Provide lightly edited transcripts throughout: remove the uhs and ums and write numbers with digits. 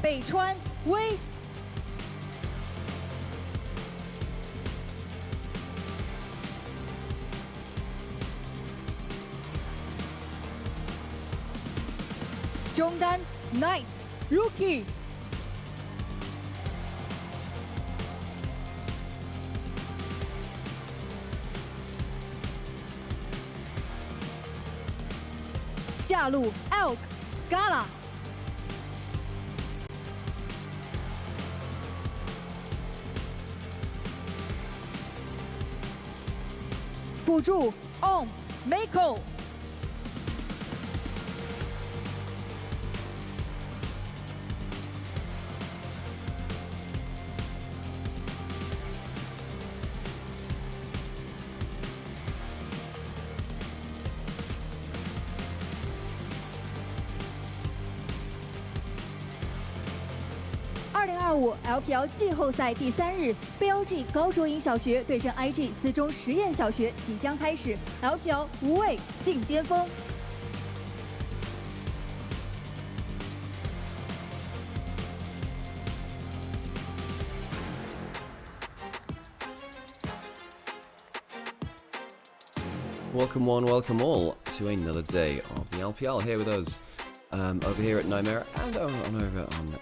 北川威。中单 Knight Rookie。下路 Elk Gala。辅助 On Mako。2025 LPL 季后赛第3日 ，BLG 高卓营小学对阵 IG 资中实验小学即将开始 ，LPL 无畏进巅峰。Welcome one, welcome all to another day of the LPL here with us. Over here at Nymaera and on over on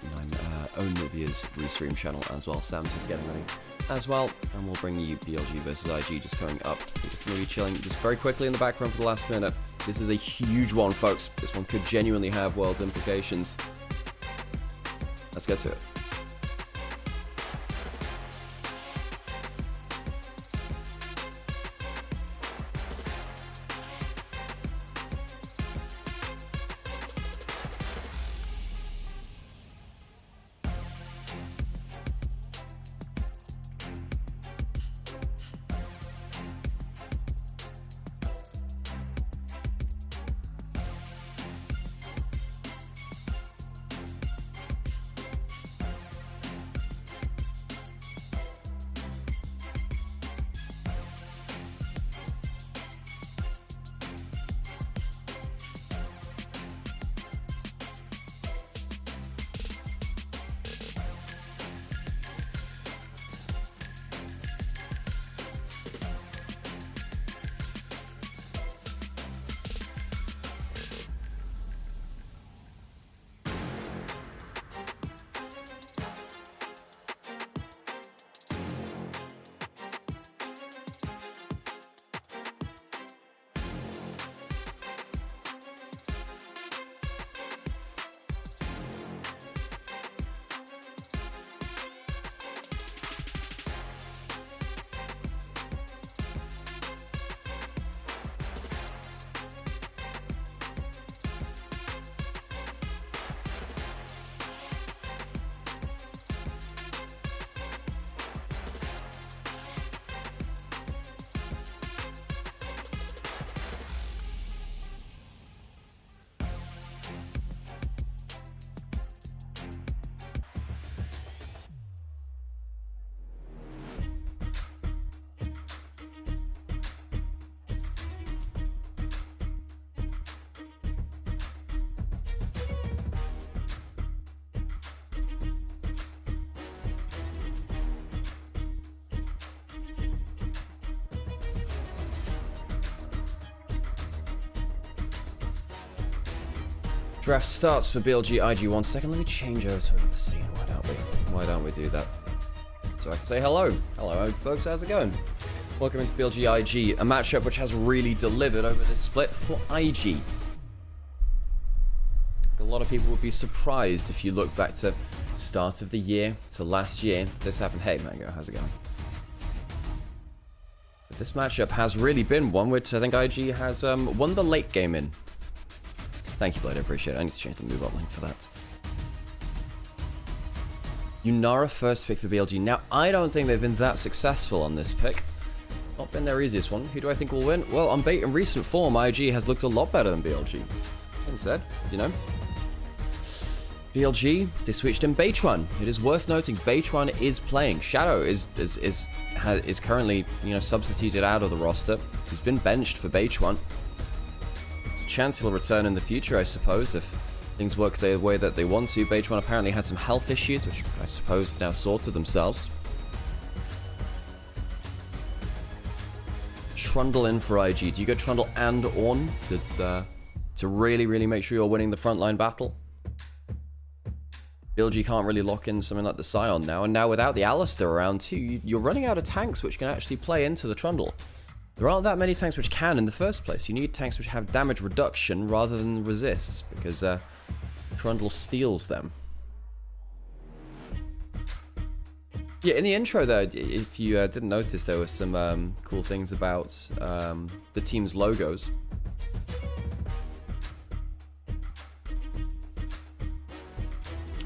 Olivia's restream channel as well. Sam's just getting ready as well, and we'll bring you BLG versus IG just coming up. We're just going to be chilling just very quickly in the background for the last minute. This is a huge one, folks. This one could genuinely have world implications. Let's get to it. Draft starts for BLG IG 1 second. Let me change over to the scene. Why don't we do that? So I can say hello. Hello, folks. How's it going? Welcome into BLG IG, a matchup which has really delivered over this split for IG. A lot of people would be surprised if you look back to start of the year to last year. This happened. Hey, Mango, how's it going? But this matchup has really been one which I think IG has won the late game in. Thank you, Blade. I appreciate it. I need to change the move up link for that. Nymaera first pick for BLG. Now, I don't think they've been that successful on this pick. It's not been their easiest one. Who do I think will win? Well, on in recent form, IG has looked a lot better than BLG. Instead, you know. BLG, they switched in Beichuan. It is worth noting Beichuan is playing. Shadow is currently, you know, substituted out of the roster. He's been benched for Beichuan. It's a chance he'll return in the future, I suppose, if things work the way that they want to. Beige One apparently had some health issues, which I suppose have now sorted themselves. Trundle in for IG. Do you go Trundle and Ornn to really make sure you're winning the frontline battle? BLG can't really lock in something like the Scion now, and now without the Alistair around too, you're running out of tanks which can actually play into the Trundle. There aren't that many tanks which can in the first place. You need tanks which have damage reduction rather than resists, because Trundle steals them. Yeah, in the intro there, if you didn't notice, there were some cool things about the team's logos.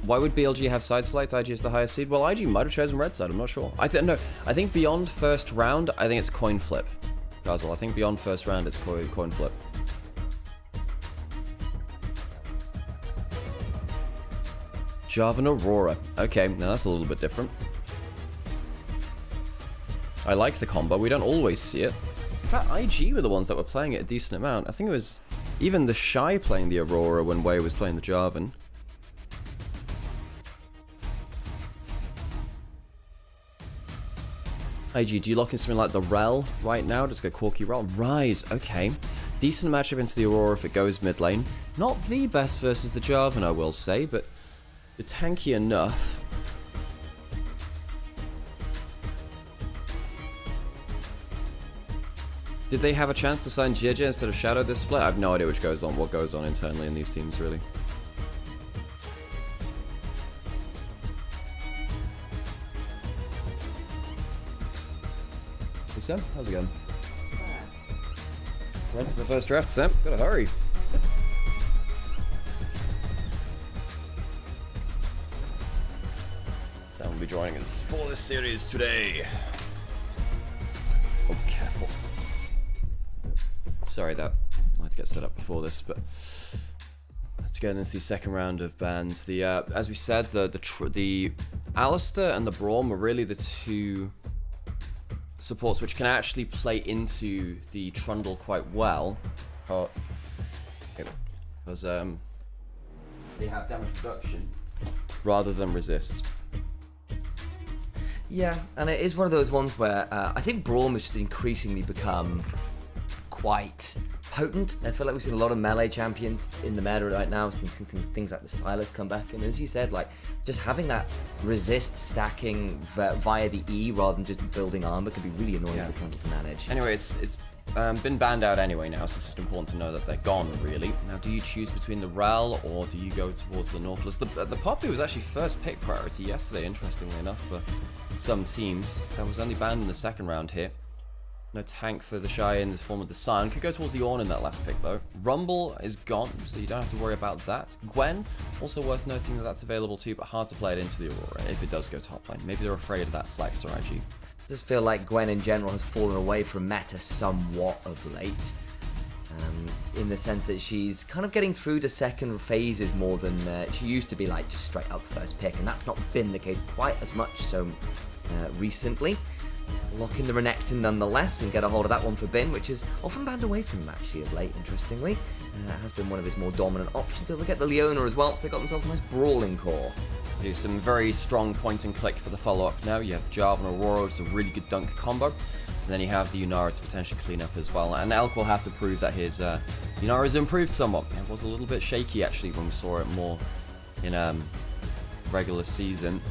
Why would BLG have side select? IG is the highest seed. Well, IG might have chosen red side. I'm not sure. I think beyond first round, I think it's coin flip. Gazel, I think beyond first round, it's coin flip. Jarvan Aurora. Okay, now that's a little bit different. I like the combo. We don't always see it. In fact, IG were the ones that were playing it a decent amount. I think it was even the Shy playing the Aurora when Wei was playing the Jarvan. IG, do you lock in something like the Rel right now? Just go Corki Rel. Rise, okay. Decent matchup into the Aurora if it goes mid lane. Not the best versus the Jarvan, I will say, but it's tanky enough. Did they have a chance to sign JJ instead of Shadow this split? I have no idea what goes on internally in these teams, really. Hey Sam, how's it going? Right to the first draft, Sam. Gotta hurry. Sam will be joining us for this series today. Oh, careful. Sorry that I had to get set up before this, but let's get into the second round of bans. The as we said, the Alistair and the Braum are really the two supports which can actually play into the Trundle quite well, because they have damage reduction rather than resists. Yeah, and it is one of those ones where I think Braum has just increasingly become quite potent. I feel like we've seen a lot of melee champions in the meta right now. Things like the Silas come back, and as you said, like just having that resist stacking via the E rather than just building armor can be really annoying for Trundle to manage. Anyway, it's been banned out anyway now, so it's just important to know that they're gone, really. Now, do you choose between the Ral or do you go towards the Nautilus? The Poppy was actually first pick priority yesterday, interestingly enough, for some teams. That was only banned in the second round here. No tank for the Shy in this form of the Sun. Could go towards the Ornn in that last pick, though. Rumble is gone, so you don't have to worry about that. Gwen, also worth noting that that's available too, but hard to play it into the Aurora if it does go top lane. Maybe they're afraid of that flex or IG. I just feel like Gwen in general has fallen away from meta somewhat of late. In the sense that she's kind of getting through to second phases more than she used to be, like just straight up first pick, and that's not been the case quite as much so recently. Lock in the Renekton nonetheless and get a hold of that one for Bin, which is often banned away from him actually of late, interestingly. It has been one of his more dominant options. They'll get the Leona as well, so they got themselves a nice brawling core. Do some very strong point and click for the follow-up now. You have Jarvan Aurora, it's a really good dunk combo. And then you have the Yunara to potentially clean up as well. And Elk will have to prove that his Yunara has improved somewhat. It was a little bit shaky actually when we saw it more in regular season.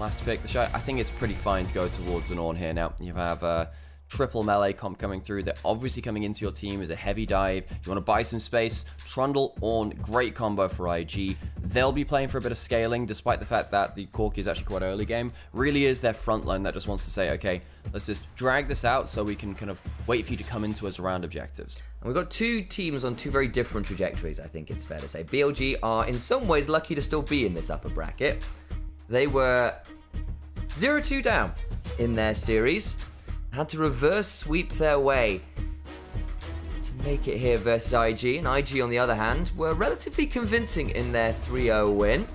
Last pick, the Shy. I think it's pretty fine to go towards an Ornn here now. You have triple melee comp coming through. They're obviously coming into your team as a heavy dive. You want to buy some space. Trundle, Ornn, great combo for IG. They'll be playing for a bit of scaling, despite the fact that the Corki is actually quite early game. Really is their front line that just wants to say, okay, let's just drag this out so we can kind of wait for you to come into us around objectives. And we've got two teams on two very different trajectories, I think it's fair to say. BLG are in some ways lucky to still be in this upper bracket. They were 0-2 down in their series, had to reverse sweep their way to make it here versus IG, and IG on the other hand were relatively convincing in their 3-0 win.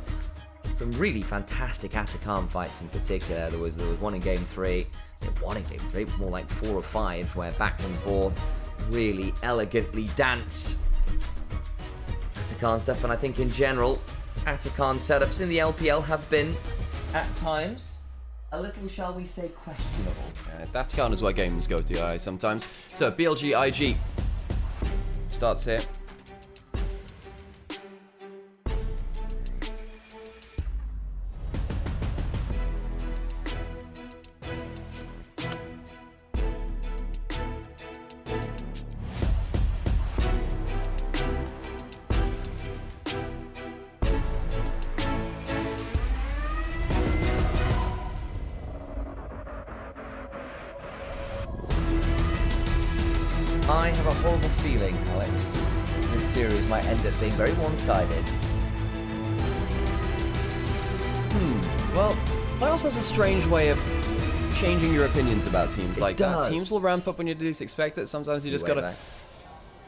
Some really fantastic Atacama fights in particular. There was one in game 3, one in game 3, more like 4 or 5, where back and forth really elegantly danced Atakan stuff, and I think in general, Atakan setups in the LPL have been, at times, a little, shall we say, questionable. That kind is where games go to sometimes. So BLG IG starts here. I have a horrible feeling, Alex, this series might end up being very one-sided. Well, playoffs has a strange way of changing your opinions about teams like that. Teams will ramp up when you least expect it. Sometimes you just gotta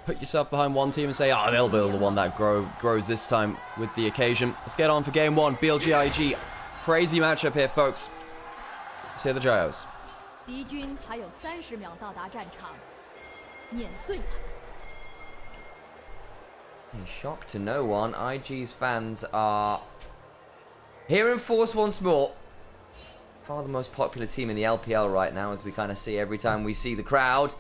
put yourself behind one team and say, oh, they'll be the one that grows this time with the occasion. Let's get on for game one. BLG IG. Crazy matchup here, folks. Let's hear the Gyos. 敌军还有30秒到达战场，碾碎他。 Shock to no one, IG's fans are here in force once more. Far the most popular team in the LPL right now, as we kind of see every time we see the crowd.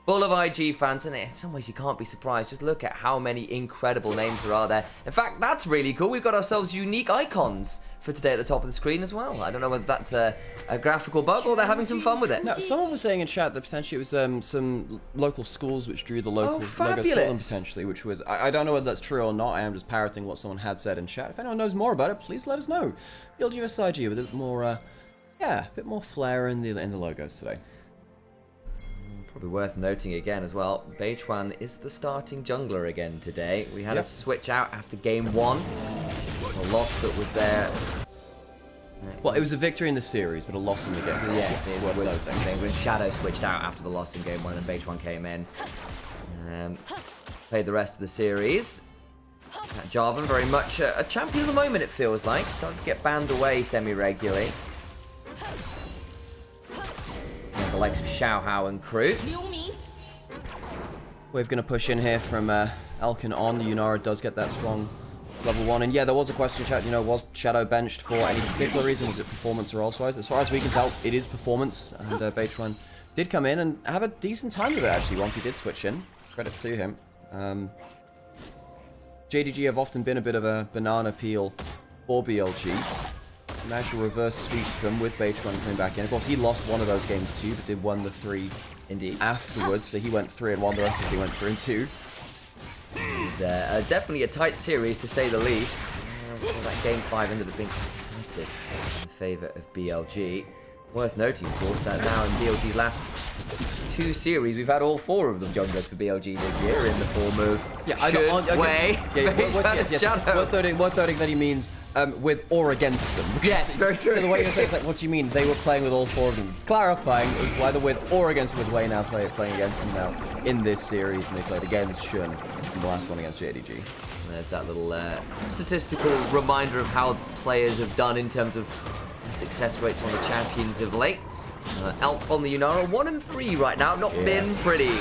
Full of IG fans, and in some ways you can't be surprised. Just look at how many incredible names there are there. In fact, that's really cool. We've got ourselves unique icons for today at the top of the screen as well. I don't know whether that's a graphical bug or they're having some fun with it. No, someone was saying in chat that potentially it was some local schools which drew the local logos for them potentially, which was, I don't know whether that's true or not. I am just parroting what someone had said in chat. If anyone knows more about it, please let us know. BLG vs IG with a bit more, yeah, a bit more flair in the logos today. Probably worth noting again as well, Beichuan is the starting jungler again today. We had a switch out after game one. A loss that was there. Well, it was a victory in the series, but a loss in the game. Yes, it was when Shadow switched out after the loss in game one and Beichuan came in. Played the rest of the series. Jarvan very much a champion of the moment, it feels like. Starting to get banned away semi-regularly. There's the likes of Xiaohao and crew. We're going to push in here from Elkin on. Nymaera does get that strong level 1. And yeah, there was a question, chat, you know, was Shadow benched for any particular reason? Was it performance or elsewise? As far as we can tell, it is performance. And Beichuan did come in and have a decent time with it, actually, once he did switch in. Credit to him. JDG have often been a bit of a banana peel for BLG. Managed to reverse sweep them with Beichuan coming back in. Of course, he lost one of those games too, but did win the 3 indeed afterwards. So he went 3-1, the rest of the team went 3-2. It was definitely a tight series, to say the least. That game 5 ended up being decisive in favour of BLG. Worth noting, of course, that now in BLG's last 2 series, we've had all 4 of them junglers for BLG this year in the form of Worth noting that he means with or against them. Yes, very true. So the way you say it's like, what do you mean? They were playing with all 4 of them. Clarifying is whether with or against them, with Wei now playing against them now in this series, and they played against Shun in the last one against JDG. And there's that little statistical reminder of how players have done in terms of success rates on the champions of late. Elk on the Nymaera, 1-3 right now, not been pretty.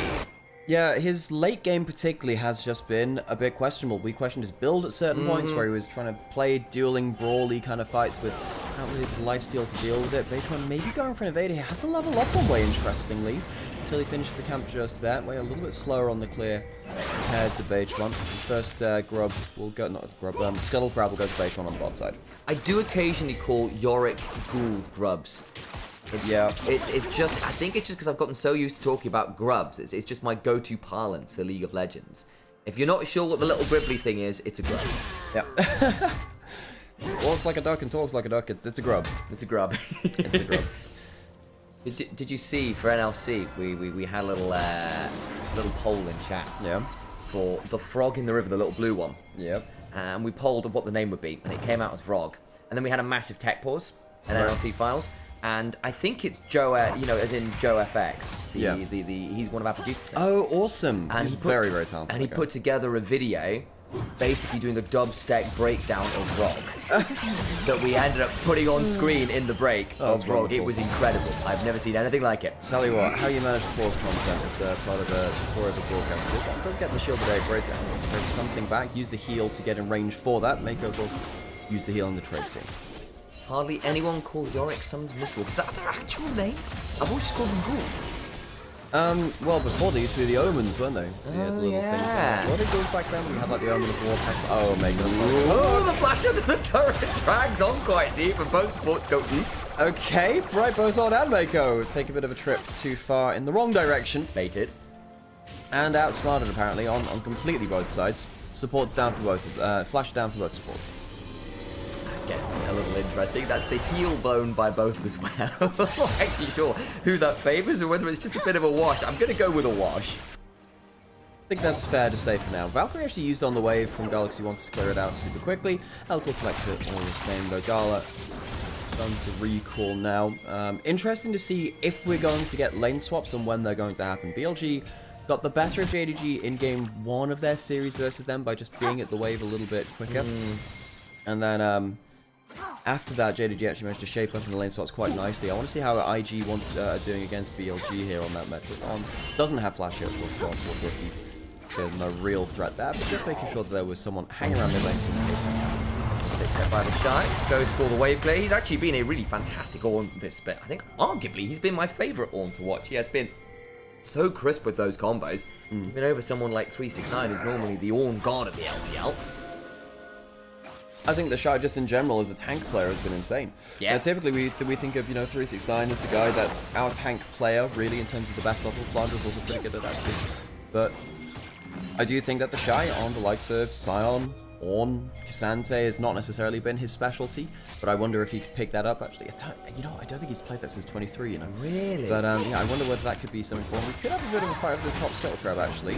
Yeah, his late game particularly has just been a bit questionable. We questioned his build at certain points where he was trying to play dueling, brawly kind of fights with not really the lifesteal to deal with it. Beichuan maybe going for an evader here. Has to level up on Wei, interestingly, until he finishes the camp just that way. A little bit slower on the clear compared to Beichuan. The first grub will go, not grub, scuttle crab will go to Beichuan on the bot side. I do occasionally call Yorick ghouls grubs. It's just, I think it's just because I've gotten so used to talking about grubs. It's just my go-to parlance for League of Legends. If you're not sure what the little gribbly thing is, it's a grub. Yeah. Walks like a duck and talks like a duck. It's a grub. It's a grub. It's a grub. Did you see for NLC we had a little poll in chat? Yeah. For the frog in the river, the little blue one. Yep. And we polled what the name would be, and it came out as Vrog. And then we had a massive tech pause and NLC files. And I think it's Joe, you know, as in Joe FX. He's one of our producers. Oh, awesome. And he's very, very talented. And he put together a video basically doing a dubstep breakdown of Rock that we ended up putting on screen in the break of Rock. It was incredible. I've never seen anything like it. Tell you what, how you manage to pause content is part of the story of the broadcast. It does get the shield of day breakdown. There's something back. Use the heal to get in range for that. Mako, of course, use the heal in the trade team. Hardly anyone calls Yorick Summons Mistwalk. Is that their actual name? I've always called them Ghoul. Well, before they used to be the Omens, weren't they? The little things. What did those back then? We had like the Omen of War Pest. Oh, Mako. Oh, the flash under the turret drags on quite deep, and both sports go oops. Okay, right, both Lord and Mako take a bit of a trip too far in the wrong direction. Baited. And outsmarted, apparently, on completely both sides. Supports down for both, flash down for both supports. Gets a little interesting. That's the heel blown by both as well. I'm not actually sure who that favors or whether it's just a bit of a wash. I'm going to go with a wash. I think that's fair to say for now. Valkyrie actually used on the wave from Gala because he wants to clear it out super quickly. Elk will collect it all the same though. Gala done to recall now. Interesting to see if we're going to get lane swaps and when they're going to happen. BLG got the better of JDG in game 1 of their series versus them by just being at the wave a little bit quicker. And then after that, JDG actually managed to shape up in the lane swaps quite nicely. I want to see how IG are doing against BLG here on that metric. Doesn't have flash yet, looks gone towards Rookie. So no real threat there, but just making sure that there was someone hanging around mid lane in case. 6 hit by the Shy, goes for the wave clear. He's actually been a really fantastic Ornn this bit. I think arguably he's been my favourite Ornn to watch. He has been so crisp with those combos. Even over someone like 369, who's normally the Ornn god of the LPL. I think the Shy just in general as a tank player has been insane. Yeah. Now, typically we think of 369 as the guy that's our tank player really in terms of the best level. Flanders also pretty good at that too. But I do think that the Shy on the likes of Sion, Ornn, Cassante has not necessarily been his specialty, but I wonder if he could pick that up actually. I don't think he's played that since 23, Really? But yeah, I wonder whether that could be something for him. We could have a bit of a fight with this top Scuttle Crab actually.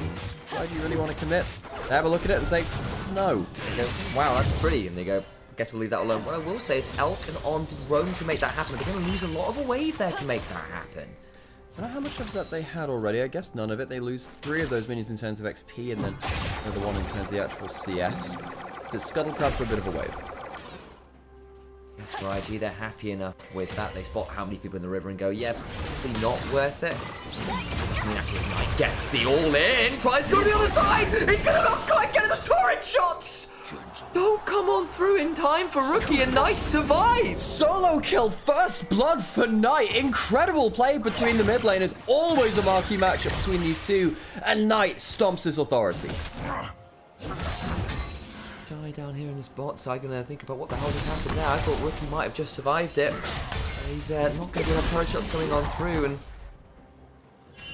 Why do you really want to commit? They have a look at it and say, no. They go, wow, that's pretty. And they go, I guess we'll leave that alone. What I will say is Elk and Ornn did roam to make that happen. They're going to lose a lot of a wave there to make that happen. I don't know how much of that they had already. I guess none of it. They lose 3 of those minions in terms of XP and then another 1 in terms of the actual CS. The Scuttle Crab for a bit of a wave. Yes, for IG, they're happy enough with that. They spot how many people in the river and go, yeah, probably not worth it. I mean, actually, Knight gets the all-in, tries to go to the other side. He's going to not quite get the turret shots. Don't come on through in time for Rookie, and Knight survives. Solo kill, first blood for Knight. Incredible play between the mid laners. Always a marquee matchup between these two. And Knight stomps his authority. Shy down here in this bot side, gonna think about what the hell just happened there. I thought Rookie might have just survived it. He's not going to have turret shots coming on through, and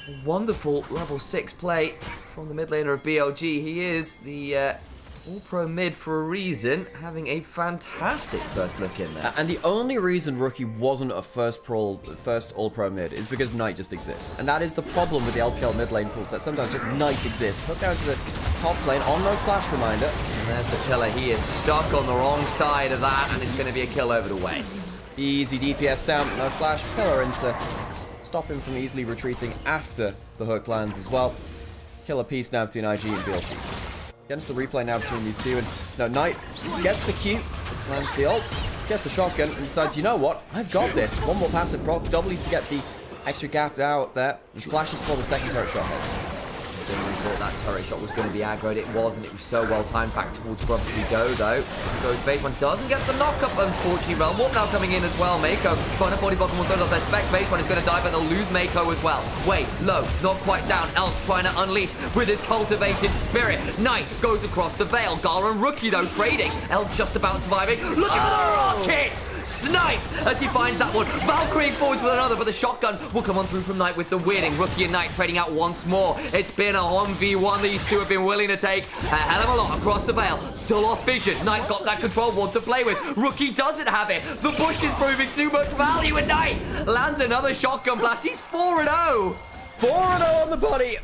a wonderful level 6 play from the mid laner of BLG. He is the all-pro mid for a reason, having a fantastic first look in there. And the only reason Rookie wasn't a first all-pro mid is because Knight just exists. And that is the problem with the LPL mid lane pools, that sometimes just Knight exists. Hook down to the top lane on no flash reminder. And there's the killer. He is stuck on the wrong side of that, and it's going to be a kill over the way. Easy DPS down, no flash, pillar into stop him from easily retreating after the hook lands as well. Killer piece now between IG and BLG. Against the replay now between these two, and Knight gets the Q, lands the ult, gets the shotgun, and decides, you know what, I've got this. One more passive proc, doubly to get the extra gap out there, and flashes before the second turret shot hits. Generally thought that turret shot was going to be aggroed. It wasn't. It was so well timed. Back towards Grub we go, though. Goes Baseman. Doesn't get the knock-up, unfortunately. Realm Warp now coming in as well. Mako trying to 40 bottom one third off their spec. Baseman is going to die, but they'll lose Mako as well. Wait, low, not quite down. Elk trying to unleash with his cultivated spirit. Knight goes across the veil. Gala and Rookie, though, trading. Elk just about surviving. Looking for the rocket! Snipe as he finds that one. Valkyrie forwards with another, but the shotgun will come on through from Knight with the winning. Rookie and Knight trading out once more. It's been a 1v1 these two have been willing to take a hell of a lot across the veil. Still off vision. Knight got that control ward to play with. Rookie doesn't have it. The bush is proving too much value, and Knight lands another shotgun blast. He's 4-0. 4-0 on the body.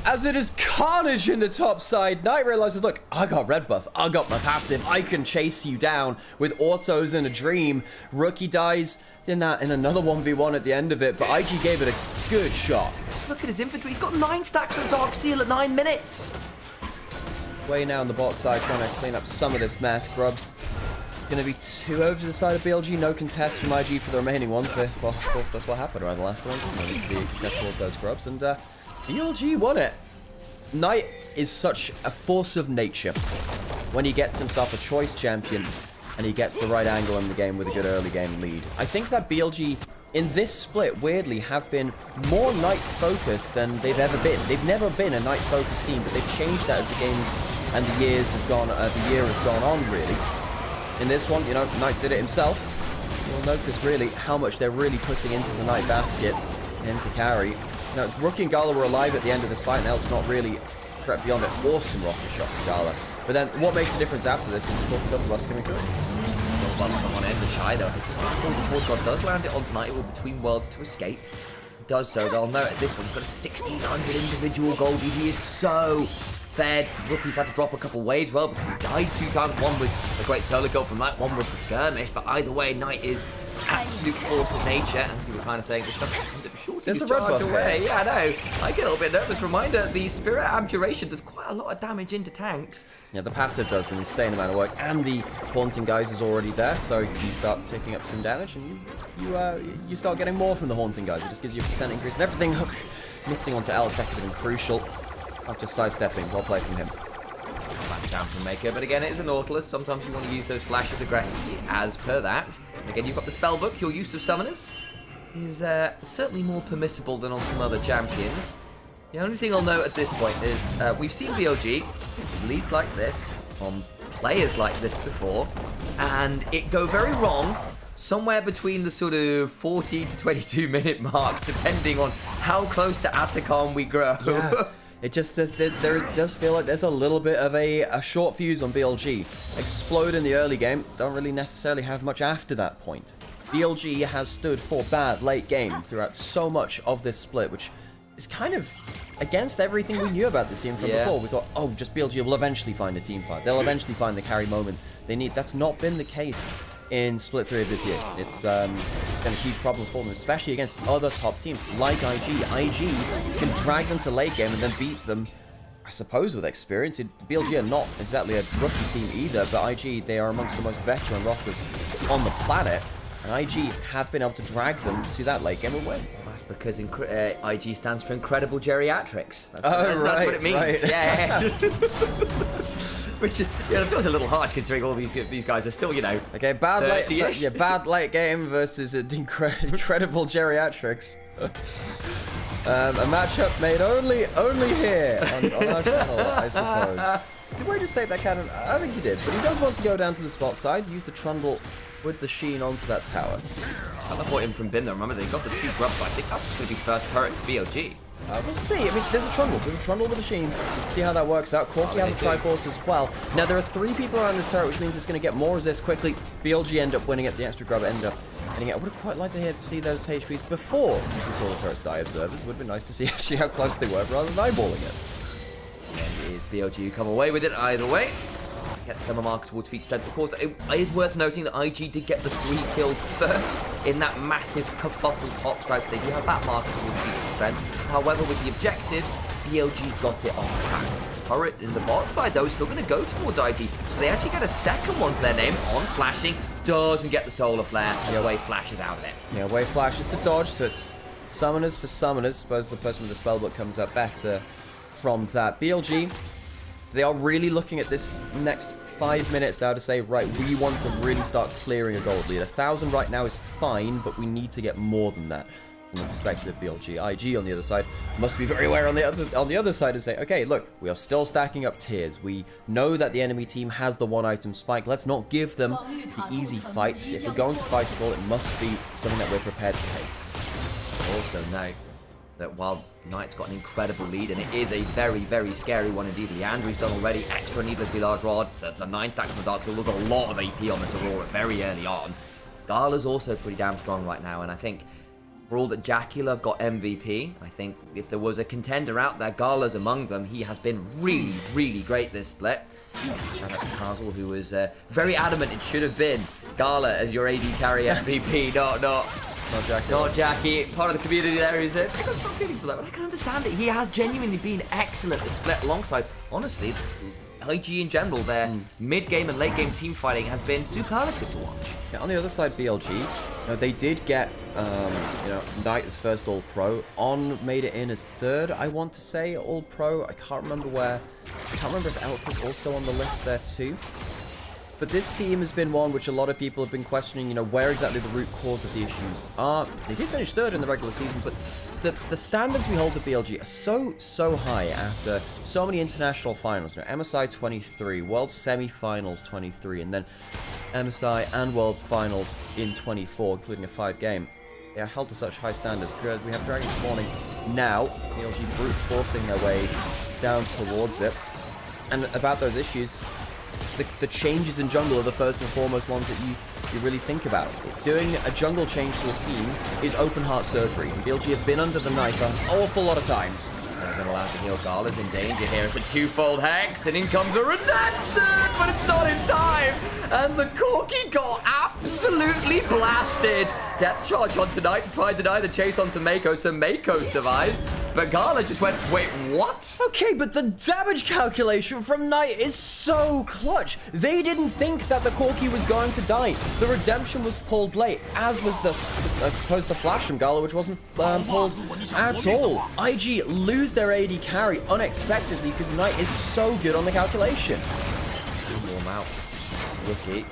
As it is carnage in the top side, Knight realizes, look, I got red buff. I got my passive. I can chase you down with autos in a dream. Rookie dies in another 1v1 at the end of it, but IG gave it a good shot. Just look at his infantry. He's got 9 stacks of Dark Seal at 9 minutes. Way now on the bot side, trying to clean up some of this mess. Grub's going to be 2 over to the side of BLG. No contest from IG for the remaining ones. Well, of course, that's what happened around the last one. No need to be contestable with those Grubs. And BLG won it. Knight is such a force of nature when he gets himself a choice champion and he gets the right angle in the game with a good early game lead. I think that BLG in this split, weirdly, have been more Knight-focused than they've ever been. They've never been a Knight-focused team, but they've changed that as the games and the years have gone, the year has gone on, really. In this one, you know, Knight did it himself. You'll notice, really, how much they're really putting into the Knight basket, into carry. Now, Rookie and Gala were alive at the end of this fight, and Elk's not really threat beyond it. Awesome rocket shot from Gala. But then, what makes the difference after this is, of course, the double bust coming through. Well, come on in, the shy though. Before God does land it on tonight, it will between worlds to escape. Does so, they'll know at this point he's got a 1600 individual goldie. He is so fed. Rookie's had to drop a couple waves, well, because he died 2 times. One was a great solo kill from Knight, one was the skirmish, but either way, Knight is absolute force of nature. As you were kind of saying, the shot comes up short. There's a red buff away. Yeah, I know. I get a little bit nervous. Reminder, the Spirit Abjuration does quite a lot of damage into tanks. Yeah, the passive does an insane amount of work, and the Haunting Guise is already there, so you start taking up some damage, and you start getting more from the Haunting Guise. It just gives you a % increase, and everything missing onto Elk that could have been crucial. Not just sidestepping, well played from him. Back down from Maker, but again, it is a Nautilus. Sometimes you want to use those flashes aggressively, as per that. And again, you've got the spellbook. Your use of summoners is certainly more permissible than on some other champions. The only thing I'll note at this point is we've seen BLG lead like this on players like this before, and it go very wrong somewhere between the sort of 40 to 22 minute mark, depending on how close to Atacon we grow. Yeah. It just says that there does feel like there's a little bit of a short fuse on BLG. Explode in the early game, don't really necessarily have much after that point. BLG has stood for bad late game throughout so much of this split, which is kind of against everything we knew about this team from before. We thought, oh, just BLG will eventually find a team fight. They'll eventually find the carry moment they need. That's not been the case in Split 3 of this year. It's been a huge problem for them, especially against other top teams like IG. IG can drag them to late game and then beat them, I suppose, with experience. BLG are not exactly a rookie team either, but IG, they are amongst the most veteran rosters on the planet, and IG have been able to drag them to that late game and win. That's because IG stands for Incredible Geriatrics. That's what it means. Right. Yeah. Which is, you know, it feels a little harsh considering all these guys are still, you know, okay, bad late game versus incredible geriatrics. A matchup made only here on our channel, I suppose. Did we just take that cannon? I think he did, but he does want to go down to the spot side, use the trundle with the sheen onto that tower. Teleport him from bin though. Remember, they got the 2 grubs, so I think that's going to be first turret to BLG. We'll see. I mean, there's a trundle with a sheen. See how that works out. Corky has a Triforce as well. Now, there are 3 people around this turret, which means it's going to get more resist quickly. BLG end up winning it. The extra grub end up getting it. I would have quite liked to see those HPs before we saw the turrets die. Observers would have been nice to see actually how close they were rather than eyeballing it. And it is BLG who come away with it either way. Gets them a marker towards feat strength. Of course, it is worth noting that IG did get the 3 kills first in that massive kerfuffle top side, so they do have that marker towards feat strength. However, with the objectives, BLG got it on track. Turret in the bot side, though, is still going to go towards IG, so they actually get a second one to their name on flashing. Doesn't get the solar flare, and away flashes out of it. Yeah, away flashes to dodge, so it's summoners for summoners. Suppose the person with the spellbook comes out better from that. BLG, they are really looking at this next 5 minutes now to say, right, we want to really start clearing a gold lead. 1,000 right now is fine, but we need to get more than that from the perspective of BLG. IG on the other side must be very aware on the other side and say, okay, look, we are still stacking up tiers. We know that the enemy team has the 1 item spike. Let's not give them the easy fights. If we're going to fight at all, it must be something that we're prepared to take. Also note that while Knight's got an incredible lead, and it is a very, very scary one indeed. Leandri's done already, extra needlessly large rod. The 9 stacks from the Dark Soul, there's a lot of AP on this Aurora very early on. Gala's also pretty damn strong right now, and I think for all that Jackula have got MVP, I think if there was a contender out there, Gala's among them. He has been really, really great this split. Shout out to Kazel, who was very adamant it should have been Gala as your AD carry MVP, not Jackie. Not Jackie. Part of the community there is it. I got strong feelings for that, but I can understand it. He has genuinely been excellent this split alongside, honestly, IG in general, their mid-game and late-game team fighting has been superlative to watch. Yeah, on the other side, BLG, they did get, Knight as first All-Pro. On made it in as third, I want to say, All-Pro. I can't remember where. I can't remember if Elk was also on the list there too. But this team has been one which a lot of people have been questioning, where exactly the root cause of the issues are. They did finish third in the regular season, but the standards we hold at BLG are so high after so many international finals. MSI 23, World Semi-Finals 23, and then MSI and World's Finals in 24, including a 5-game. They are held to such high standards. We have Dragon spawning now, BLG brute forcing their way down towards it. And about those issues, the changes in jungle are the first and foremost ones that you really think about. Doing a jungle change to a team is open heart surgery, and BLG have been under the knife an awful lot of times. They've been allowed to heal. Gala's in danger here. It's a twofold hex, and in comes the redemption, but it's not in time. And the Corki got absolutely blasted. Death charge on tonight to try and deny the chase onto Mako, so Mako survives. But Gala just went, wait, what? Okay, but the damage calculation from Knight is so clutch. They didn't think that the Corki was going to die. The redemption was pulled late, as was I suppose the flash from Gala, which wasn't pulled at all. IG lose their AD carry unexpectedly because Knight is so good on the calculation. Warm out. Rookie.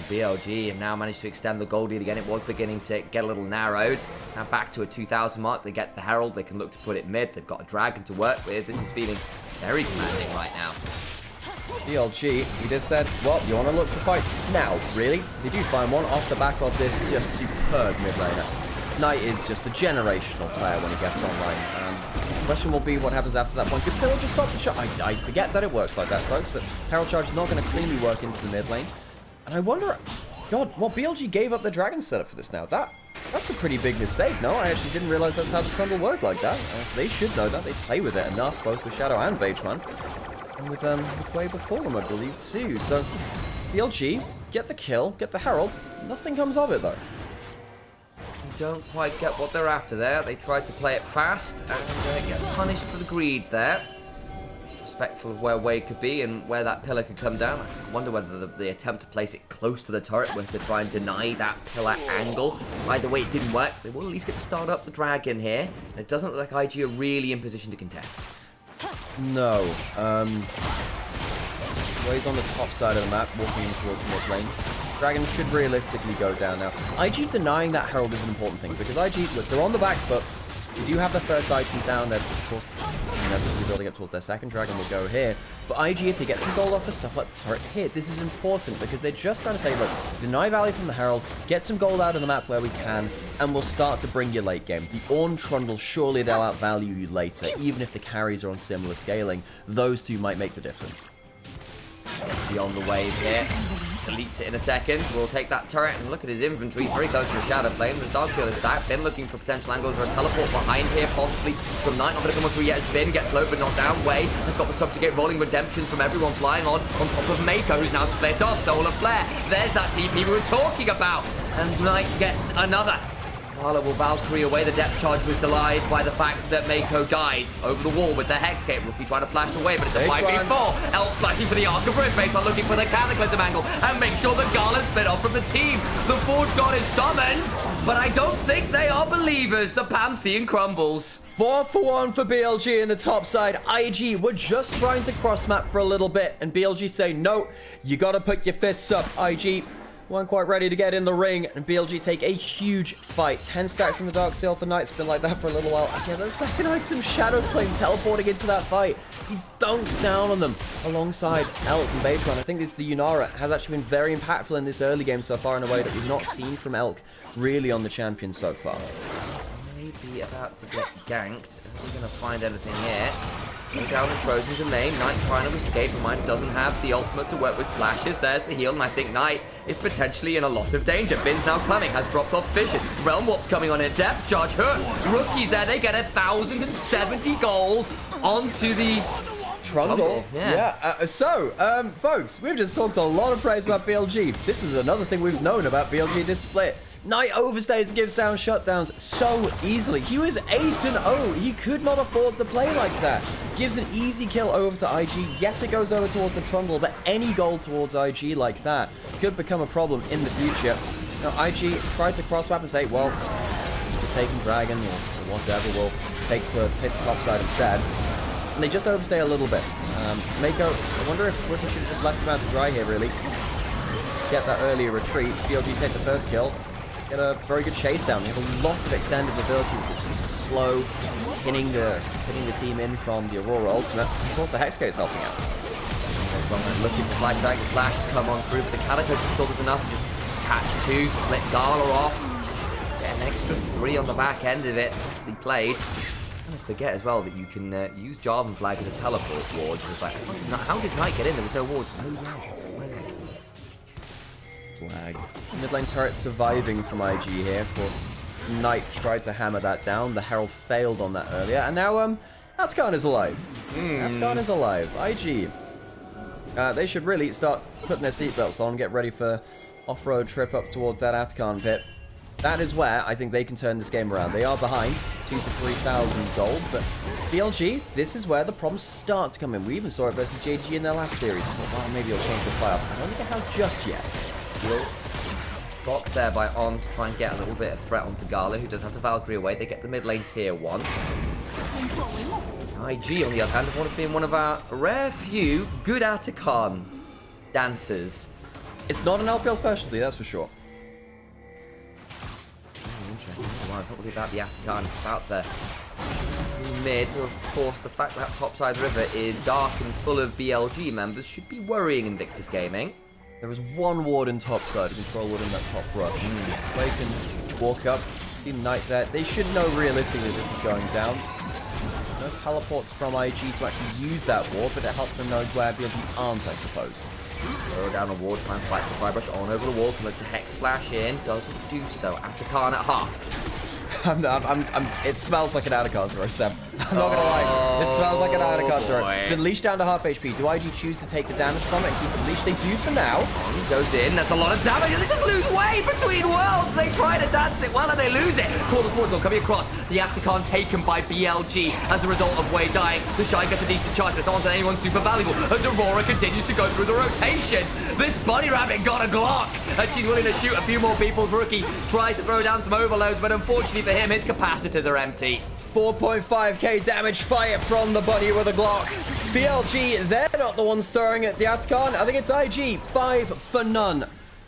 BLG have now managed to extend the gold lead again. It was beginning to get a little narrowed. It's now back to a 2,000 mark. They get the Herald. They can look to put it mid. They've got a Dragon to work with. This is feeling very commanding right now. BLG, he just said, well, you want to look for fights now, really? They do find one off the back of this just superb mid laner. Knight is just a generational player when he gets online. The question will be what happens after that point. Could Herald just stop the shot? I forget that it works like that, folks, but Herald Charge is not going to cleanly work into the mid lane. And I wonder, God, well, BLG gave up the Dragon setup for this now. That's a pretty big mistake, no? I actually didn't realize that's how the Trundle worked like that. They should know that. They play with it enough, both with Shadow and Beige-Man. And with way before them, I believe, too. So, BLG, get the kill, get the Herald. Nothing comes of it, though. They don't quite get what they're after there. They tried to play it fast and get punished for the greed there. Respectful of where Wade could be and where that pillar could come down. I wonder whether the attempt to place it close to the turret was to try and deny that pillar angle. Either way, it didn't work. They will at least get to start up the Dragon here. It doesn't look like IG are really in position to contest. No. Wade's on the top side of the map, walking in towards the mid lane. Dragon should realistically go down now. IG denying that Herald is an important thing, because IG, look, they're on the back foot. They do have their first items down. They're, of course, inevitably building up towards their second. Dragon will go here. But IG, if they get some gold off of stuff like the turret here, this is important because they're just trying to say, look, deny value from the Herald, get some gold out of the map where we can, and we'll start to bring you late game. The Ornn Trundle, surely they'll outvalue you later, even if the carries are on similar scaling. Those two might make the difference. Beyond the wave here. Deletes it in a second. We'll take that turret and look at his inventory. Very close to the Shadow Flame. The Darkseal is stacked. Bin looking for potential angles or a teleport behind here, possibly from Knight. Not going to come through yet as Bin gets low but not down. Way has got the subjugate rolling redemption from everyone flying on top of Mako, who's now split off. Solar Flare. There's that TP we were talking about. And Knight gets another. Gala will Valkyrie away. The depth charge was delayed by the fact that Mako dies over the wall with the Hexgate. Rookie trying to flash away, but it's a 5v4. Elk flashing for the Arc of Ruth. Mako looking for the Cataclysm angle and make sure that Gala's split off from the team. The Forge God is summoned, but I don't think they are believers. The Pantheon crumbles. 4-for-1 for BLG in the top side. IG were just trying to cross map for a little bit, and BLG say, no, you gotta put your fists up. IG weren't quite ready to get in the ring, and BLG take a huge fight. 10 stacks in the Darkseal for Knight's been like that for a little while, as he has a second item, Shadow Flame, teleporting into that fight. He dunks down on them alongside Elk and Beige-Man. I think the Nymaera has actually been very impactful in this early game so far in a way that we've not seen from Elk really on the champion so far. Maybe about to get ganked. Are we going to find anything here? Go down and frozen to lane. Knight trying to escape. Mine doesn't have the ultimate to work with flashes. There's the heal, and I think Knight is potentially in a lot of danger. Bin's now coming, has dropped off Fission. Realm Warp's coming on in. Depth charge hurt. Rookies there, they get 1,070 gold onto the Trundle. Yeah. So, folks, we've just talked a lot of praise about BLG. This is another thing we've known about BLG this split. Knight overstays and gives down shutdowns so easily. He was 8-0. He could not afford to play like that. Gives an easy kill over to IG. Yes, it goes over towards the Trundle, but any goal towards IG like that could become a problem in the future. Now, IG tried to cross-map and say, well, just taking Dragon or whatever, we'll take the top side instead. And they just overstay a little bit. Mako, I wonder if Wiki should have just left him out to dry here, really. Get that earlier retreat. BLG take the first kill. Get a very good chase down. They have a lot of extended mobility, which is slow, hitting the team in from the Aurora ultimate. Of course, the Hexgate's helping out. Looking for Black Dragon Flash to come on through, but the Cataclysm still does enough to just catch two, split Gala off. Get an extra 3 on the back end of it. Nicely played. Don't forget as well that you can use Jarvan Flag as a teleport ward. So it's like, how did Knight get in? There was no wards. Flag. Mid lane turret surviving from IG here. Of course, Knight tried to hammer that down. The Herald failed on that earlier. And now, Atacon is alive. Atacon is alive. IG. They should really start putting their seatbelts on, get ready for off-road trip up towards that Atacon pit. That is where I think they can turn this game around. They are behind 2,000 to 3,000 gold, but BLG, this is where the problems start to come in. We even saw it versus JG in their last series. Well, maybe it'll change the playoffs. I don't think it has just yet. Blocked there by On to try and get a little bit of threat onto Gala, who does have to Valkyrie away. They get the mid lane tier 1. IG, on the other hand, have been one of our rare few good Atacon dancers. It's not an LPL specialty, that's for sure. Interesting. Well, it's not really about the Atacon, it's about the mid. Of course, the fact that topside river is dark and full of BLG members should be worrying Invictus Gaming. There is one ward in topside, a control ward in that top rush. They can walk up, see Knight there. They should know realistically this is going down. No teleports from IG to actually use that ward, but it helps them know where BLG aren't, I suppose. Throw down a ward, try and fight the Firebrush on over the wall, can let the Hex flash in, doesn't do so. Atacon at half. It smells like an Atacon throw, Sam. I'm not gonna lie. It smells like an Atacon throw. It's been leashed down to half HP. Do IG choose to take the damage from it and keep it leashed? They do for now. On goes in. That's a lot of damage. And they just lose way between worlds. They try to dance it well and they lose it. Call the Portal coming across. The Atacon taken by BLG as a result of Wei dying. The Shine gets a decent charge, but it's not onto anyone super valuable. As Aurora continues to go through the rotations. This Bunny Rabbit got a Glock. And she's willing to shoot a few more people's Rookie. Tries to throw down some overloads, but unfortunately for him, his capacitors are empty. 4.5k damage fire from the Bunny with a Glock. BLG, they're not the ones throwing at the Atacon. I think it's IG. 5 for none.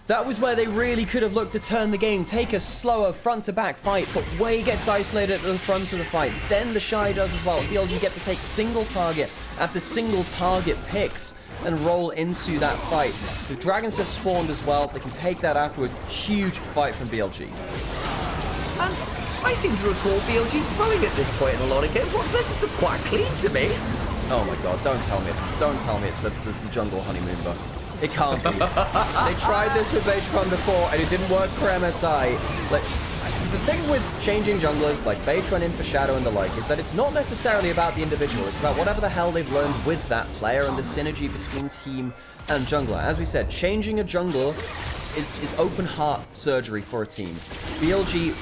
That was where they really could have looked to turn the game, take a slower front-to-back fight, but Wei gets isolated at the front of the fight. Then the Shy does as well. BLG get to take single target after single target picks and roll into that fight. The Dragons just spawned as well. They can take that afterwards. Huge fight from BLG. And I seem to recall BLG throwing at this point in a lot of games. What's this? This looks quite clean to me. Oh my god, don't tell me it's the jungle honeymoon buff. It can't be. They tried this with Baytron before and it didn't work for MSI. Like, the thing with changing junglers like Baytron in for Shadow and the like is that it's not necessarily about the individual. It's about whatever the hell they've learned with that player and the synergy between team and jungler. As we said, changing a jungle is open heart surgery for a team. BLG,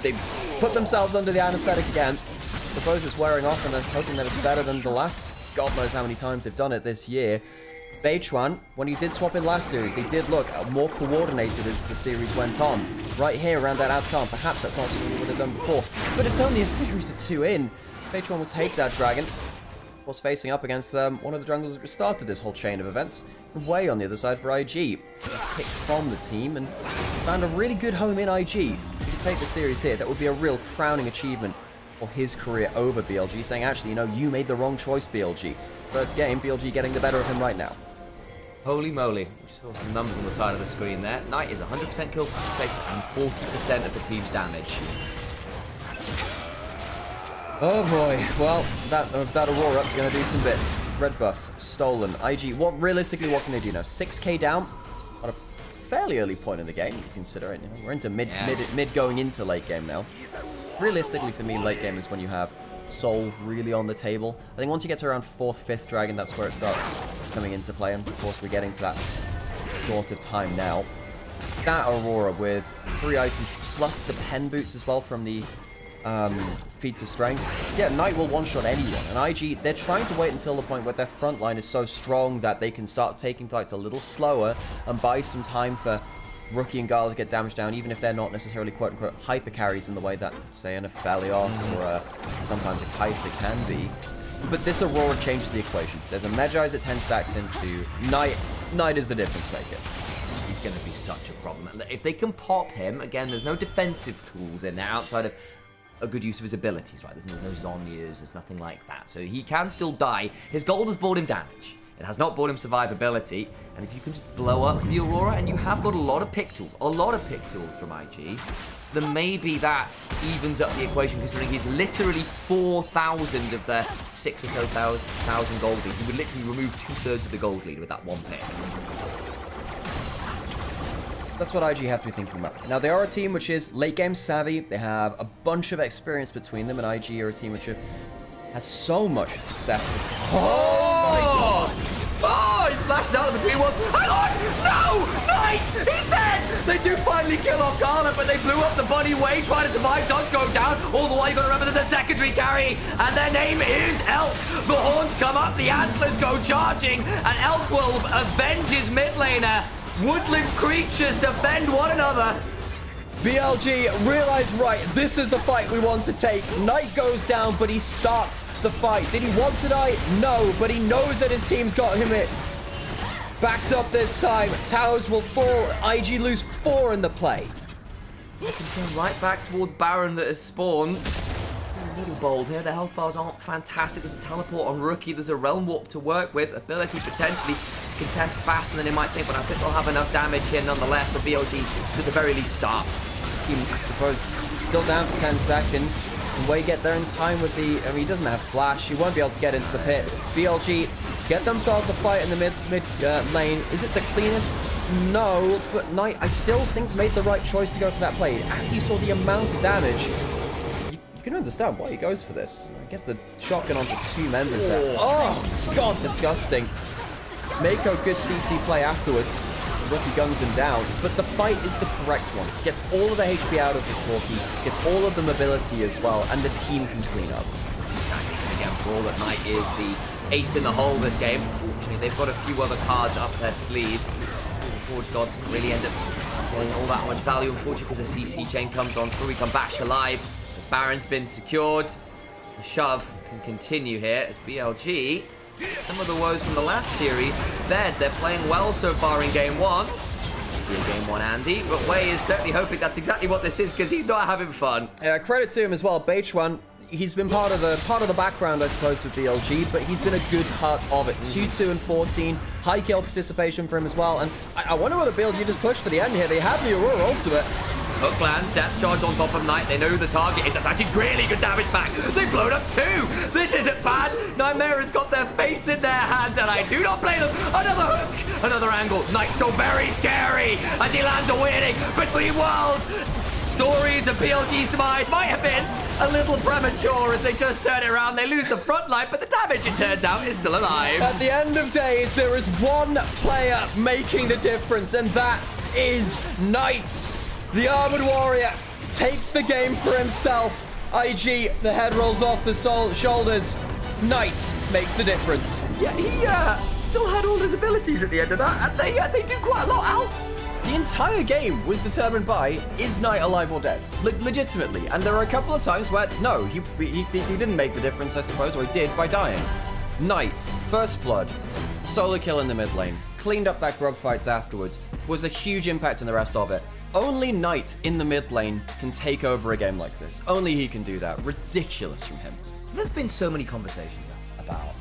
they've put themselves under the anesthetic again. I suppose it's wearing off and they're hoping that it's better than the last. God knows how many times they've done it this year. Beichuan, when he did swap in last series, they did look more coordinated as the series went on. Right here around that Atacon, perhaps that's not something we would have done before. But it's only a series of 2 in. Beichuan will take that dragon. Was facing up against one of the junglers that started this whole chain of events. And Wei on the other side for IG. Just picked from the team and found a really good home in IG. If he could take the series here, that would be a real crowning achievement for his career over BLG, saying, actually, you know, you made the wrong choice, BLG. First game, BLG getting the better of him right now. Holy moly. We saw some numbers on the side of the screen there. Knight is 100% kill participation and 40% of the team's damage. Oh boy. Well, that Aurora gonna do some bits. Red buff, stolen. IG, realistically, what can they do now? 6k down on a fairly early point in the game, you consider it. You know, we're into mid going into late game now. Realistically for me, late game is when you have Soul really on the table. I think once you get to around 4th, 5th Dragon, that's where it starts coming into play. And of course, we're getting to that sort of time now. That Aurora with 3 items plus the pen boots as well from the feed to strength. Yeah, Knight will one-shot anyone. And IG, they're trying to wait until the point where their front line is so strong that they can start taking fights a little slower and buy some time for Rookie and Gala to get damage down, even if they're not necessarily quote-unquote hyper carries in the way that, say, an Aphelios or sometimes a Kai'Sa can be. But this Aurora changes the equation. There's a Medjai's that 10 stacks into Knight. Knight is the difference maker. He's going to be such a problem. If they can pop him, again, there's no defensive tools in there outside of a good use of his abilities, right? There's no Zhonya's, there's nothing like that. So he can still die. His gold has bought him damage. It has not bought him survivability. And if you can just blow up the Aurora, and you have got a lot of pick tools from IG, then maybe that evens up the equation, considering he's literally 4,000 of their 6 or so thousand gold lead. He would literally remove 2/3 of the gold lead with that one pick. That's what IG have to be thinking about. Now, they are a team which is late game savvy. They have a bunch of experience between them, and IG are a team which has so much success with... Oh my god! Oh, he flashes out between one. Hang on! No! Knight! He's dead! They do finally kill off Gala, but they blew up the body way trying to survive. Does go down. All the while, you got to remember there's a secondary carry, and their name is Elk. The horns come up, the antlers go charging, and Elk will avenge his mid laner. Woodland creatures defend one another. BLG realized, right, this is the fight we want to take. Knight goes down, but he starts the fight. Did he want to die? No, but he knows that his team's got him it. Backed up this time. Towers will fall. IG lose 4 in the play. You can turn right back towards Baron that has spawned. A little bold here. The health bars aren't fantastic. There's a teleport on Rookie. There's a Realm Warp to work with. Ability potentially to contest faster than they might think, but I think they'll have enough damage here nonetheless for BLG to at the very least start. I suppose still down for 10 seconds. Can Wei get there in time with the... I mean, he doesn't have flash. He won't be able to get into the pit. BLG get themselves a fight in the mid lane. Is it the cleanest? No, but Knight, I still think, made the right choice to go for that play. After you saw the amount of damage, you can understand why he goes for this. I guess the shotgun onto 2 members there. Oh, God, disgusting. Mako, good CC play afterwards. Rookie guns him down, but the fight is the correct one. Gets all of the HP out of the 40, gets all of the mobility as well, and the team can clean up. Again, for all that Knight is the ace in the hole this game, unfortunately they've got a few other cards up their sleeves. Forge God doesn't really end up getting all that much value, unfortunately, because the CC chain comes on through. We come back to live. The Baron's been secured. The shove can continue here as BLG... Some of the woes from the last series, they're playing well so far in Game 1. Game 1, Andy, but Wei is certainly hoping that's exactly what this is, because he's not having fun. Credit to him as well, Beichuan. He's been part of the background, I suppose, with BLG, but he's been a good part of it. 2-2 and 14, high kill participation for him as well, and I wonder whether BLG just pushed for the end here. They have the Aurora ultimate. Hook lands, depth charge on top of Knight. They know who the target is. That's actually really good damage back. They've blown up 2. This isn't bad. Nymaera's got their face in their hands, and I do not blame them. Another hook, another angle. Knight's still very scary as he lands a winning between worlds. Stories of BLG's demise might have been a little premature as they just turn it around. They lose the front line, but the damage, it turns out, is still alive. At the end of days, there is one player making the difference, and that is Knight. The Armored Warrior takes the game for himself. IG, the head rolls off the shoulders. Knight makes the difference. Yeah, he still had all his abilities at the end of that, and they do quite a lot out. The entire game was determined by, is Knight alive or dead? Legitimately. And there are a couple of times where, no, he didn't make the difference, I suppose, or he did by dying. Knight, first blood, solo kill in the mid lane, cleaned up that grub fights afterwards, was a huge impact in the rest of it. Only Knight in the mid lane can take over a game like this. Only he can do that. Ridiculous from him. There's been so many conversations about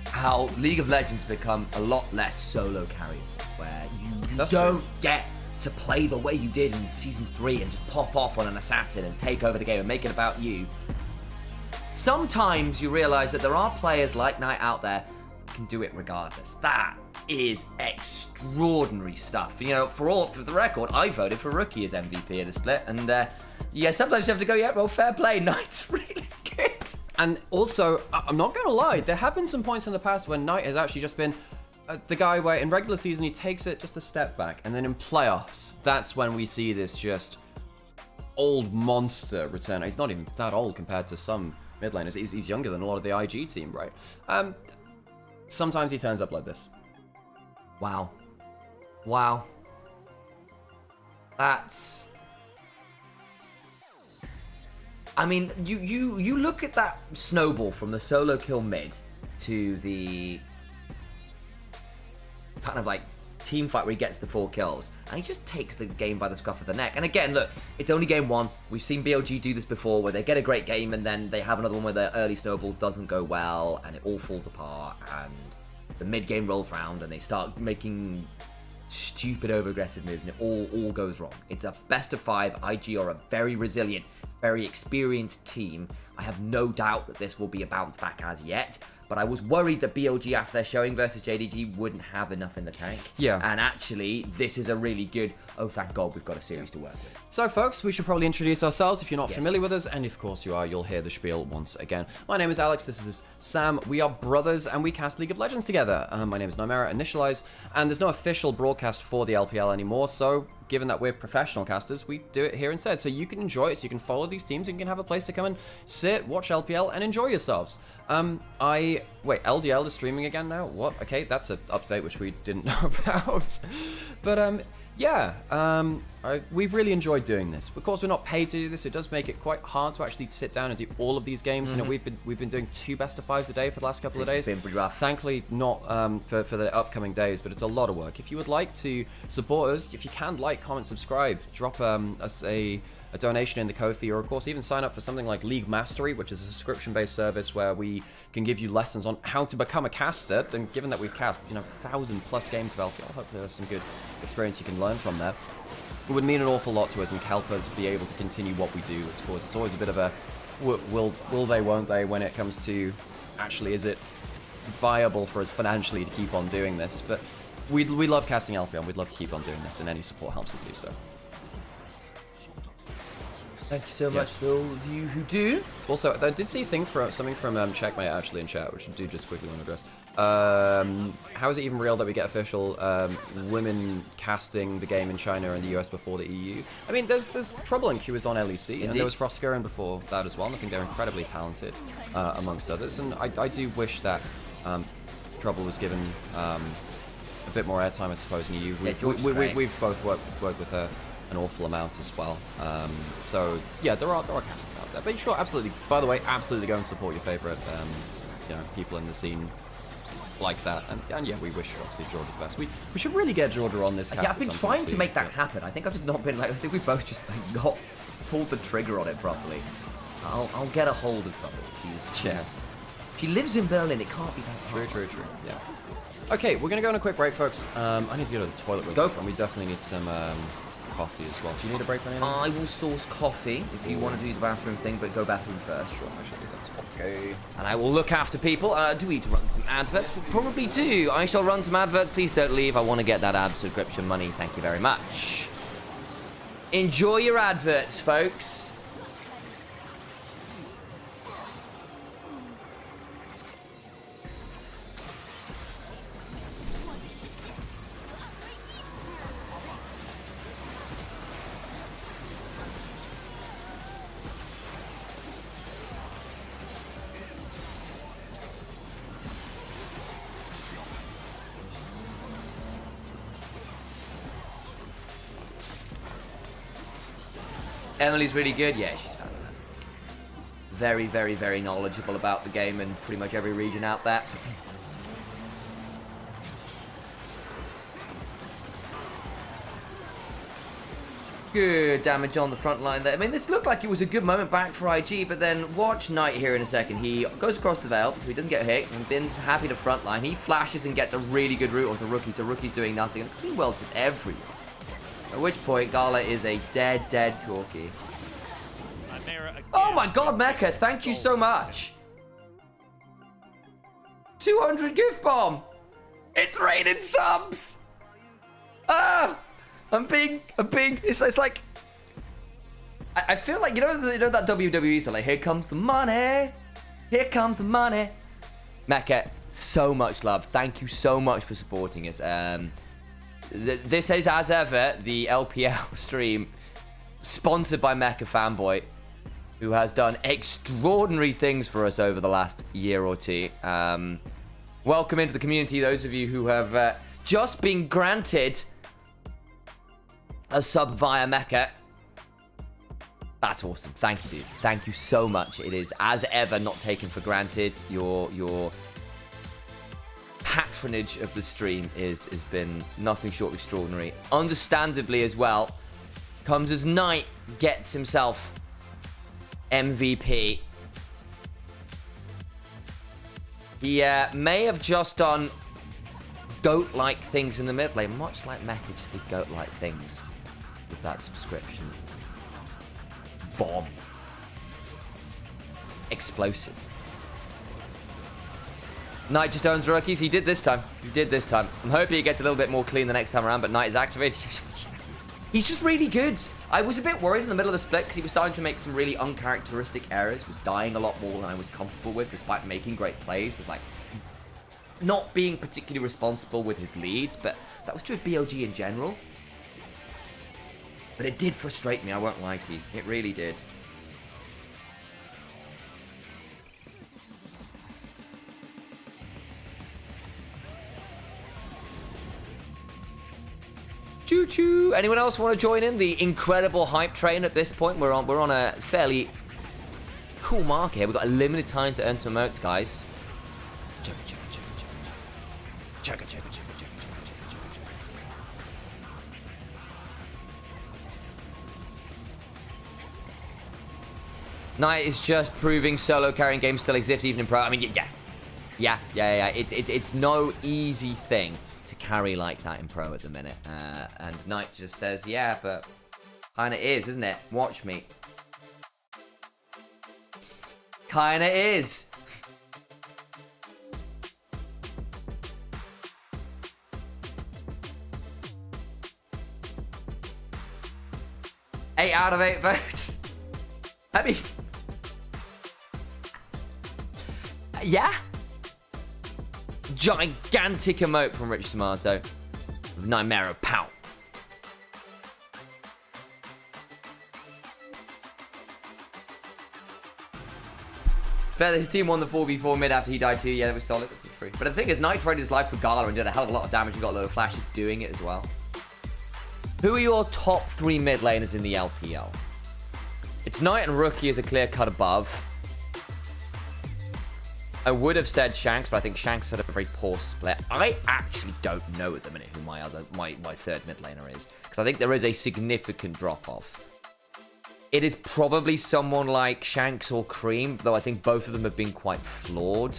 how League of Legends become a lot less solo carry, where you don't get to play the way you did in Season 3 and just pop off on an assassin and take over the game and make it about you. Sometimes you realize that there are players like Knight out there who can do it regardless. That is extraordinary stuff. You know, for the record, I voted for Rookie as MVP of the split, and yeah, sometimes you have to go, yeah, well, fair play, Knight's really good. And also, I'm not going to lie, there have been some points in the past when Knight has actually just been the guy where in regular season he takes it just a step back, and then in playoffs, that's when we see this just old monster return. He's not even that old compared to some mid laners. He's younger than a lot of the IG team, right? Sometimes he turns up like this. Wow. Wow. That's... I mean, you look at that snowball from the solo kill mid to the kind of like team fight where he gets the 4 kills, and he just takes the game by the scruff of the neck. And again, look, it's only game 1. We've seen BLG do this before, where they get a great game and then they have another one where their early snowball doesn't go well and it all falls apart, and the mid game rolls round and they start making stupid over aggressive moves and it all goes wrong. It's a best of 5. IG are a very resilient, very experienced team. I have no doubt that this will be a bounce back as yet, but I was worried that BLG, after their showing versus JDG, wouldn't have enough in the tank. Yeah. And actually, this is a really good, oh thank God we've got a series to work with. So folks, we should probably introduce ourselves if you're not familiar with us, and of course you are, you'll hear the spiel once again. My name is Alex, this is Sam, we are brothers and we cast League of Legends together. My name is Nymaera Initialise, and there's no official broadcast for the LPL anymore, so given that we're professional casters, we do it here instead. So you can enjoy it, so you can follow these teams and you can have a place to come and sit, watch LPL and enjoy yourselves. Wait, LDL is streaming again now? What? Okay, that's an update which we didn't know about. But we've really enjoyed doing this. Of course, we're not paid to do this. It does make it quite hard to actually sit down and do all of these games. You know, we've been doing 2 best of 5s a day for the last couple of days. Been pretty rough. Thankfully, not for the upcoming days, but it's a lot of work. If you would like to support us, if you can like, comment, subscribe, drop us a donation in the Ko-fi, or of course even sign up for something like League Mastery, which is a subscription-based service where we can give you lessons on how to become a caster. And given that we've cast 1,000+ games of LPL, hopefully there's some good experience you can learn from there. It would mean an awful lot to us and help us be able to continue what we do. Of course, it's always a bit of a will they, won't they, when it comes to actually is it viable for us financially to keep on doing this. But we love casting LPL, we'd love to keep on doing this, and any support helps us do so. Thank you so much to all of you who do. Also, I did see something from Checkmate actually in chat, which I do just quickly want to address. How is it even real that we get official women casting the game in China and the US before the EU? I mean, there's Troublink, who was on LEC, and there was Frostgurren before that as well. And I think they're incredibly talented, amongst others. And I do wish that Trouble was given a bit more airtime, I suppose, in EU. We've both worked with her an awful amount as well. So yeah, there are casters out there. But sure, absolutely. By the way, absolutely go and support your favorite people in the scene like that. And yeah, we wish obviously Georgia the best. We should really get Georgia on this cast. Yeah, I've been trying to make that happen. I think I've just not been I think we both just not pulled the trigger on it properly. I'll get a hold of Trouble. She lives in Berlin. It can't be that hard. True. Yeah. Okay, we're gonna go on a quick break, folks. I need to go to the toilet real quick, and we definitely need some coffee as well. Do you need a break or anything? I will source coffee if you want to do the bathroom thing, but go bathroom first. Sure, I should do that. Okay. And I will look after people. Do we need to run some adverts? We probably do. I shall run some adverts. Please don't leave. I want to get that ad subscription money. Thank you very much. Enjoy your adverts, folks. Emily's really good. Yeah, she's fantastic. Very, very, very knowledgeable about the game and pretty much every region out there. Good damage on the front line there. I mean, this looked like it was a good moment back for IG, but then watch Knight here in a second. He goes across the Veil, so he doesn't get hit, and Bin's happy to front line. He flashes and gets a really good route onto Rookie, so Rookie's doing nothing. And he welts it everywhere. At which point, Gala is a dead Corky. Oh my god, Mecha, thank you so much. 200 gift bomb. It's raining subs. I'm being. It's like. I feel like you know that WWE, so like, here comes the money. Here comes the money. Mecha, so much love. Thank you so much for supporting us. This is, as ever, the LPL stream sponsored by Mecha Fanboy, who has done extraordinary things for us over the last year or two. Welcome into the community, those of you who have just been granted a sub via Mecha. That's awesome. Thank you, dude. Thank you so much. It is, as ever, not taken for granted. Your patronage of the stream has been nothing short of extraordinary. Understandably as well, comes as Knight gets himself MVP. He may have just done GOAT-like things in the mid lane, much like Mecha just did GOAT-like things with that subscription. Bomb. Explosive. Knight just owns rookies. He did this time. He did this time. I'm hoping he gets a little bit more clean the next time around, but Knight is activated. He's just really good. I was a bit worried in the middle of the split because he was starting to make some really uncharacteristic errors. Was dying a lot more than I was comfortable with, despite making great plays. Was like not being particularly responsible with his leads, but that was true of BLG in general. But it did frustrate me, I won't lie to you. It really did. Choo-choo! Anyone else want to join in the incredible hype train at this point? We're on a fairly cool mark here. We've got a limited time to earn some emotes, guys. Chugga, chugga, chugga, chugga, chugga, chugga, chugga, chugga, chugga, chugga, chugga. Knight is just proving solo carrying games still exist even in pro. I mean, yeah. It's no easy thing to carry like that in pro at the minute. And Knight just says, yeah, but kinda is, isn't it? Watch me. Kinda is. Eight out of 8 votes. I mean, yeah. Gigantic emote from Rich Tomato. Nymaera Pow. Fair, his team won the 4v4 mid after he died too. Yeah, that was solid. That's true. But the thing is, Knight traded his life for Gala and did a hell of a lot of damage and got a load of flashes doing it as well. Who are your top 3 mid laners in the LPL? It's Knight and Rookie as a clear cut above. I would have said Shanks, but I think Shanks had a very poor split. I actually don't know at the minute who my third mid laner is, because I think there is a significant drop off. It is probably someone like Shanks or Cream, though I think both of them have been quite flawed.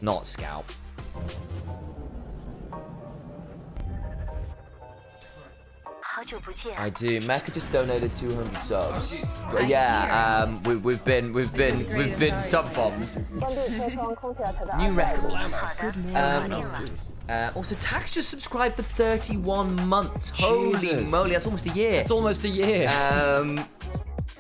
Not Scout. I do. Mecha just donated 200 subs. But yeah, we've been sub bombs. New record. Also, Tax just subscribed for 31 months. Holy moly, that's almost a year. It's almost a year.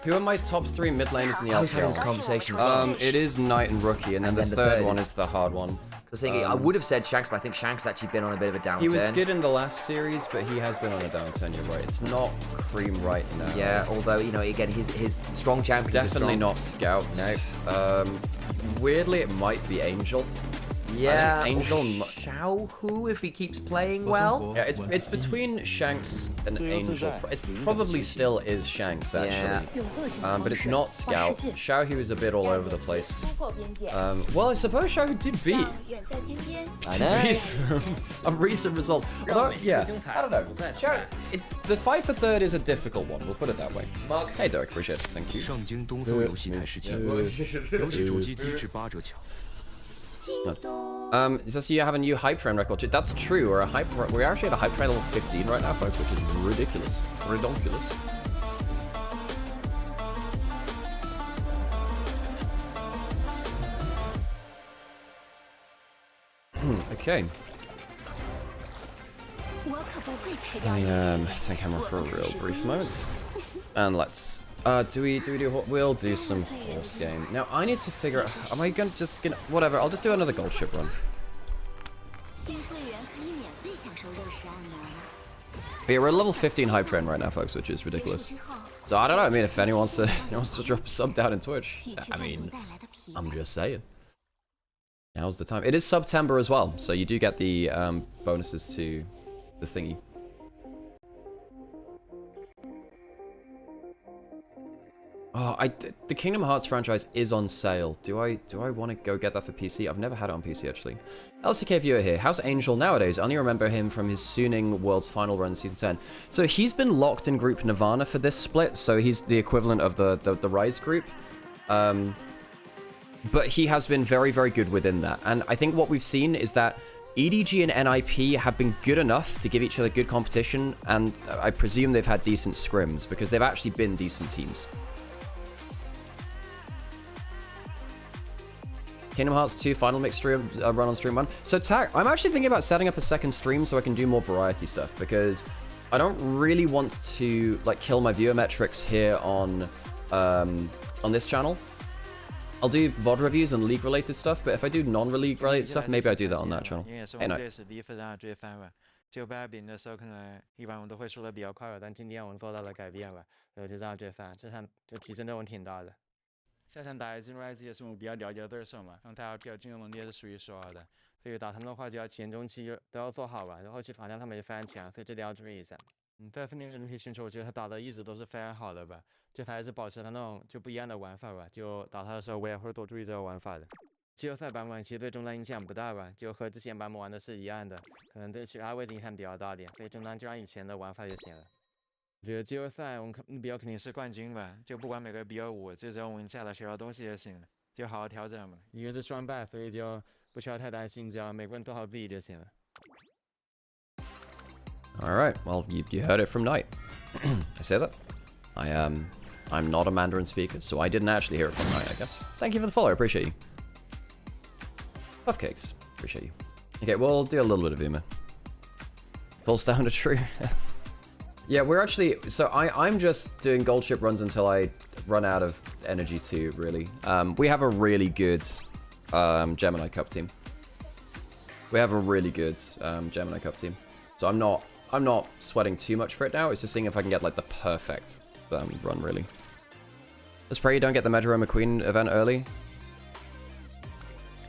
Who are my top 3 mid laners in the LPL? I was having this conversation as well. It is Knight and Rookie, and then the third one is the hard one. I was thinking, I would have said Shanks, but I think Shanks has actually been on a bit of a downturn. He was good in the last series, but he has been on a downturn, you're right. It's not Cream right now. Yeah, although, you know, again, his strong champions definitely are not Scout. No. Weirdly, it might be Angel. Yeah, Angel Xiaohu if he keeps playing well. Yeah, it's between Shanks and Angel. It probably still is Shanks, actually. Yeah. But it's not Scout. Xiaohu is a bit all over the place. Well, I suppose Xiaohu did beat. I know. Of recent results. Although, yeah, I don't know. The fight for third is a difficult one, we'll put it that way. Mark. Hey, Derek, appreciate it. Thank you. It says you have a new hype train record. That's true. We're actually at a hype train level 15 right now, folks, which is ridiculous. Redonkulous. Okay. Let me take camera for a real brief moment. And let's We'll do some horse game. Now, I need to figure out... Am I gonna whatever, I'll just do another gold ship run. But yeah, we're at level 15 hype train right now, folks, which is ridiculous. So, I don't know. I mean, if anyone wants to drop a sub down in Twitch, I mean, I'm just saying. Now's the time. It is September as well, so you do get the bonuses to the thingy. Oh, the Kingdom Hearts franchise is on sale. Do I want to go get that for PC? I've never had it on PC, actually. LCK viewer here. How's Angel nowadays? I only remember him from his Suning World's Final run Season 10. So he's been locked in Group Nirvana for this split, so he's the equivalent of the Rise group. But he has been very, very good within that. And I think what we've seen is that EDG and NIP have been good enough to give each other good competition, and I presume they've had decent scrims, because they've actually been decent teams. Kingdom Hearts 2 final mix stream, run on stream 1. So Tack, I'm actually thinking about setting up a second stream so I can do more variety stuff, because I don't really want to like kill my viewer metrics here on this channel. I'll do VOD reviews and League related stuff, but if I do non-League related stuff, maybe I do that on that channel. Hey, no. 就8饼的时候，可能一般我们都会输得比较快吧，但今天我们做到了改变吧，就这样对方，这场就提升的我挺大的。下场打 Rise 也是我们比较了解的对手嘛，然后他 LPL 进攻能力也是数一数二的，所以打他们的话就要前中期都要做好吧，然后期反向他们也非常强，所以这点要注意一下。在分龄人体选手，我觉得他打的一直都是非常好的吧，就他还是保持他那种就不一样的玩法吧，就打他的时候我也会多注意这个玩法的。季后赛版本其实对中单影响不大吧，就和之前版本玩的是一样的，可能对其他位置影响比较大点，所以中单就按以前的玩法就行了。我觉得季后赛我们目标肯定是冠军吧，就不管每个比尔5，最终我们下来学到东西就行了，就好好调整嘛。一个是双败，所以就不需要太担心，只要每个人做好自己就行了。All right, well, you heard it from Knight. I say that. I'm not a Mandarin speaker, so I didn't actually hear it from Knight, I guess. Thank you for the follow, I appreciate you. Cupcakes, appreciate you. Okay, we'll do a little bit of Uma. Pulls down a tree. Yeah, we're actually... So I'm just doing gold ship runs until I run out of energy too, really. We have a really good Gemini Cup team. We have a really good Gemini Cup team. So I'm not sweating too much for it now. It's just seeing if I can get like the perfect run, really. Let's pray you don't get the Medjaro McQueen event early.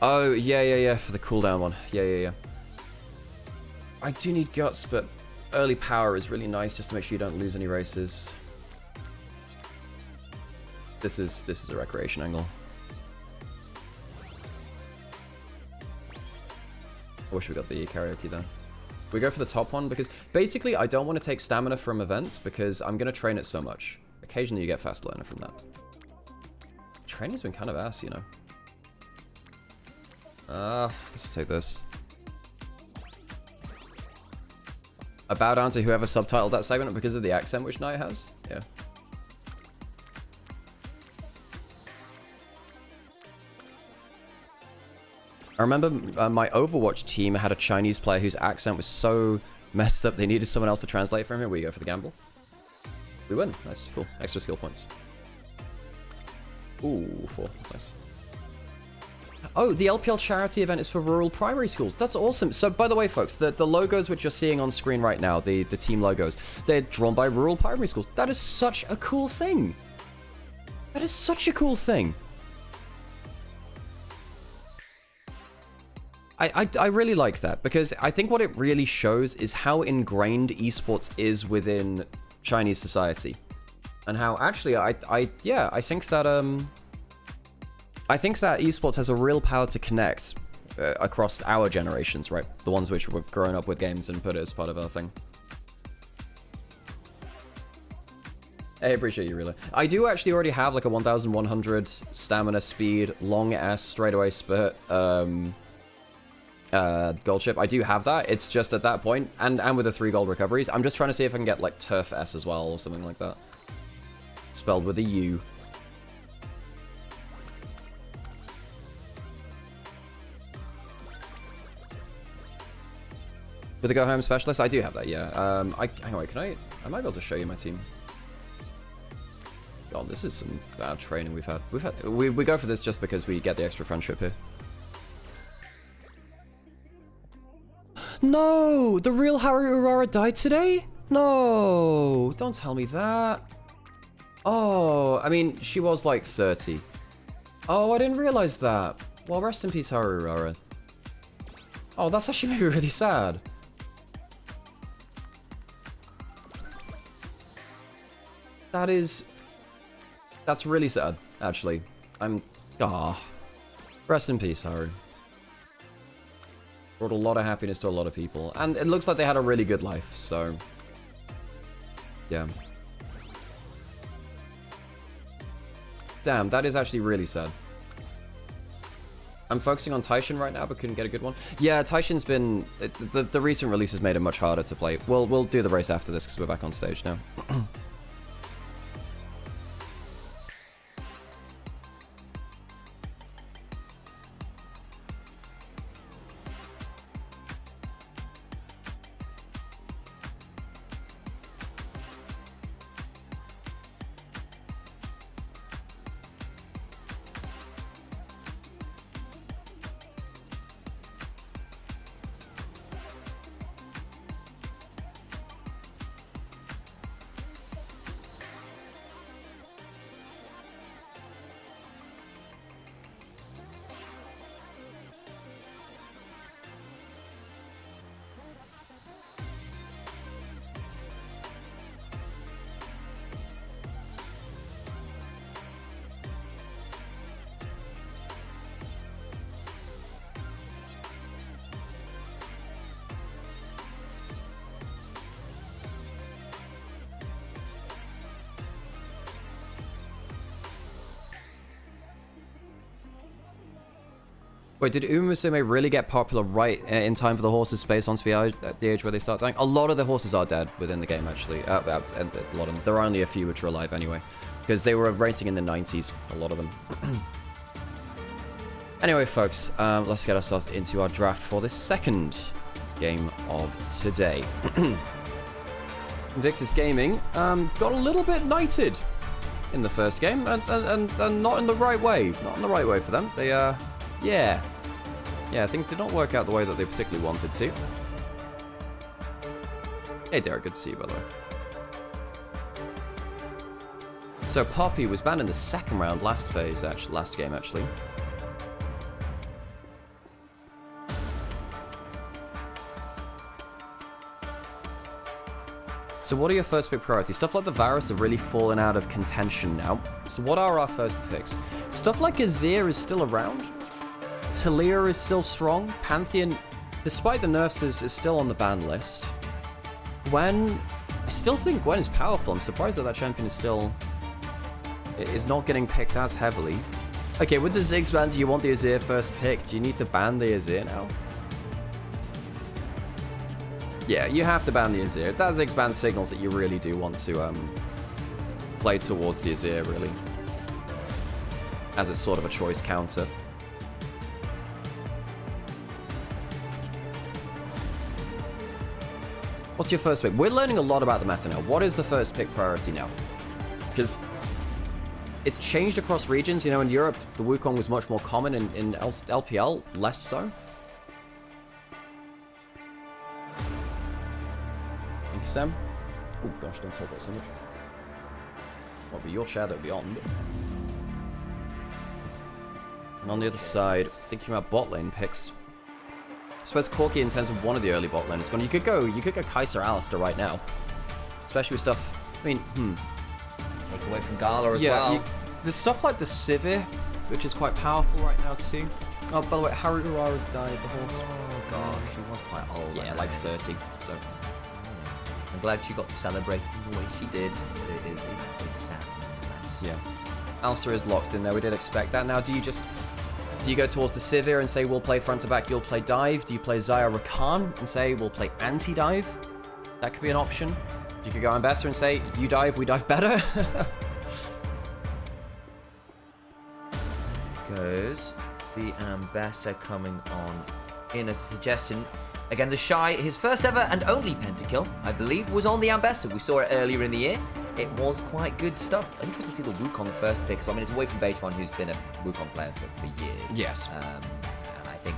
Oh, yeah, for the cooldown one. Yeah. I do need guts, but early power is really nice just to make sure you don't lose any races. This is a recreation angle. I wish we got the karaoke though. We go for the top one because basically I don't want to take stamina from events because I'm going to train it so much. Occasionally you get fast learner from that. Training's been kind of ass, you know. I guess we'll take this. I bow down to whoever subtitled that segment because of the accent which Knight has. Yeah. I remember my Overwatch team had a Chinese player whose accent was so messed up they needed someone else to translate for him. Here we go for the gamble. We win. Nice. Cool. Extra skill points. Ooh, 4. That's nice. Oh, the LPL charity event is for rural primary schools. That's awesome. So, by the way, folks, the logos which you're seeing on screen right now, the team logos, they're drawn by rural primary schools. That is such a cool thing. That is such a cool thing. I really like that because I think what it really shows is how ingrained esports is within Chinese society. And how actually, I think that I think that esports has a real power to connect across our generations, right? The ones which have grown up with games and put it as part of our thing. Hey, appreciate you, really. I do actually already have like a 1100 stamina speed, long ass straightaway spurt gold chip. I do have that. It's just at that point, and with the 3 gold recoveries, I'm just trying to see if I can get like Turf S as well or something like that. Spelled with a U. With the go home specialist, I do have that. Yeah. Hang on, wait, I might be able to show you my team. God, this is some bad training we've had. We go for this just because we get the extra friendship here. No! The real Haru Urara died today? No! Don't tell me that. Oh, I mean, she was like 30. Oh, I didn't realize that. Well, rest in peace, Haru Urara. Oh, that's actually made me really sad. That's really sad, actually. Rest in peace, Haru. Brought a lot of happiness to a lot of people. And it looks like they had a really good life, so... yeah. Damn, that is actually really sad. I'm focusing on Taishin right now, but couldn't get a good one. Yeah, Taishin's been... The recent releases made it much harder to play. We'll do the race after this, because we're back on stage now. Wait, did Umusume really get popular right in time for the horses' space onto the age where they start dying? A lot of the horses are dead within the game, actually. A lot of them. There are only a few which are alive anyway. Because they were racing in the 90s, a lot of them. Anyway, folks, let's get ourselves into our draft for this second game of today. Invictus Gaming got a little bit knighted in the first game, and not in the right way. Not in the right way for them. They, yeah, things did not work out the way that they particularly wanted to. Hey, Derek, good to see you, by the way. So, Poppy was banned in the second round last game, actually. So what are your first pick priorities? Stuff like the Varus have really fallen out of contention now. So what are our first picks? Stuff like Azir is still around. Talia is still strong. Pantheon, despite the nerfs, is still on the ban list. Gwen, I still think Gwen is powerful. I'm surprised that champion is not getting picked as heavily. Okay, with the Ziggs ban, do you want the Azir first pick? Do you need to ban the Azir now? Yeah, you have to ban the Azir. That Ziggs ban signals that you really do want to play towards the Azir, really. As it's sort of a choice counter. What's your first pick? We're learning a lot about the meta now. What is the first pick priority now? Because it's changed across regions. You know, in Europe, the Wukong was much more common. In LPL, less so. Thank you, Sam. Oh gosh, don't talk about so much. What be your shadow beyond? And on the other side, thinking about bot lane picks. I suppose Corki in terms of one of the early bot lane is gone. You could go Kai'Sa Alistair right now. Especially with stuff, I mean, Take away from Gala as well. There's stuff like the Sivir, which is quite powerful right now too. Oh, by the way, Haru Urara's died, the horse. Oh gosh, she was quite old. Yeah, like 30, so. I'm glad she got celebrated the way she did. It's sad. Yeah. Alistair is locked in there. We did expect that. Now, do you go towards the Sivir and say we'll play front to back, you'll play dive? Do you play Xayah Rakan and say we'll play anti-dive? That could be an option. You could go Ambassador and say you dive, we dive better. Goes the Ambassador coming on in a suggestion. Again, the Shy, his first ever and only pentakill, I believe, was on the Ambassador. We saw it earlier in the year. it was quite good stuff. Interesting to see the Wukong first pick. So, I mean, it's away from Beitron, who's been a Wukong player for years. Yes. And I think,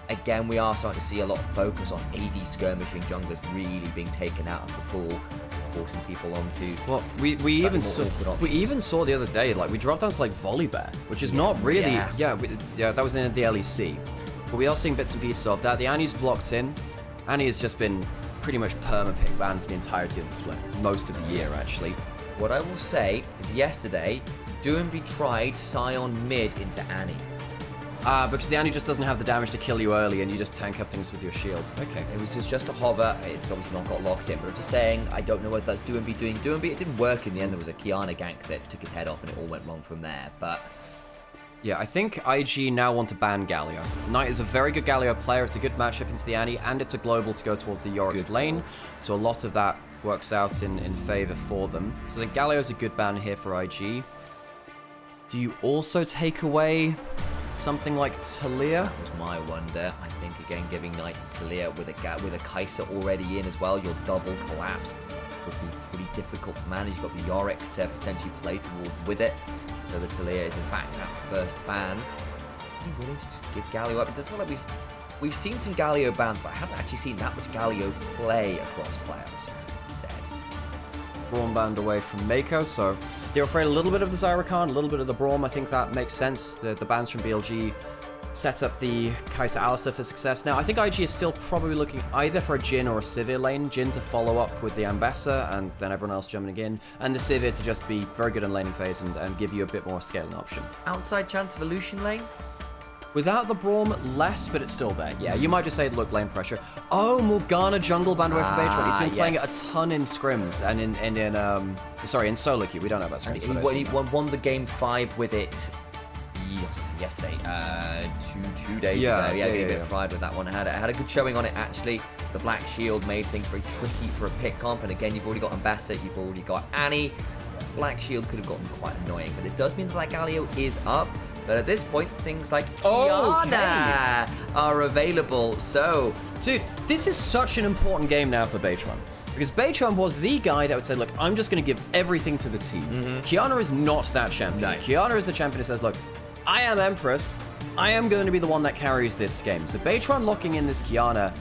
again, we are starting to see a lot of focus on AD skirmishing junglers really being taken out of the pool, forcing people onto. Well, we even saw the other day, like, we dropped down to like Volibear, which is not really that was in the LEC. But we are seeing bits and pieces of that. The Annie's blocked in. Annie has just been pretty much perma-pick banned for the entirety of the split. Most of the year, actually. What I will say is yesterday, Doomby tried Scion mid into Annie. Because the Annie just doesn't have the damage to kill you early and you just tank up things with your shield. Okay. It was just a hover. It's obviously not got locked in, but I'm just saying, I don't know whether that's Doomby doing Doomby. It didn't work in the end. There was a Kiana gank that took his head off and it all went wrong from there, but... Yeah, I think IG now want to ban Galio. Knight is a very good Galio player. It's a good matchup into the Annie, and it's a global to go towards the Yorick's lane. So a lot of that works out in favor for them. So I think Galio is a good ban here for IG. Do you also take away something like Talia? That was my wonder. I think, again, giving Knight Talia with a Kai'Sa already in as well, your double collapsed would be pretty difficult to manage. You've got the Yorick to potentially play towards with it. So the Talia is in fact that first ban. Are you willing to just give Galio up? It does feel like we've seen some Galio bans, but I haven't actually seen that much Galio play across playoffs. Braum banned away from Mako, so they're afraid a little bit of the Zyrakan, a little bit of the Braum. I think that makes sense. The bans from BLG set up the Kai'Sa Alistar for success. Now, I think IG is still probably looking either for a Jhin or a Sivir lane. Jhin to follow up with the Ambessa, and then everyone else jumping in. And the Sivir to just be very good in laning phase and give you a bit more scaling option. Outside chance of a Lucian lane? Without the Braum, less, but it's still there. Yeah, you might just say, look, lane pressure. Oh, Morgana jungle banned away from Beitron. He's been playing it a ton in scrims and in solo queue. We don't know about scrims. He won the game 5 with it. Yesterday, 2 days ago. Yeah, a bit fried with that one. Had a good showing on it, actually. The Black Shield made things very tricky for a pick comp, and again, you've already got Ambassa, you've already got Annie. Black Shield could have gotten quite annoying, but it does mean that Black Galio is up. But at this point, things like Kiana are available, so... Dude, this is such an important game now for Beitron. Because Beitron was the guy that would say, look, I'm just going to give everything to the team. Kiana is not that champion. No. Kiana is the champion who says, look, I am Empress. I am going to be the one that carries this game. So Beitron locking in this Kiana,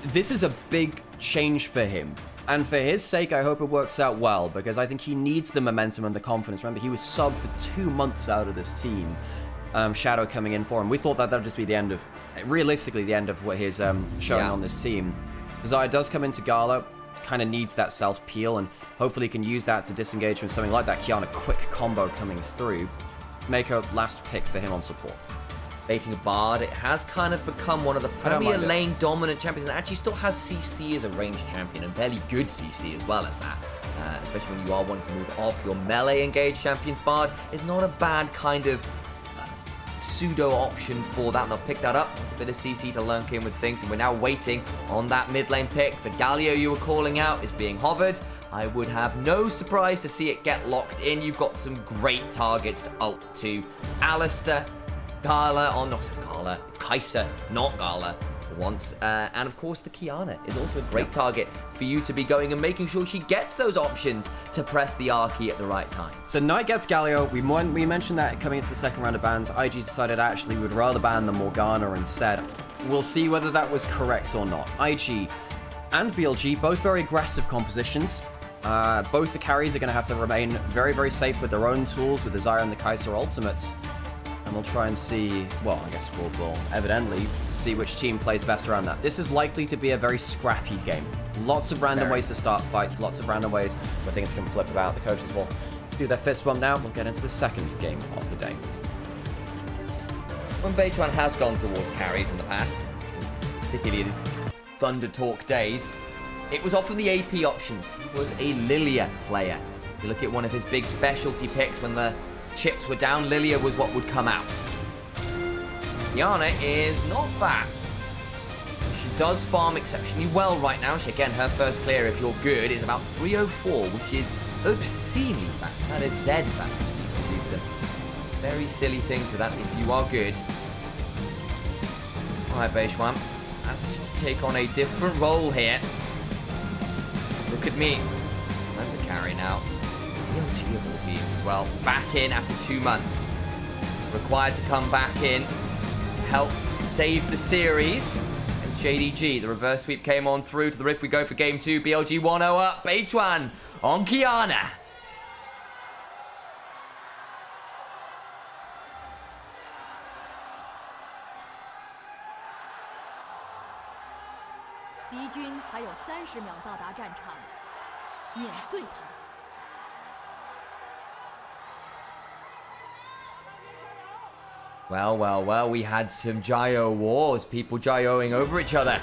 this is a big change for him. And for his sake, I hope it works out well, because I think he needs the momentum and the confidence. Remember, he was sub for 2 months out of this team. Shadow coming in for him. We thought that would just be the end of, realistically, the end of what his showing on this team. Zaya does come into Gala, kind of needs that self-peel, and hopefully can use that to disengage from something like that Kiana quick combo coming through. Mako, last pick for him on support. Baiting a Bard, it has kind of become one of the premier lane dominant champions, and actually still has CC as a ranged champion, and fairly good CC as well as that. Especially when you are wanting to move off your melee engaged champions. Bard is not a bad kind of pseudo option for that, and they'll pick that up. A bit of CC to lurk in with things, and we're now waiting on that mid lane pick. The Galio you were calling out is being hovered. I would have no surprise to see it get locked in. You've got some great targets to ult to. Alistar, Gala, or not Gala, it's Kai'Sa, not Gala for once. And of course the Kiana is also a great target for you to be going and making sure she gets those options to press the R key at the right time. So Knight gets Galio. We mentioned that coming into the second round of bans, IG decided actually would rather ban the Morgana instead. We'll see whether that was correct or not. IG and BLG, both very aggressive compositions. Both the carries are going to have to remain very, very safe with their own tools, with the Zyra and the Kai'Sa ultimates. And we'll try and see, well, I guess we'll evidently see which team plays best around that. This is likely to be a very scrappy game. Lots of random ways to start fights, lots of random ways where things can flip about. The coaches will do their fist bump now. We'll get into the second game of the day. When Beitron has gone towards carries in the past, particularly in his Thunder Talk days, it was often the AP options. He was a Lilia player. You look at one of his big specialty picks when the chips were down, Lilia was what would come out. Yana is not that. She does farm exceptionally well right now. She, again, her first clear, if you're good, is about 304, which is obscenely fast. That is Z fast. You can do some very silly things with that if you are good. Alright, Beishwan, asked you to take on a different role here. Look at me. I'm the carry now. BLG of all teams as well. Back in after 2 months. Required to come back in to help save the series. And JDG, the reverse sweep came on through to the Rift. We go for game 2. BLG 1-0 up. H1 on Kiana. Well, well, well, we had some gyro wars. People gyroing over each other.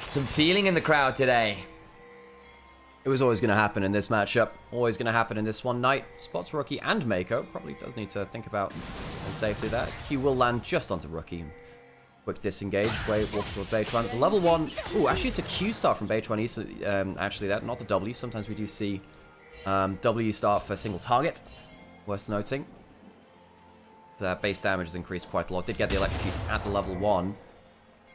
Some feeling in the crowd today. It was always going to happen in this matchup. Always going to happen in this one. Knight spots Rookie and Mako. Probably does need to think about safely there. He will land just onto Rookie. Quick disengage. Wave walk towards Beitwan. Level 1. Ooh, actually it's a Q start from Beitwan. Actually, that not the W. Sometimes we do see W start for single target. Worth noting. The base damage has increased quite a lot. Did get the electrocute at the level 1.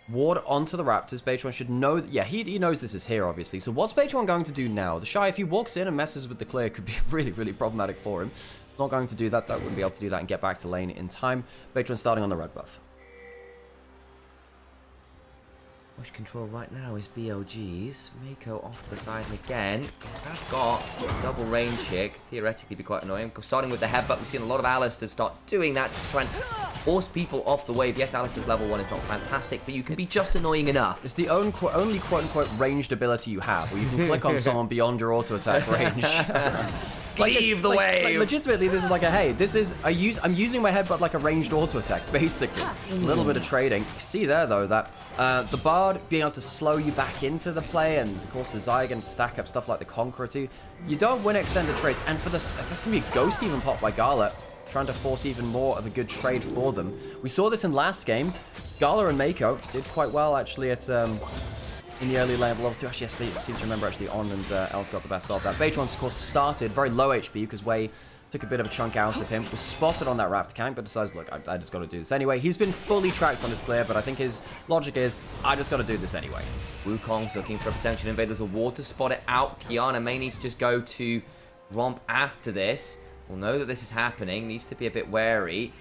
Ward onto the Raptors. Beitwan should know... Yeah, he knows this is here, obviously. So what's Beitwan going to do now? The Shy, if he walks in and messes with the clear, could be really, really problematic for him. Not going to do that, though. Wouldn't be able to do that and get back to lane in time. Beitwan starting on the red buff. Push control right now is BLG's. Mako off to the side again. That's got double range here. Could theoretically be quite annoying. Starting with the headbutt, we've seen a lot of Alistair start doing that to try and force people off the wave. Yes, Alistair's level 1 is not fantastic, but you can be just annoying enough. It's the only quote-unquote ranged ability you have, where you can click on someone beyond your auto-attack range. Leave the wave! Like, legitimately, this is like a, hey, this is, I'm using my headbutt like a ranged auto-attack, basically. A little bit of trading. You see there, though, that the Bard being able to slow you back into the play, and of course the Zygon to stack up stuff like the Conqueror too. You don't win extended trades, and for this, there's going to be a Ghost even popped by Gala, trying to force even more of a good trade for them. We saw this in last game. Gala and Mako did quite well, actually, at in the early levels too. Actually, yes, I seem to remember actually On and Elf got the best of that. Beitwan's, of course, started very low HP because Wei took a bit of a chunk out of him. Was spotted on that Raptor camp, but decides, look, I just got to do this anyway. He's been fully tracked on his clear, but I think his logic is, I just got to do this anyway. Wukong's looking for a potential invade. There's a ward to spot it out. Kiana may need to just go to Romp after this. We'll know that this is happening. Needs to be a bit wary.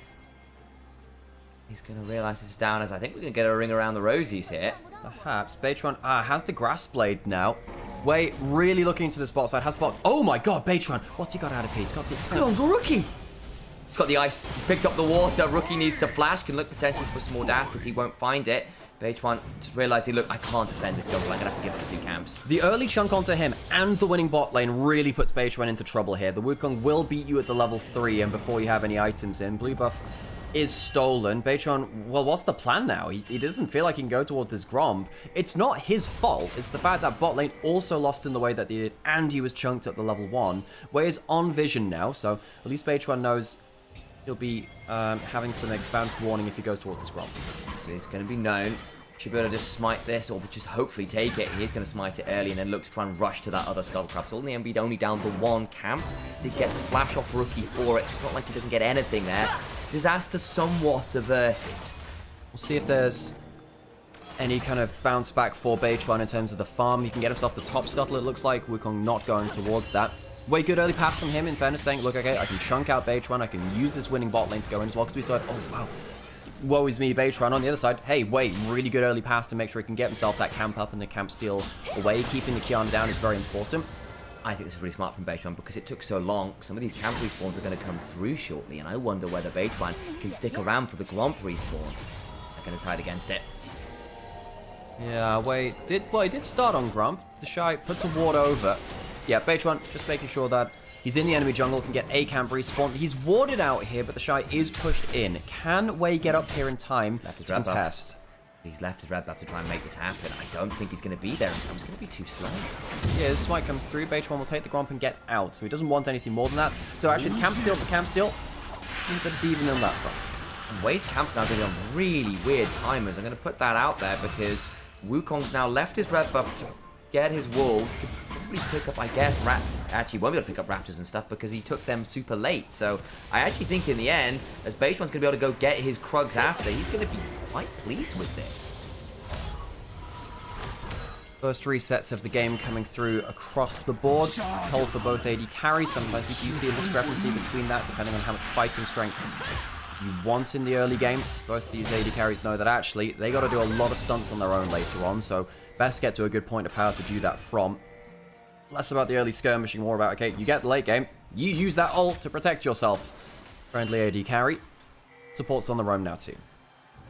He's going to realize this is down, as I think we're going to get a ring around the rosies here. Perhaps. Beitwan has the Grass Blade now. Wei really looking into the spot side. Has bot. Oh my god, Beitwan. What's he got out of here? He's got the... Oh, Rookie! He's got the ice. He's picked up the water. Rookie needs to flash. Can look potential for some audacity. Won't find it. Beitwan just realizing, look, I can't defend this jungle. I'm going to have to give up the 2 camps. The early chunk onto him and the winning bot lane really puts Beitwan into trouble here. The Wukong will beat you at the level 3 and before you have any items in. Blue buff is stolen. Beitwan, well, what's the plan now? He doesn't feel like he can go towards his Gromp. It's not his fault. It's the fact that bot lane also lost in the way that they did, and he was chunked at the level 1. Wei is on vision now, so at least Beitwan knows he'll be having some advanced warning if he goes towards his Gromp. So he's going to be known. Should be able to just smite this, or just hopefully take it. He is going to smite it early and then look to try and rush to that other Skull Crab. So in the end, only down the 1 camp. Did get the flash off Rookie for it, so it's not like he doesn't get anything there. Disaster somewhat averted. We'll see if there's any kind of bounce back for Beitwan in terms of the farm. He can get himself the top scuttle, it looks like. Wukong not going towards that. Way good early pass from him, in fairness, saying, look, okay, I can chunk out Beitwan. I can use this winning bot lane to go in as well, because we saw, oh, wow. Woe is me, Beitwan on the other side. Hey, wait, really good early pass to make sure he can get himself that camp up and the camp steal away. Keeping the Kiana down is very important. I think this is really smart from Beitwan because it took so long. Some of these camp respawns are going to come through shortly, and I wonder whether Beitwan can stick around for the Glomp respawn. I'm going to side against it. Yeah, Wei did, well, he did start on Grump. The Shy puts a ward over. Yeah, Beitwan just making sure that he's in the enemy jungle, can get a camp respawn. He's warded out here, but the Shy is pushed in. Can Wei get up here in time to contest? He's left his red buff to try and make this happen. I don't think he's going to be there in time. He's going to be too slow. Yeah, his smite comes through. Beitwan will take the Gromp and get out. So he doesn't want anything more than that. So actually, the camp steal, it's even on that front. And Wei's camp's now going on really weird timers. I'm going to put that out there because Wukong's now left his red buff to get his wolves. Could probably pick up, I guess, actually won't be able to pick up raptors and stuff because he took them super late. So I actually think in the end, as Beitwan's going to be able to go get his Krugs after, he's going to be quite pleased with this. First resets of the game coming through across the board. Cold for both AD carries. Sometimes we do see a discrepancy between that, depending on how much fighting strength you want in the early game. Both of these AD carries know that actually they got to do a lot of stunts on their own later on, so best get to a good point of power to do that from. Less about the early skirmishing, more about, okay, you get the late game, you use that ult to protect yourself. Friendly AD carry. Support's on the roam now too.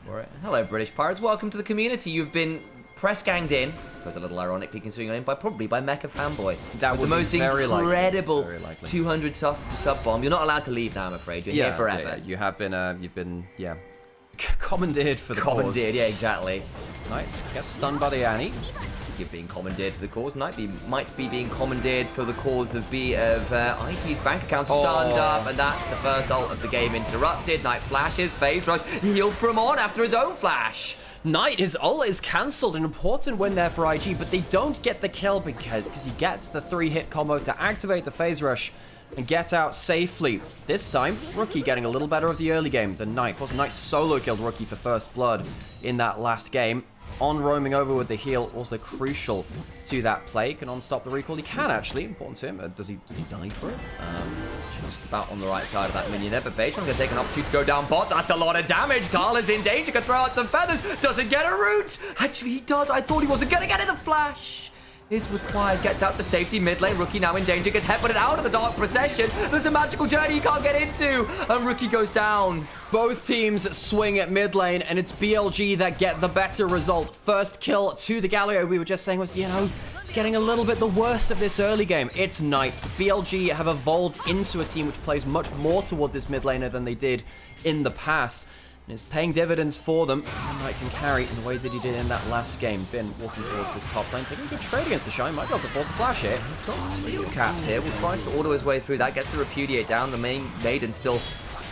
Alright. Hello, British Pirates. Welcome to the community. You've been press ganged in. I suppose a little ironically considering in by probably by Mecha Fanboy. That was the most very incredible likely. 200 sub bomb. You're not allowed to leave now, I'm afraid. You're here forever. Yeah, you have been, you've been, commandeered for the cause. Commandeered, yeah, exactly. Knight gets stunned by the Annie. You're being commandeered for the cause. Might be being commandeered for the cause of IG's bank account stunned up, and that's the first ult of the game interrupted. Knight flashes, phase rush, heal from on after his own flash. Knight, his ult is cancelled. An important win there for IG, but they don't get the kill because he gets the 3-hit combo to activate the phase rush and get out safely. This time, Rookie getting a little better of the early game than Knight. Of course, Knight solo killed Rookie for first blood in that last game. On roaming over with the heal, also crucial to that play. Can On stop the recall? He can actually. Important to him. Does he die for it? Just about on the right side of that minion there, but Beijing going to take an opportunity to go down bot. That's a lot of damage. Carl is in danger. Can throw out some feathers. Doesn't get a root. Actually, he does. I thought he wasn't going to get it. The flash is required. Gets out to safety. Mid lane. Rookie now in danger. Gets headbutted out of the dark procession. There's a magical journey he can't get into. And Rookie goes down. Both teams swing at mid lane, and it's BLG that get the better result. First kill to the Galio, we were just saying, was, getting a little bit the worst of this early game. It's Knight. BLG have evolved into a team which plays much more towards this mid laner than they did in the past. And it's paying dividends for them. And Knight can carry in the way that he did in that last game. Bin walking towards this top lane, taking a good trade against the Shine. Might be able to force a flash here. He's got steel caps here. Will try to auto his way through that. Gets the Repudiate down. The main Maiden still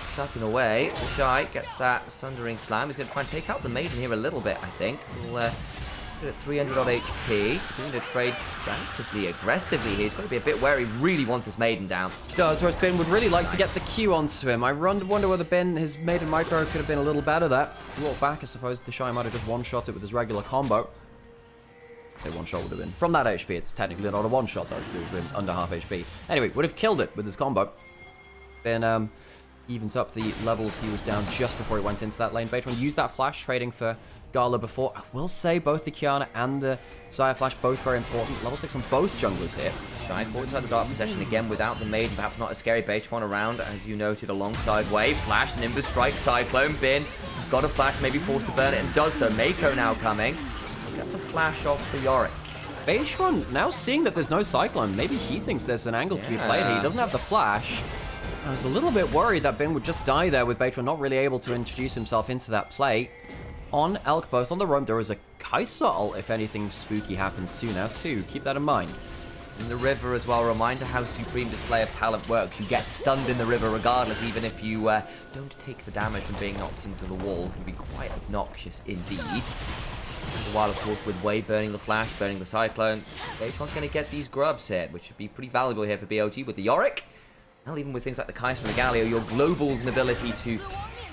sucking away. The Shy gets that Sundering Slam. He's going to try and take out the Maiden here a little bit, I think. We'll at 300 odd HP. Doing the trade relatively aggressively here. He's got to be a bit wary. He really wants his Maiden down. Does, whereas Ben would really like to get the Q onto him. I wonder whether Ben, his Maiden micro, could have been a little better there. Walk back, I suppose the Shy might have just one-shot it with his regular combo. Say one-shot would have been. From that HP, it's technically not a one-shot, though, because it would have been under half HP. Anyway, would have killed it with his combo. Ben evens up the levels he was down just before he went into that lane. Beatron used that flash, trading for Gala before. I will say both the Kiana and the Xayah flash, both very important. Level 6 on both junglers here. Shy forward inside the dark possession again without the Maiden. Perhaps not a scary Beatron around, as you noted, alongside Wave. Flash, Nimbus strike, Cyclone, Bin. He's got a flash, maybe forced to burn it, and does so. Mako now coming. Get the flash off the Yorick. Beatron now seeing that there's no Cyclone. Maybe he thinks there's an angle to be played here. He doesn't have the flash. I was a little bit worried that Bin would just die there with Beatron not really able to introduce himself into that play. On Elk, both on the roam, there is a Kai'Sa ult if anything spooky happens too now too. Keep that in mind. In the river as well, reminder how Supreme Display of Talent works. You get stunned in the river regardless, even if you don't take the damage from being knocked into the wall. It can be quite obnoxious indeed. For a while, of course, with Wave burning the Flash, burning the Cyclone, Beatron's going to get these grubs here, which should be pretty valuable here for BLG with the Yorick. Well, even with things like the Kai'Sa and the Galio, your globals and ability to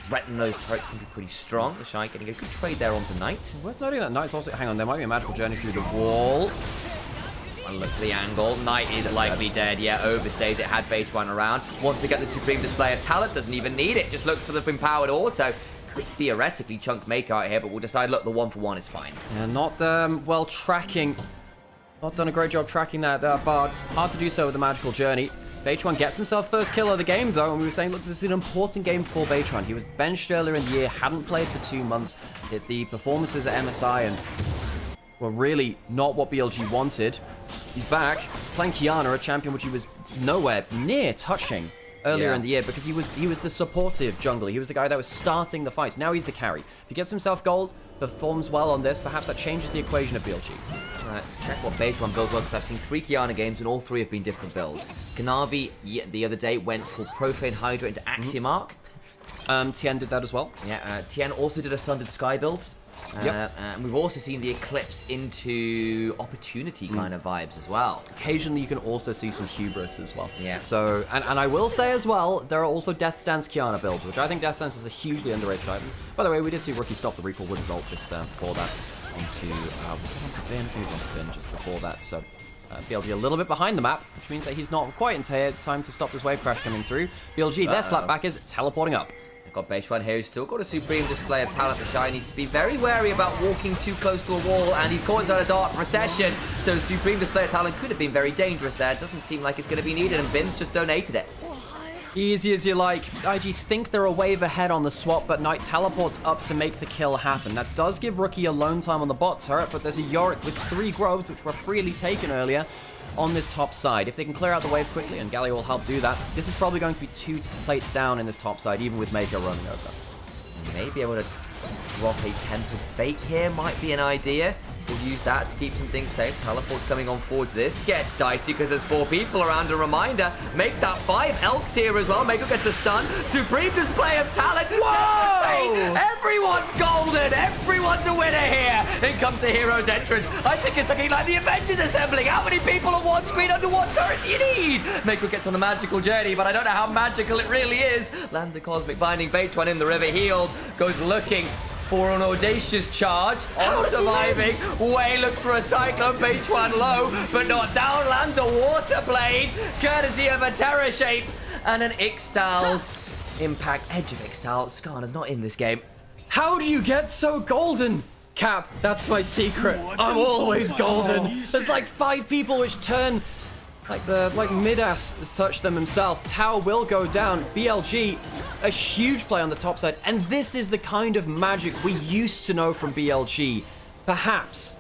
threaten those turrets can be pretty strong. The Shy getting a good trade there onto Knight. Worth noting that Knight's also... Hang on, there might be a magical journey through the wall. And look at the angle. Knight is likely dead. Yeah, overstays it. Had Beatron around. Wants to get the Supreme Display of Talent. Doesn't even need it. Just looks for the empowered auto. Could theoretically chunk Mako out here, but we'll decide, look, the 1-for-1 is fine. Yeah, not well tracking. Not done a great job tracking that Bard. Hard to do so with the magical journey. Beatron gets himself first kill of the game, though, and we were saying, look, this is an important game for Beatron. He was benched earlier in the year, hadn't played for 2 months. The performances at MSI and were really not what BLG wanted. He's back. He's playing Kiana, a champion which he was nowhere near touching earlier in the year because he was the supportive jungler. He was the guy that was starting the fights. Now he's the carry. If he gets himself gold, performs well on this, perhaps that changes the equation of BLG. Right, check what Beatron builds were, because I've seen 3 Kiana games and all 3 have been different builds. Ganavi the other day went for Profane Hydra into Axiom Arc. Tien did that as well. Yeah, Tien also did a Sundered Sky build. Yep. And we've also seen the Eclipse into Opportunity kind of vibes as well. Occasionally you can also see some Hubris as well. Yeah. So, and I will say as well, there are also Death Stance Kiana builds, which I think Death Stance is a hugely underrated item. By the way, we did see Rookie stop the recall with his ult just for that. onto, was that onto Finn? I think he was on Finn just before that, so BLG a little bit behind the map, which means that he's not quite in time to stop this wave crash coming through. BLG, their slapback is teleporting up. Got Beishwan here who's still got a supreme display of talent for Shy. Needs to be very wary about walking too close to a wall, and he's caught inside a dark recession. So supreme display of talent could have been very dangerous there. It doesn't seem like it's going to be needed, and Vin's just donated it. Easy as you like. IG think they're a wave ahead on the swap, but Knight teleports up to make the kill happen. That does give Rookie alone time on the bot turret, but there's a Yorick with 3 groves, which were freely taken earlier, on this top side. If they can clear out the wave quickly, and Galio will help do that, this is probably going to be 2 plates down in this top side, even with Mako running over. Maybe able to drop a Tempered Fate here might be an idea. We'll use that to keep some things safe. Teleport's coming on forward to this. Gets dicey because there's 4 people around. A reminder, make that 5 Elks here as well. Mako gets a stun. Supreme display of talent. Whoa! Everyone's golden. Everyone's a winner here. In comes the hero's entrance. I think it's looking like the Avengers assembling. How many people on one screen under one turret do you need? Mako gets on a magical journey, but I don't know how magical it really is. Lands a cosmic binding. Beishwan in the river healed. Goes looking for an audacious charge on surviving. Wei looks for a cyclone. Beishwan low, but not down. Lands a water blade, courtesy of a Terror Shape and an Ixtal's impact. Edge of Ixtal. Skarner's not in this game. How do you get so golden? Cap, that's my secret. I'm always golden. There's like 5 people which turn like Midas has touched them himself. Tower will go down. BLG, a huge play on the top side. And this is the kind of magic we used to know from BLG. Perhaps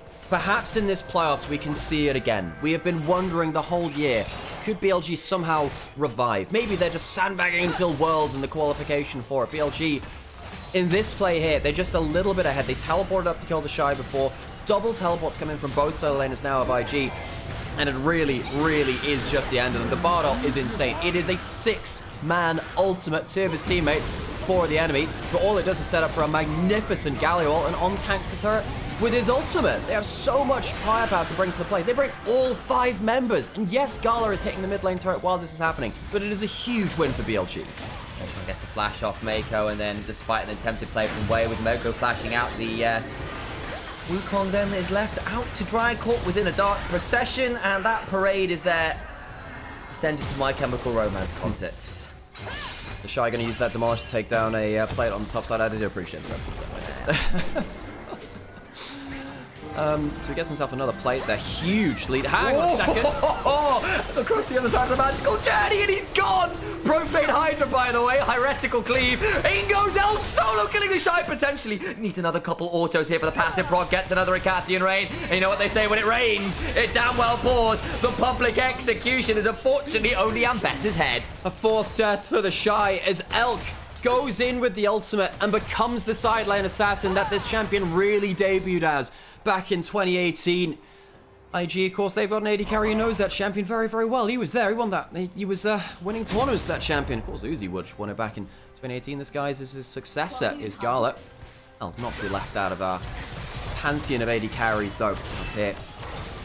in this playoffs we can see it again. We have been wondering the whole year, could BLG somehow revive? Maybe they're just sandbagging until Worlds in the qualification for it. BLG, in this play here, they're just a little bit ahead. They teleported up to kill the Shy before. Double teleports come in from both solo laners now of IG. And it really, really is just the end of them. The Bardock is insane. It is a 6-man ultimate, 2 of his teammates for the enemy. But all it does is set up for a magnificent Galio and on-tanks the turret with his ultimate. They have so much firepower to bring to the play. They bring all 5 members. And yes, Gala is hitting the mid lane turret while this is happening. But it is a huge win for BLG. Gets to flash off Mako, and then despite an attempted play from Wei with Mako flashing out, the Wukong then is left out to dry, caught within a dark procession, and that parade is there. Send it to My Chemical Romance concerts. The Shy going to use that Demolish to take down a plate on the top side. I did appreciate the reference. So he gets himself another plate. They're huge lead. Hang on a second. Across the other side of the magical journey, and he's gone. Profane Hydra, by the way. Heretical Cleave. In goes Elk solo, killing the Shy potentially. Needs another couple autos here for the passive prod. Gets another Icathian Rain. And you know what they say when it rains? It damn well pours. The public execution is unfortunately only Ambess's head. A 4th death for the Shy as Elk goes in with the ultimate and becomes the side lane assassin that this champion really debuted as back in 2018. IG, of course, they've got an AD carry who knows that champion very, very well. He was there. He won that. He was winning tournaments with that champion. Of course, Uzi Woods won it back in 2018. This guy is his successor, is Gala. Oh, not to be left out of our pantheon of AD carries, though, up here.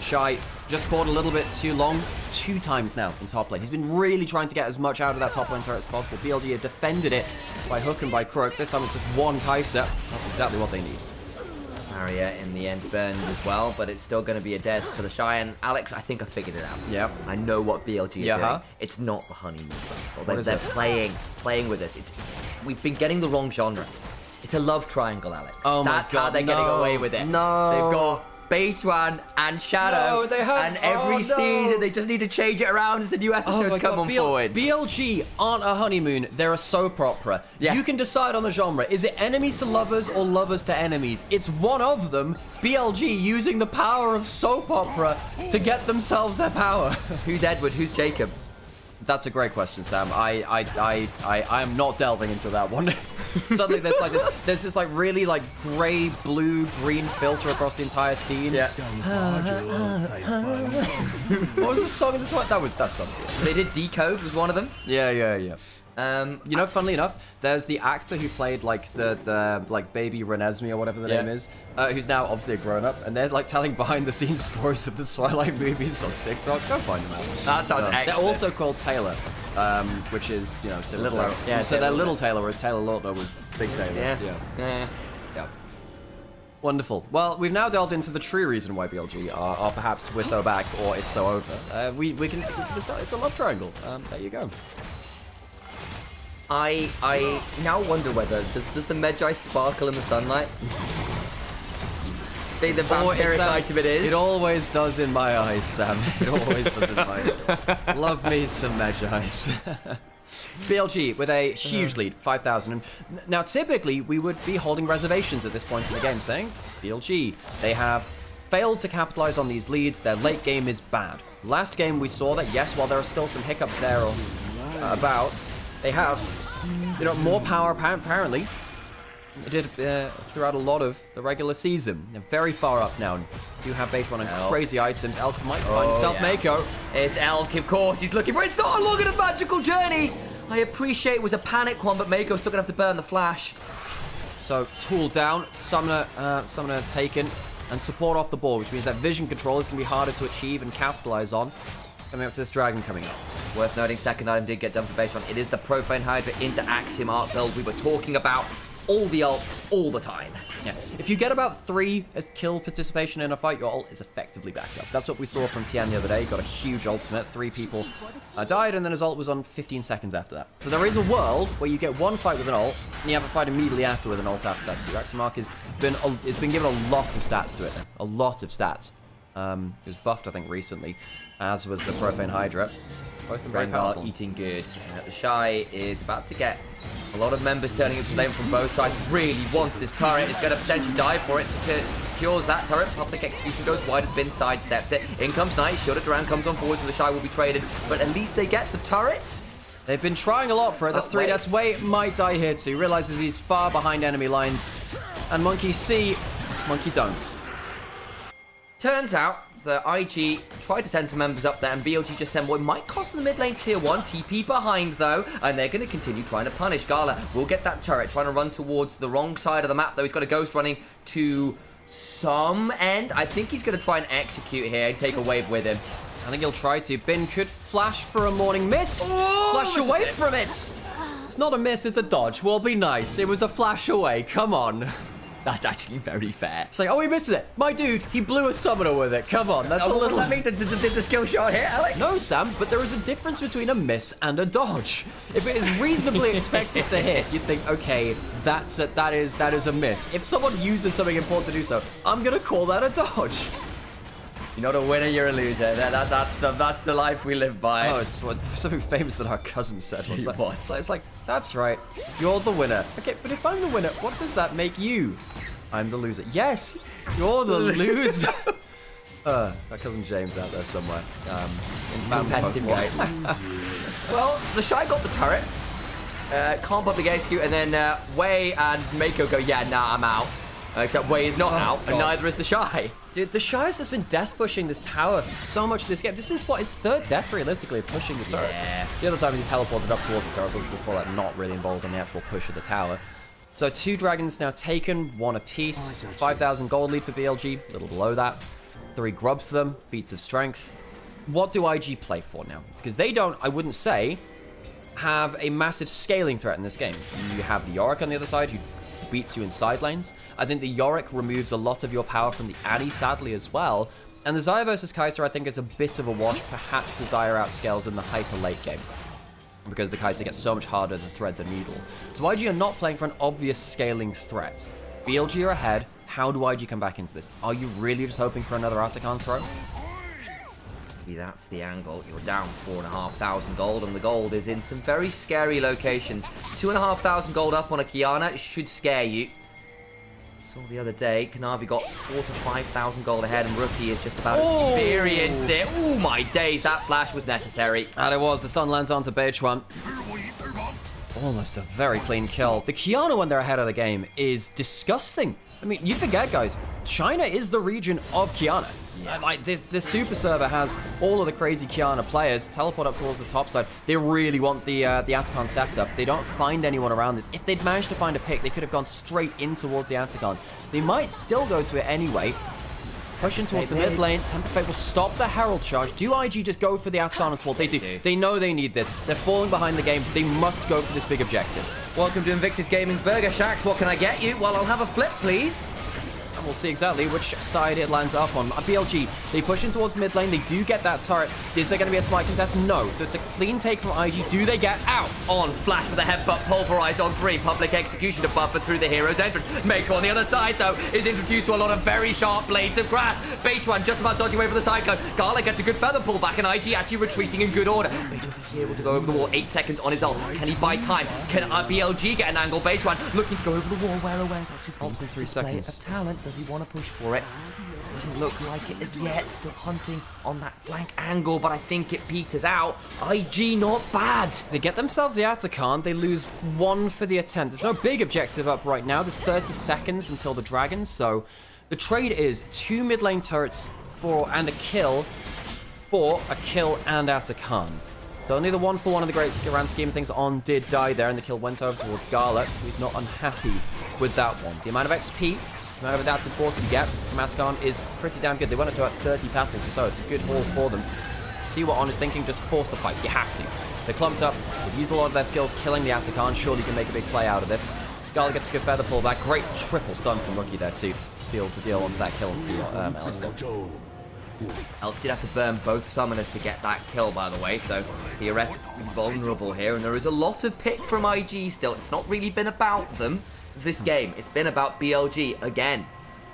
Shy just caught a little bit too long. 2 times now in top lane. He's been really trying to get as much out of that top lane turret as possible. BLG have defended it by hook and by croak. This time it's just 1 Kai'Sa. That's exactly what they need. Barrier in the end burned as well, but it's still going to be a death to the Shy. And Alex, I think I figured it out. Yeah. I know what BLG are doing. It's not the honeymoon. They're playing with us. We've been getting the wrong genre. It's a love triangle, Alex. Oh my God, That's how they're getting away with it. No. They've got Beishwan and Shadow. No, they have. And every season, they just need to change it around as the new episodes come on forward. BLG aren't a honeymoon. They're a soap opera. Yeah. You can decide on the genre. Is it enemies to lovers or lovers to enemies? It's one of them. BLG using the power of soap opera to get themselves their power. Who's Edward? Who's Jacob? That's a great question, Sam. I am not delving into that one. Suddenly there's this like really like grey, blue, green filter across the entire scene. Yeah. What was the song in the twilight? That's got to be it. They did Decode was one of them. Yeah. You know, funnily enough, there's the actor who played like the like baby Renesmee or whatever the name is, who's now obviously a grown-up, and they're like telling behind-the-scenes stories of the Twilight movies on TikTok. Go find them out. That sounds excellent. They're also called Taylor, which is, you know, similar. Little, yeah. So they're Little Taylor, whereas Taylor Lautner was Big Taylor. Yeah. Wonderful. Well, we've now delved into the true reason why BLG are perhaps we're so back or it's so over. We can it's a love triangle. There you go. I now wonder whether does the Medjay sparkle in the sunlight? Be the vampiric item it is. It always does in my eyes, Sam. It always does in my eyes. Love me some Medjays. BLG with a huge lead, 5,000. Now, typically, we would be holding reservations at this point in the game, saying, BLG, they have failed to capitalize on these leads. Their late game is bad. Last game, we saw that, yes, while there are still some hiccups there or about, they have, more power, apparently. They did throughout a lot of the regular season. They're very far up now. You have base running crazy items. Elk might find himself Mako. It's Elk, of course. He's looking for it. It's not a long and magical journey. I appreciate it was a panic one, but Mako's still going to have to burn the flash. So, tool down, summoner taken, and support off the ball, which means that vision control is going to be harder to achieve and capitalize on. Coming up to this dragon coming up. Worth noting, second item did get done for base run. It is the Profane Hydra into Axiom art build we were talking about. All the ults, all the time. Yeah. If you get about 3 as kill participation in a fight, your ult is effectively back up. That's what we saw from Tian the other day. He got a huge ultimate. 3 people died, and then his ult was on 15 seconds after that. So there is a world where you get one fight with an ult, and you have a fight immediately after with an ult after that too. Axemark has been given a lot of stats to it. A lot of stats. It was buffed, I think, recently, as was the Profane Hydra. Both are very powerful. Eating good. The Shy is about to get a lot of members turning into flame from both sides. Really wants this turret. It's going to potentially die for it. Secures that turret. Public execution goes wide. Has been sidestepped it. In comes Knight. Shielded Duran comes on forward, so the Shy will be traded. But at least they get the turret. They've been trying a lot for it. That's 3 deaths. Wei might die here too. Realizes he's far behind enemy lines. And Monkey see, Monkey don't. Turns out the IG tried to send some members up there, and BLG just sent what might cost them the mid lane tier 1. TP behind, though, and they're going to continue trying to punish. Gala will get that turret, trying to run towards the wrong side of the map, though. He's got a Ghost running to some end. I think he's going to try and execute here and take a wave with him. I think he'll try to. Bin could flash for a morning miss. Flash away from it. It's not a miss, it's a dodge. We'll be nice. It was a flash away. Come on. That's actually very fair. It's like, oh, he missed it. My dude, he blew a summoner with it. Come on, that's a little... Did the skill shot hit, Alex? No, Sam, but there is a difference between a miss and a dodge. If it is reasonably expected to hit, you'd think, okay, that is a miss. If someone uses something important to do so, I'm going to call that a dodge. You're not a winner, you're a loser. That's the life we live by. Oh, it's something famous that our cousin said. It's like, that's right. You're the winner. Okay, but if I'm the winner, what does that make you? I'm the loser. Yes, you're the loser. Our cousin James out there somewhere. Competitive guy. Well, the Shy got the turret. Can't public execute, and then Wei and Mako go, yeah, nah, I'm out. Except Wei is not out, and neither is the Shy. Dude, the Shy has just been death pushing this tower for so much of this game. This is what his 3rd death, realistically, pushing this turret. Yeah. The other time he's teleported up towards the turret, but before that, not really involved in the actual push of the tower. So 2 dragons now taken, 1 apiece. 5,000 gold lead for BLG, a little below that. 3 grubs to them, feats of strength. What do IG play for now? Because they don't, I wouldn't say, have a massive scaling threat in this game. You have the Yorick on the other side, who beats you in side lanes. I think the Yorick removes a lot of your power from the Addy, sadly, as well. And the Xayah versus Kai'Sa, I think, is a bit of a wash. Perhaps the Xayah outscales in the hyper late game, because the Kai'Sa gets so much harder to thread the needle. So IG are not playing for an obvious scaling threat. BLG are ahead. How do IG come back into this? Are you really just hoping for another Artican throw? Maybe that's the angle. You're down 4,500 gold, and the gold is in some very scary locations. 2,500 gold up on a Kiana should scare you. Saw the other day, Kanavi got 4,000 to 5,000 gold ahead, and Rookie is just about to experience it. Oh my days, that flash was necessary. And it was. The stun lands onto Beichuan. Almost a very clean kill. The Kiana when they're ahead of the game is disgusting. I mean, you forget, guys, China is the region of Kiana. Yeah. Like, the Super Server has all of the crazy Kiana players teleport up towards the top side. They really want the Atacon setup. They don't find anyone around this. If they'd managed to find a pick, they could have gone straight in towards the Atacon. They might still go to it anyway. Pushing towards the mid lane. Temper Fate will stop the Herald charge. Do IG just go for the Atacon as well? They do. They know they need this. They're falling behind the game. They must go for this big objective. Welcome to Invictus Gaming's Burger Shacks. What can I get you? Well, I'll have a flip, please. And we'll see exactly which side it lands up on. BLG, they push in towards mid lane. They do get that turret. Is there going to be a smite contest? No. So it's a clean take from IG. Do they get out? On, flash for the headbutt, pulverize on 3, public execution to buffer through the hero's entrance. Mako on the other side, though, is introduced to a lot of very sharp blades of grass. Beitwan just about dodging away from the cyclone. Garlic gets a good feather pull back, and IG actually retreating in good order. Beitwan able to go over the wall, 8 seconds on his ult. Can he buy time? Can BLG get an angle? Beitwan looking to go over the wall. Where's that super Ults in 3 seconds. of talent? Does he want to push for it? Doesn't look like it as yet. Still hunting on that flank angle, but I think it peters out. IG not bad. They get themselves the Atacant. They lose 1 for the attempt. There's no big objective up right now. There's 30 seconds until the Dragons, so the trade is 2 mid lane turrets and a kill for a kill and Atacant. So only the 1-for-1 of the great grand scheme of things. On did die there, and the kill went over towards Garlic, so he's not unhappy with that one. The amount of XP, the amount of adaptive force you get from Atacant is pretty damn good. They went up to about 30 pathings or so. It's a good haul for them. See what On is thinking, just force the fight. You have to. They're clumped up. They've used a lot of their skills killing the Atacant. Surely you can make a big play out of this. Garlic gets a good feather pull back. Great triple stun from Rookie there too. Seals the deal onto that kill into the Alistar. Elf did have to burn both summoners to get that kill, by the way, so theoretically vulnerable here, and there is a lot of pick from IG still. It's not really been about them this game. It's been about BLG again.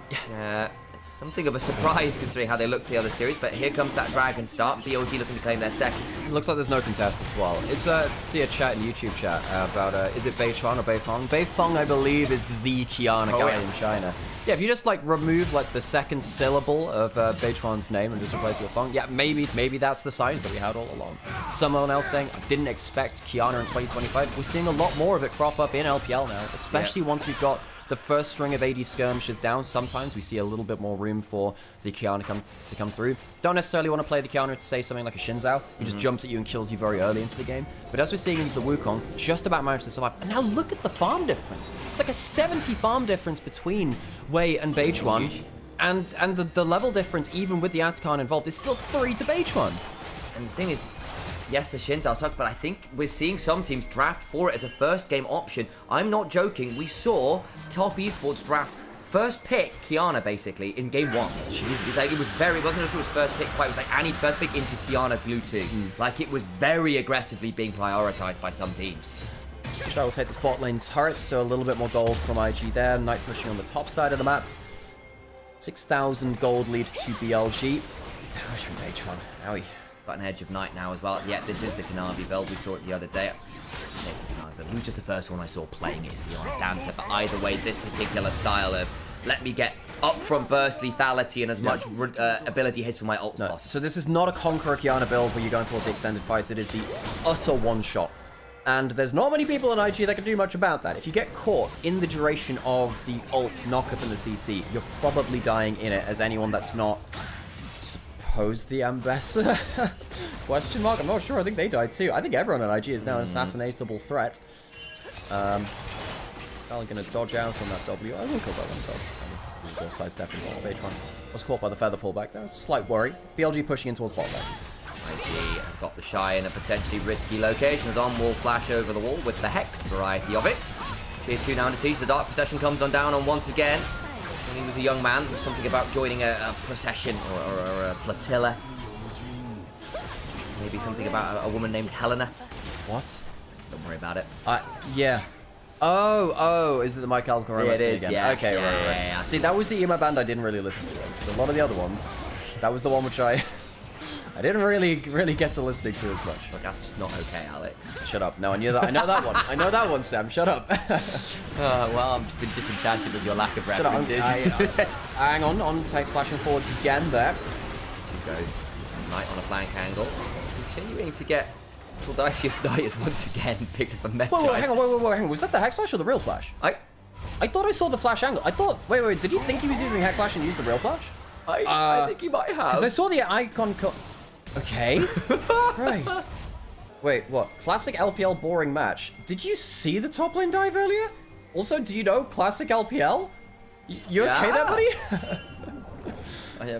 It's something of a surprise considering how they looked the other series, but here comes that Dragon start. BLG looking to claim their second. It looks like there's no contest as well. It's see a chat in YouTube chat about is it Beitwan or Beifong? Beifong, I believe, is the Qiyana guy in China. Yeah, if you just like remove like the second syllable of Beitwan's name and just replace it with Fong, yeah, maybe that's the signs that we had all along. Someone else saying, I didn't expect Qiyana in 2025. We're seeing a lot more of it crop up in LPL now, especially once we've got the first string of AD skirmishes down. Sometimes we see a little bit more room for the Qiyana to come through. Don't necessarily want to play the Qiyana to say something like a Xin Zhao. He just jumps at you and kills you very early into the game. But as we're seeing into the Wukong, just about managed to survive. And now look at the farm difference. It's like a 70 farm difference between Wei and Beitwan. And the level difference, even with the Atacant involved, is still 3 to Beitwan. And the thing is, yes, the Xin Zhao sucked, but I think we're seeing some teams draft for it as a first game option. I'm not joking. We saw Top Esports draft first pick Qiyana basically in game 1. Jesus. Like, it was very, it wasn't just his first pick quite, it was like any first pick into Qiyana Blue 2. Like, it was very aggressively being prioritized by some teams. Shao will take this bot lane turret, so a little bit more gold from IG there. Knight pushing on the top side of the map. 6,000 gold lead to BLG. Damage from Beitwan. Owie. Got an edge of Knight now as well. Yeah, this is the Kanavi build. We saw it the other day. He was just the first one I saw playing it, is the honest answer. But either way, this particular style of let me get up from burst lethality and as much ability hits for my ult as possible. So this is not a Conqueror Qiyana build where you're going towards the extended fights. It is the utter one-shot. And there's not many people in IG that can do much about that. If you get caught in the duration of the ult knock-up in the CC, you're probably dying in it, as anyone that's not... the ambassador? Question mark? I'm not sure. I think they died too. I think everyone on IG is now an assassinatable threat. Probably gonna dodge out on that W. I will kill that myself. He's all sidestepping. Beitwan was caught by the feather pullback. That was a slight worry. BLG pushing in towards bot lane. IG got the Shy in a potentially risky location as On will flash over the wall with the Hex variety of it. Tier 2 now to teach. The Dark Procession comes on down on once again. When he was a young man, there was something about joining a procession or a flotilla. Maybe something about a woman named Helena. What? Don't worry about it. Yeah. Oh, is it the Mike Alcorn? Yeah, it is, again? yeah. Okay, right. See, that was the emo band I didn't really listen to. So a lot of the other ones, that was the one which I didn't really get to listening to as much. Look, that's just not okay, Alex. Shut up. No, I knew that. I know that one. I know that one, Sam. Shut up. Well, I've been disenchanted with your lack of references. Hang on. Thanks, flashing forwards again there. Two goes. Knight on a flank angle. Continuing to get... Audacious Knight has once again picked up a mech. Wait, hang on. Was that the Hex Flash or the real Flash? I thought I saw the Flash angle. I thought... Wait, did he think he was using Hex Flash and use the real Flash? I think he might have. Because I saw the icon... Okay. Right. Wait, what? Classic LPL boring match. Did you see the top lane dive earlier? Also, do you know classic LPL? You okay there, buddy?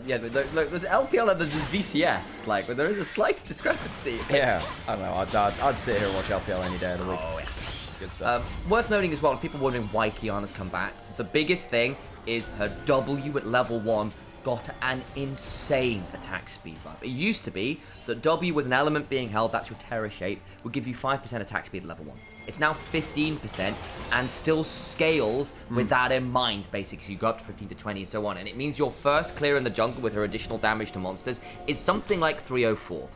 Yeah, look, there's LPL and there's VCS. Like, but there is a slight discrepancy. Yeah, I don't know. I'd sit here and watch LPL any day of the week. Oh, yes. Good stuff. Worth noting as well, people wondering why Qiyana's come back. The biggest thing is her W at level 1 got an insane attack speed buff. It used to be that W with an element being held, that's your Terra shape, would give you 5% attack speed at level 1. It's now 15% and still scales with that in mind, basically. So you go up to 15 to 20 and so on. And it means your first clear in the jungle with her additional damage to monsters is something like 304.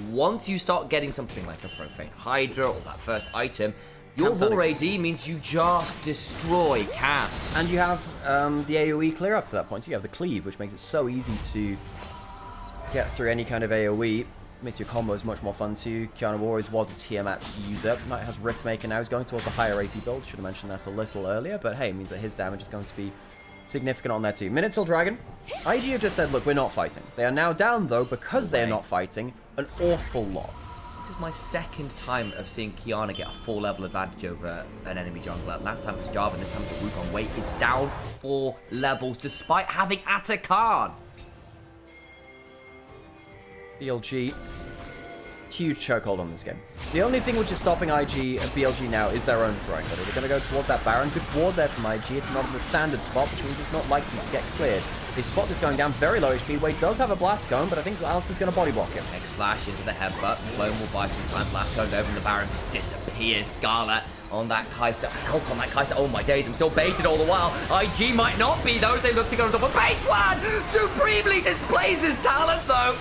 Once you start getting something like a Profane Hydra or that first item, your raw AD means you just destroy camps. And you have the AoE clear after that point. So you have the cleave, which makes it so easy to get through any kind of AoE. Makes your combos much more fun too. Kiana always was a Tiamat user. Knight has Riftmaker now. He's going towards the higher AP build. Should have mentioned that a little earlier. But hey, it means that his damage is going to be significant on there too. Minute till Dragon. IG have just said, look, we're not fighting. They are now down though, because they're not fighting, an awful lot. This is my second time of seeing Kiana get a 4 level advantage over an enemy jungler. Last time it was Jarvan, this time it's Wukong. Wait is down 4 levels despite having Atakan. BLG, huge chokehold on this game. The only thing which is stopping IG and BLG now is their own throwing. But they're going to go toward that Baron. Good ward there from IG. It's not in the standard spot, which means it's not likely to get cleared. They spot this going down, very low HP. Wade does have a blast going, but I think Alistair's going to body block him. Next flash into the headbutt. Clone will buy some time. Blast going over and the Baron just disappears. Gala on that Kai'Sa. Help on that Kai'Sa. Oh my days, I'm still baited all the while. IG might not be though as they look to go on top of Baitwan. Supremely displays his talent though.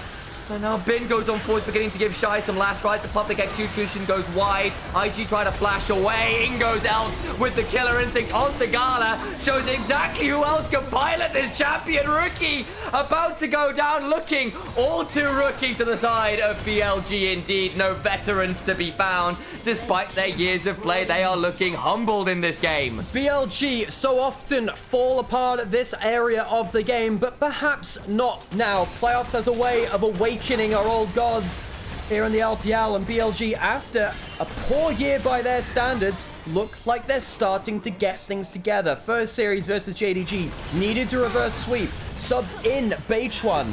And now Bin goes on forward, beginning to give Shy some last right. The public execution goes wide. IG try to flash away. In goes Elf with the killer instinct onto Gala. Shows exactly who else can pilot this champion. Rookie about to go down, looking all too rookie to the side of BLG indeed. No veterans to be found. Despite their years of play, they are looking humbled in this game. BLG so often fall apart at this area of the game, but perhaps not now. Playoffs has a way of awakening our old gods here in the LPL, and BLG, after a poor year by their standards, look like they're starting to get things together. First series versus JDG, needed to reverse sweep, subbed in Beichuan,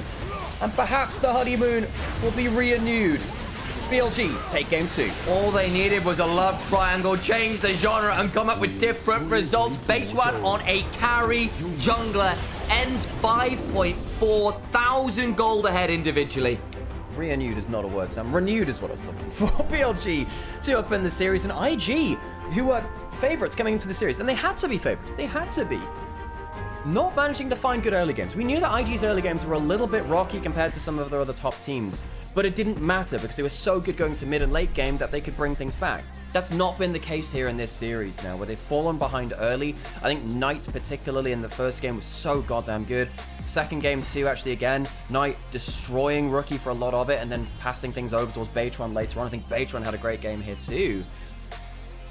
and perhaps the honeymoon will be renewed. BLG take game 2. All they needed was a love triangle, change the genre and come up with different results. Beichuan on a carry jungler ends 5.4 thousand gold ahead individually. Renewed is not a word, Sam. Renewed is what I was looking for. BLG to up in the series, and IG, who were favorites coming into the series, and they had to be favorites. They had to be. Not managing to find good early games. We knew that IG's early games were a little bit rocky compared to some of their other top teams, but it didn't matter because they were so good going to mid and late game that they could bring things back. That's not been the case here in this series now, where they've fallen behind early. I think Knight, particularly in the first game, was so goddamn good. Second game too, actually, again, Knight destroying Rookie for a lot of it and then passing things over towards Beitron later on. I think Beitron had a great game here too.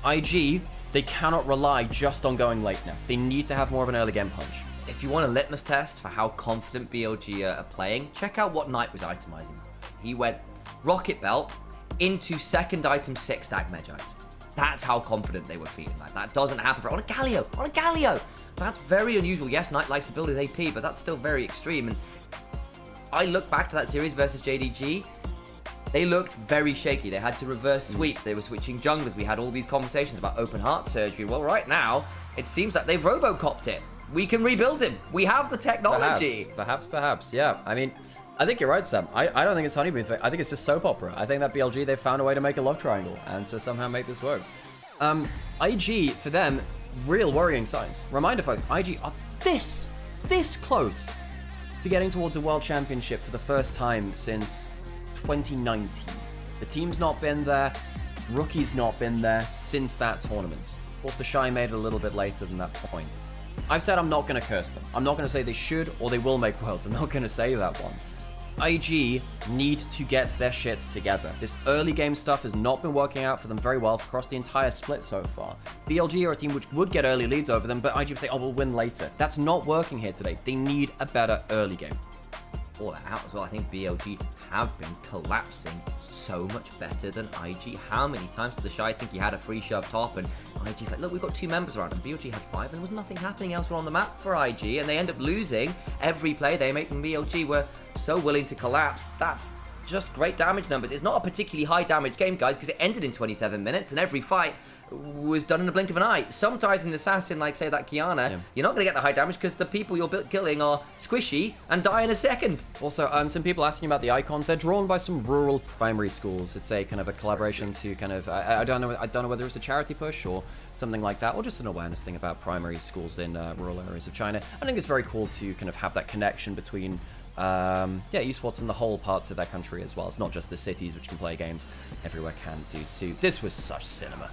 IG, they cannot rely just on going late now. They need to have more of an early game punch. If you want a litmus test for how confident BLG are playing, check out what Knight was itemizing. He went Rocket Belt into second item 6 stack Medjais. That's how confident they were feeling. Like, that doesn't happen on a Galio. That's very unusual. Yes, Knight likes to build his AP, but that's still very extreme. And I look back to that series versus JDG. They looked very shaky. They had to reverse sweep. They were switching junglers. We had all these conversations about open heart surgery. Well, right now, it seems like they've Robocopped it. We can rebuild him. We have the technology. Perhaps, yeah. I mean, I think you're right, Sam. I don't think it's honeymoon thing. I think it's just soap opera. I think that BLG, they've found a way to make a love triangle and to somehow make this work. IG, for them, real worrying signs. Reminder, folks, IG are this close to getting towards a world championship for the first time since 2019. The team's not been there. Rookie's not been there since that tournament. Of course, the Shy made it a little bit later than that point. I've said I'm not going to curse them. I'm not going to say they should or they will make worlds. I'm not going to say that one. IG need to get their shit together. This early game stuff has not been working out for them very well across the entire split so far. BLG are a team which would get early leads over them, but IG would say, oh, we'll win later. That's not working here today. They need a better early game. All that out as well. I think BLG have been collapsing so much better than IG. How many times did the Shy think he had a free shove top and IG's like, look, we've got 2 members around, and BLG had 5 and there was nothing happening elsewhere on the map for IG, and they end up losing every play they make, and BLG were so willing to collapse. That's just great damage numbers. It's not a particularly high damage game, guys, because it ended in 27 minutes, and every fight was done in the blink of an eye. Sometimes an assassin, like, say, that Kiana, you're not going to get the high damage because the people you're killing are squishy and die in a second. Also, some people asking about the icons. They're drawn by some rural primary schools. It's a kind of a collaboration to kind of... I don't know whether it's a charity push or something like that, or just an awareness thing about primary schools in rural areas of China. I think it's very cool to kind of have that connection between... esports in the whole parts of their country as well. It's not just the cities which can play games. Everywhere can do too. This was such cinema.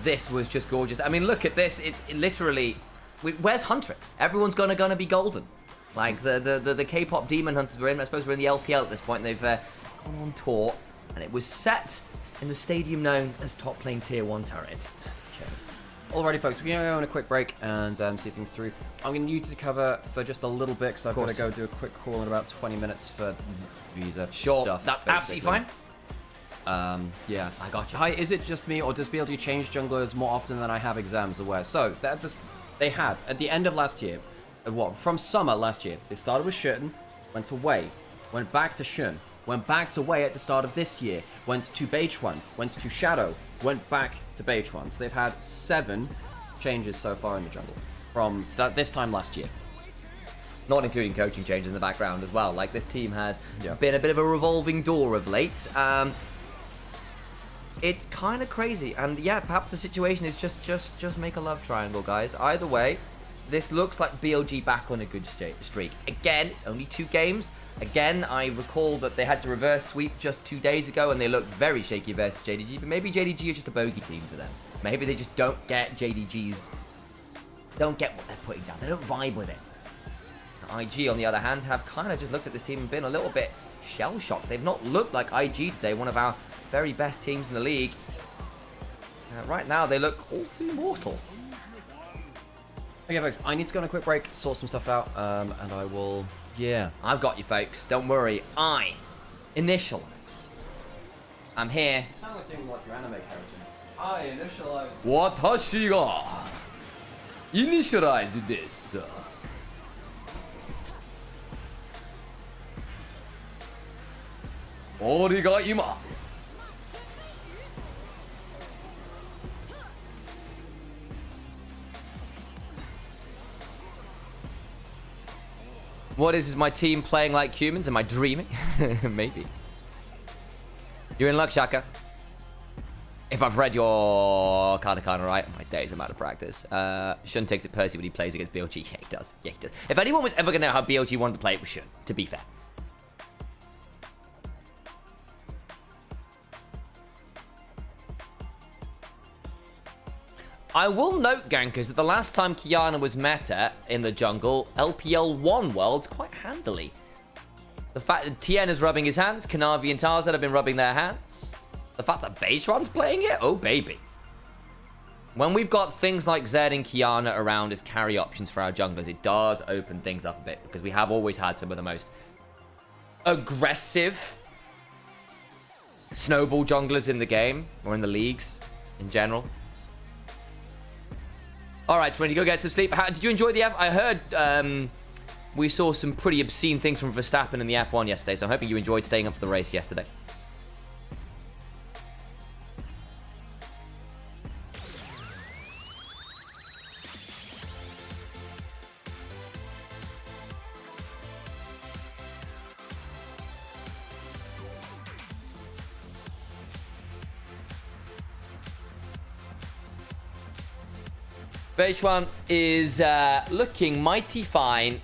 This was just gorgeous. I mean, look at this. It literally... Where's Huntrix? Everyone's gonna be golden. Like, the K-pop Demon Hunters were in. I suppose we're in the LPL at this point. They've gone on tour. And it was set in the stadium known as Top Lane Tier 1 Turret. Alrighty, folks, we're going to go on a quick break and see things through. I'm going to need to cover for just a little bit because I've got to go do a quick call in about 20 minutes for visa stuff. That's absolutely fine. Yeah. I got you. Hi, is it just me, or does BLG change junglers more often than I have exams aware? So, they had, at the end of last year, from summer last year, they started with Shurton, went away, went back to Shun, went back to Wei at the start of this year, went to Beichuan, went to Shadow, went back to Beichuan. So they've had 7 changes so far in the jungle from this time last year. Not including coaching changes in the background as well. Like, this team has been a bit of a revolving door of late. It's kind of crazy. And yeah, perhaps the situation is just make a love triangle, guys. Either way, this looks like BLG back on a good streak. Again, it's only 2 games. Again, I recall that they had to reverse sweep just 2 days ago, and they looked very shaky versus JDG. But maybe JDG are just a bogey team for them. Maybe they just don't get JDG's... Don't get what they're putting down. They don't vibe with it. IG, on the other hand, have kind of just looked at this team and been a little bit shell-shocked. They've not looked like IG today, one of our very best teams in the league. Right now, they look all too mortal. Okay, folks, I need to go on a quick break, sort some stuff out, and I will... Yeah. I've got you, folks. Don't worry. I initialize. I'm here. You sound like doing like your anime character. I initialize. Watashi ga initialize desu. Ori ga ima. What is my team playing like humans? Am I dreaming? Maybe. You're in luck, Shaka. If I've read your katakana right, my days I'm out of practice. Shun takes it personally when he plays against BLG. Yeah, he does. Yeah, he does. If anyone was ever going to know how BLG wanted to play, it was Shun, to be fair. I will note, Gankers, that the last time Kiana was meta in the jungle, LPL won Worlds quite handily. The fact that Tien is rubbing his hands, Kanavi and Tarzan have been rubbing their hands. The fact that Beichuan's playing it, oh baby. When we've got things like Zed and Kiana around as carry options for our junglers, it does open things up a bit, because we have always had some of the most aggressive snowball junglers in the game, or in the leagues in general. All right, Trinity, go get some sleep. Did you enjoy the F? I heard we saw some pretty obscene things from Verstappen in the F1 yesterday, so I'm hoping you enjoyed staying up for the race yesterday. Beichuan is looking mighty fine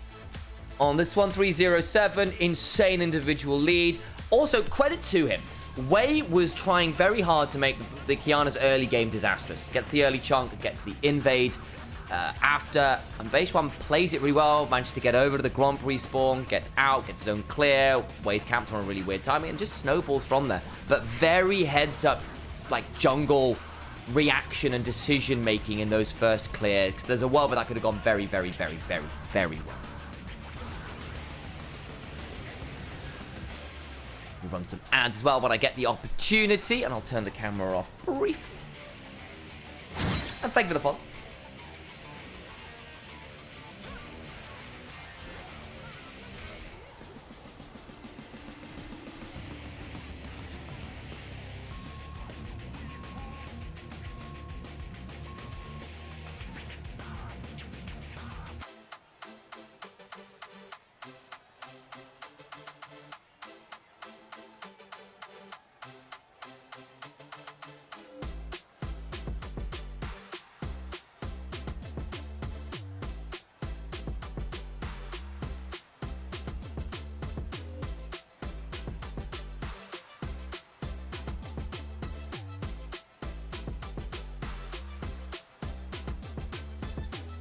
on this 1307. Insane individual lead. Also, credit to him. Wei was trying very hard to make the Kiana's early game disastrous. Gets the early chunk, gets the invade after, and Beichuan plays it really well. Manages to get over to the Gromp respawn, gets out, gets his own clear. Wei's camped on a really weird timing and just snowballs from there. But very heads up, like jungle reaction and decision making in those first clears. Because there's a world where that could have gone very, very, very, very, very well. We'll run some ads as well when I get the opportunity, and I'll turn the camera off briefly. And thank you for the follow.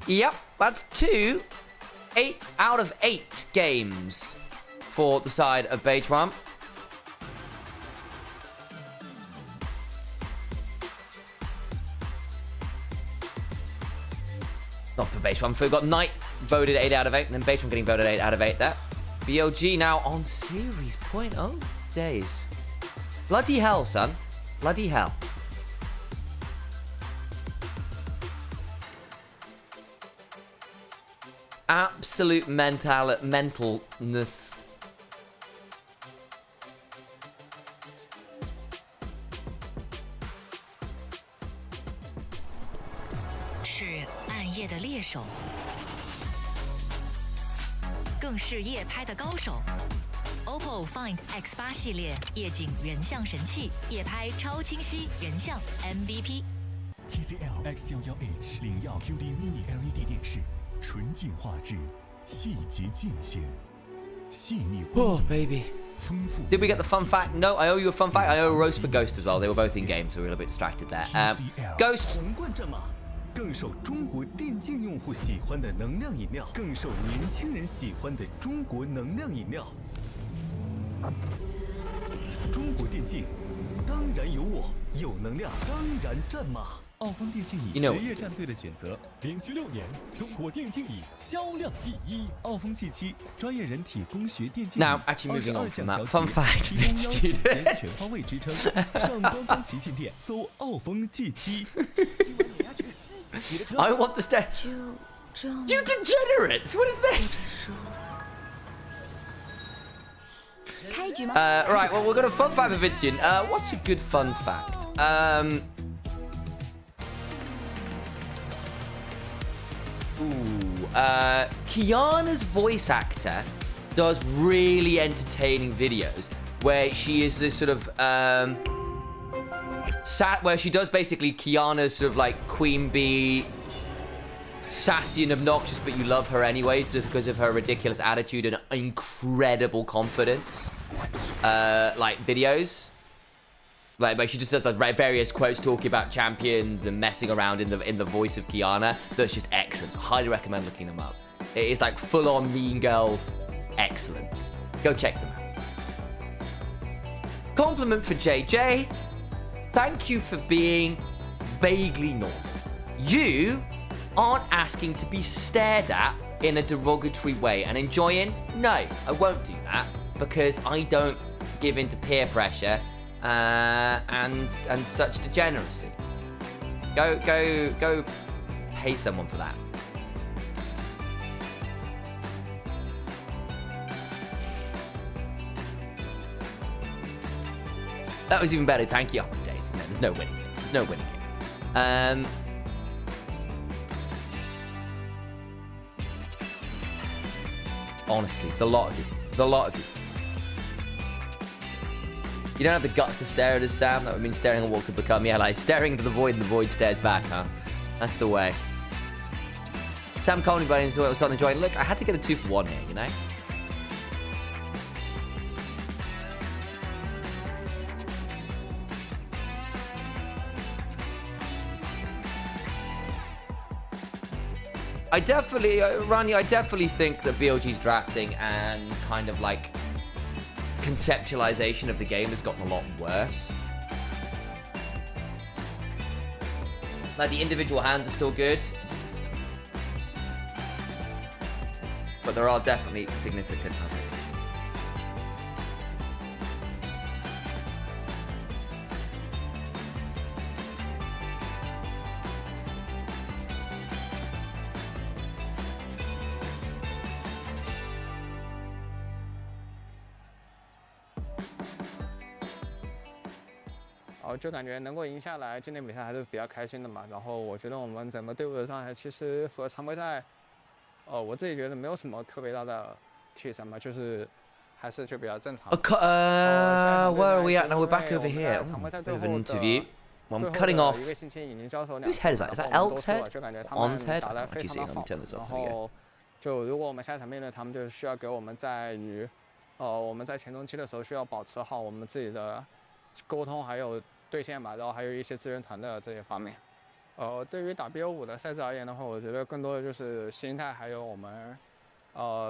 Yep, that's 2 8 out of 8 games for the side of Beitram. Not for Beitram. We've got Knight voted 8 out of 8, and then Beitram getting voted 8 out of 8 there. BLG now on series point. Oh, days. Bloody hell, son. Bloody hell. Absolute mentalness. 是暗夜的猎手，更是夜拍的高手。OPPO Find X8 系列夜景人像神器，夜拍超清晰人像 MVP。TCL X11H 领耀 QD Mini LED 电视，纯净画质，细节尽显，细腻。Oh baby. Did we get the fun fact? No, I owe you a fun fact. I owe a roast for Ghost as well. They were both in game, so we were a little bit distracted there. Ghost. 皇冠战马更受中国电竞用户喜欢的能量饮料，更受年轻人喜欢的中国能量饮料。中国电竞，当然有我，有能量，当然战马。奥方电竞椅职业战队的选择，连续6年，中国电竞椅销量第1。奥方 G7 专业人体工学电竞椅，Now actually moving on from that fun fact, 提供腰旗及全方位支撑。上官方旗舰店搜奥方 G7。I want the stare. You degenerates! What is this? Right, well, we've got a fun fact for Vincian. What's a good fun fact? Kiana's voice actor does really entertaining videos where she is this sort of where she does basically Kiana's sort of like queen bee, sassy and obnoxious, but you love her anyway just because of her ridiculous attitude and incredible confidence. Like videos, like she just does like various quotes talking about champions and messing around in the voice of Kiana. That's just excellent. So highly recommend looking them up. It is like full on Mean Girls excellence. Go check them out. Compliment for JJ. Thank you for being vaguely normal. You aren't asking to be stared at in a derogatory way and enjoying. No, I won't do that because I don't give in to peer pressure and such degeneracy. Go pay someone for that. That was even better. Thank you. Oh, days. No, there's no winning here. There's no winning here. Honestly, the lot of you. The lot of you. You don't have the guts to stare at us, Sam. That would mean staring at what could become. Yeah, like staring into the void and the void stares back, huh? That's the way. Sam Colney Bones was on enjoying. Look, I had to get a 2 for 1 here, you know? I definitely, Rani, I definitely think that BLG's drafting and kind of like conceptualization of the game has gotten a lot worse. Like the individual hands are still good, but there are definitely significant upgrades.就感觉能够赢下来，今天比赛还是比较开心的嘛。然后我觉得我们整个队伍的状态其实和常规赛，我自己觉得没有什么特别大的提升嘛，就是还是就比较正常。Where are we at now? We're back over here. Bit of an interview. I'm cutting off. Whose head is that? Is that Elk's head? On's head? I can't actually see it. Let me turn this off. 然后就如果我们下场面对他们，就需要给我们在于，我们在前中期的时候需要保持好我们自己的沟通还有对线吧，然后还有一些资源团的这些方面。对于打 BO5的赛制而言的话，我觉得更多的就是心态，还有我们，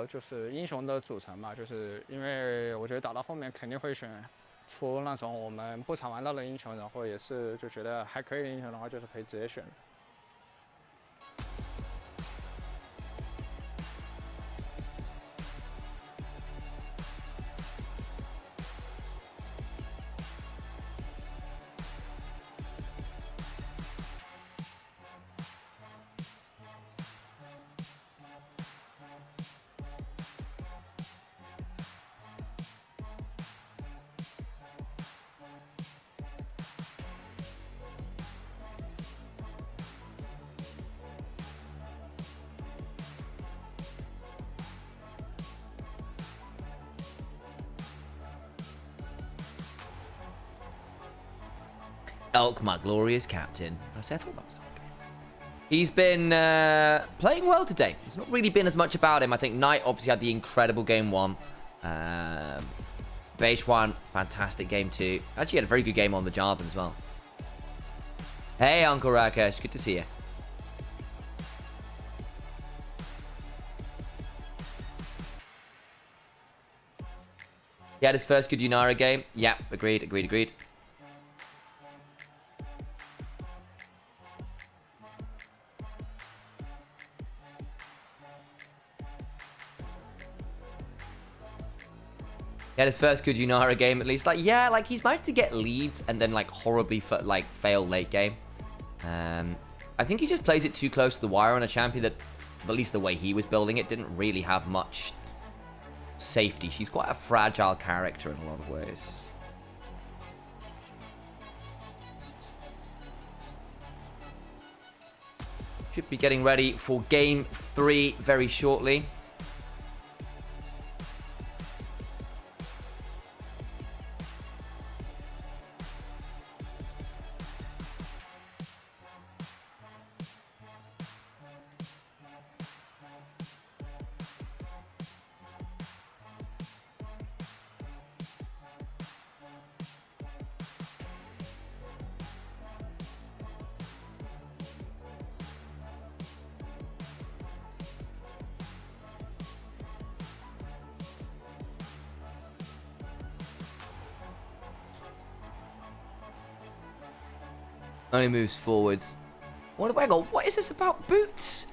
就是英雄的组成嘛。就是因为我觉得打到后面肯定会选出那种我们不常玩到的英雄，然后也是就觉得还可以的英雄的话，就是可以直接选。Elk, my glorious captain. I thought that was Elk. He's been playing well today. There's not really been as much about him. I think Knight obviously had the incredible game 1. Beige 1, fantastic game 2. Actually had a very good game on the Jarvan as well. Hey, Uncle Rakesh. Good to see you. He had his first good Nymaera game. Yeah, agreed. He had his first good Nymaera game, at least. Like, yeah, like, he's managed to get leads and then, like, horribly, like, fail late game. I think he just plays it too close to the wire on a champion that, at least the way he was building it, didn't really have much safety. She's quite a fragile character in a lot of ways. Should be getting ready for game 3 very shortly. Only moves forwards. What is this about boots?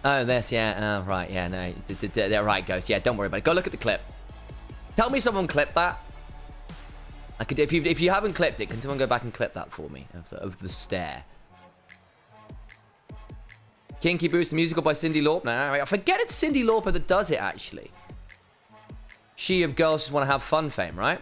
Oh, this, yeah. Oh, right, yeah, no. Right, Ghost. Yeah, don't worry about it. Go look at the clip. Tell me someone clipped that. I could, if you haven't clipped it, can someone go back and clip that for me of the stare? Kinky Boost, the musical by Cyndi Lauper. I forget it's Cyndi Lauper that does it, actually. She of Girls Just Want to Have Fun fame, right?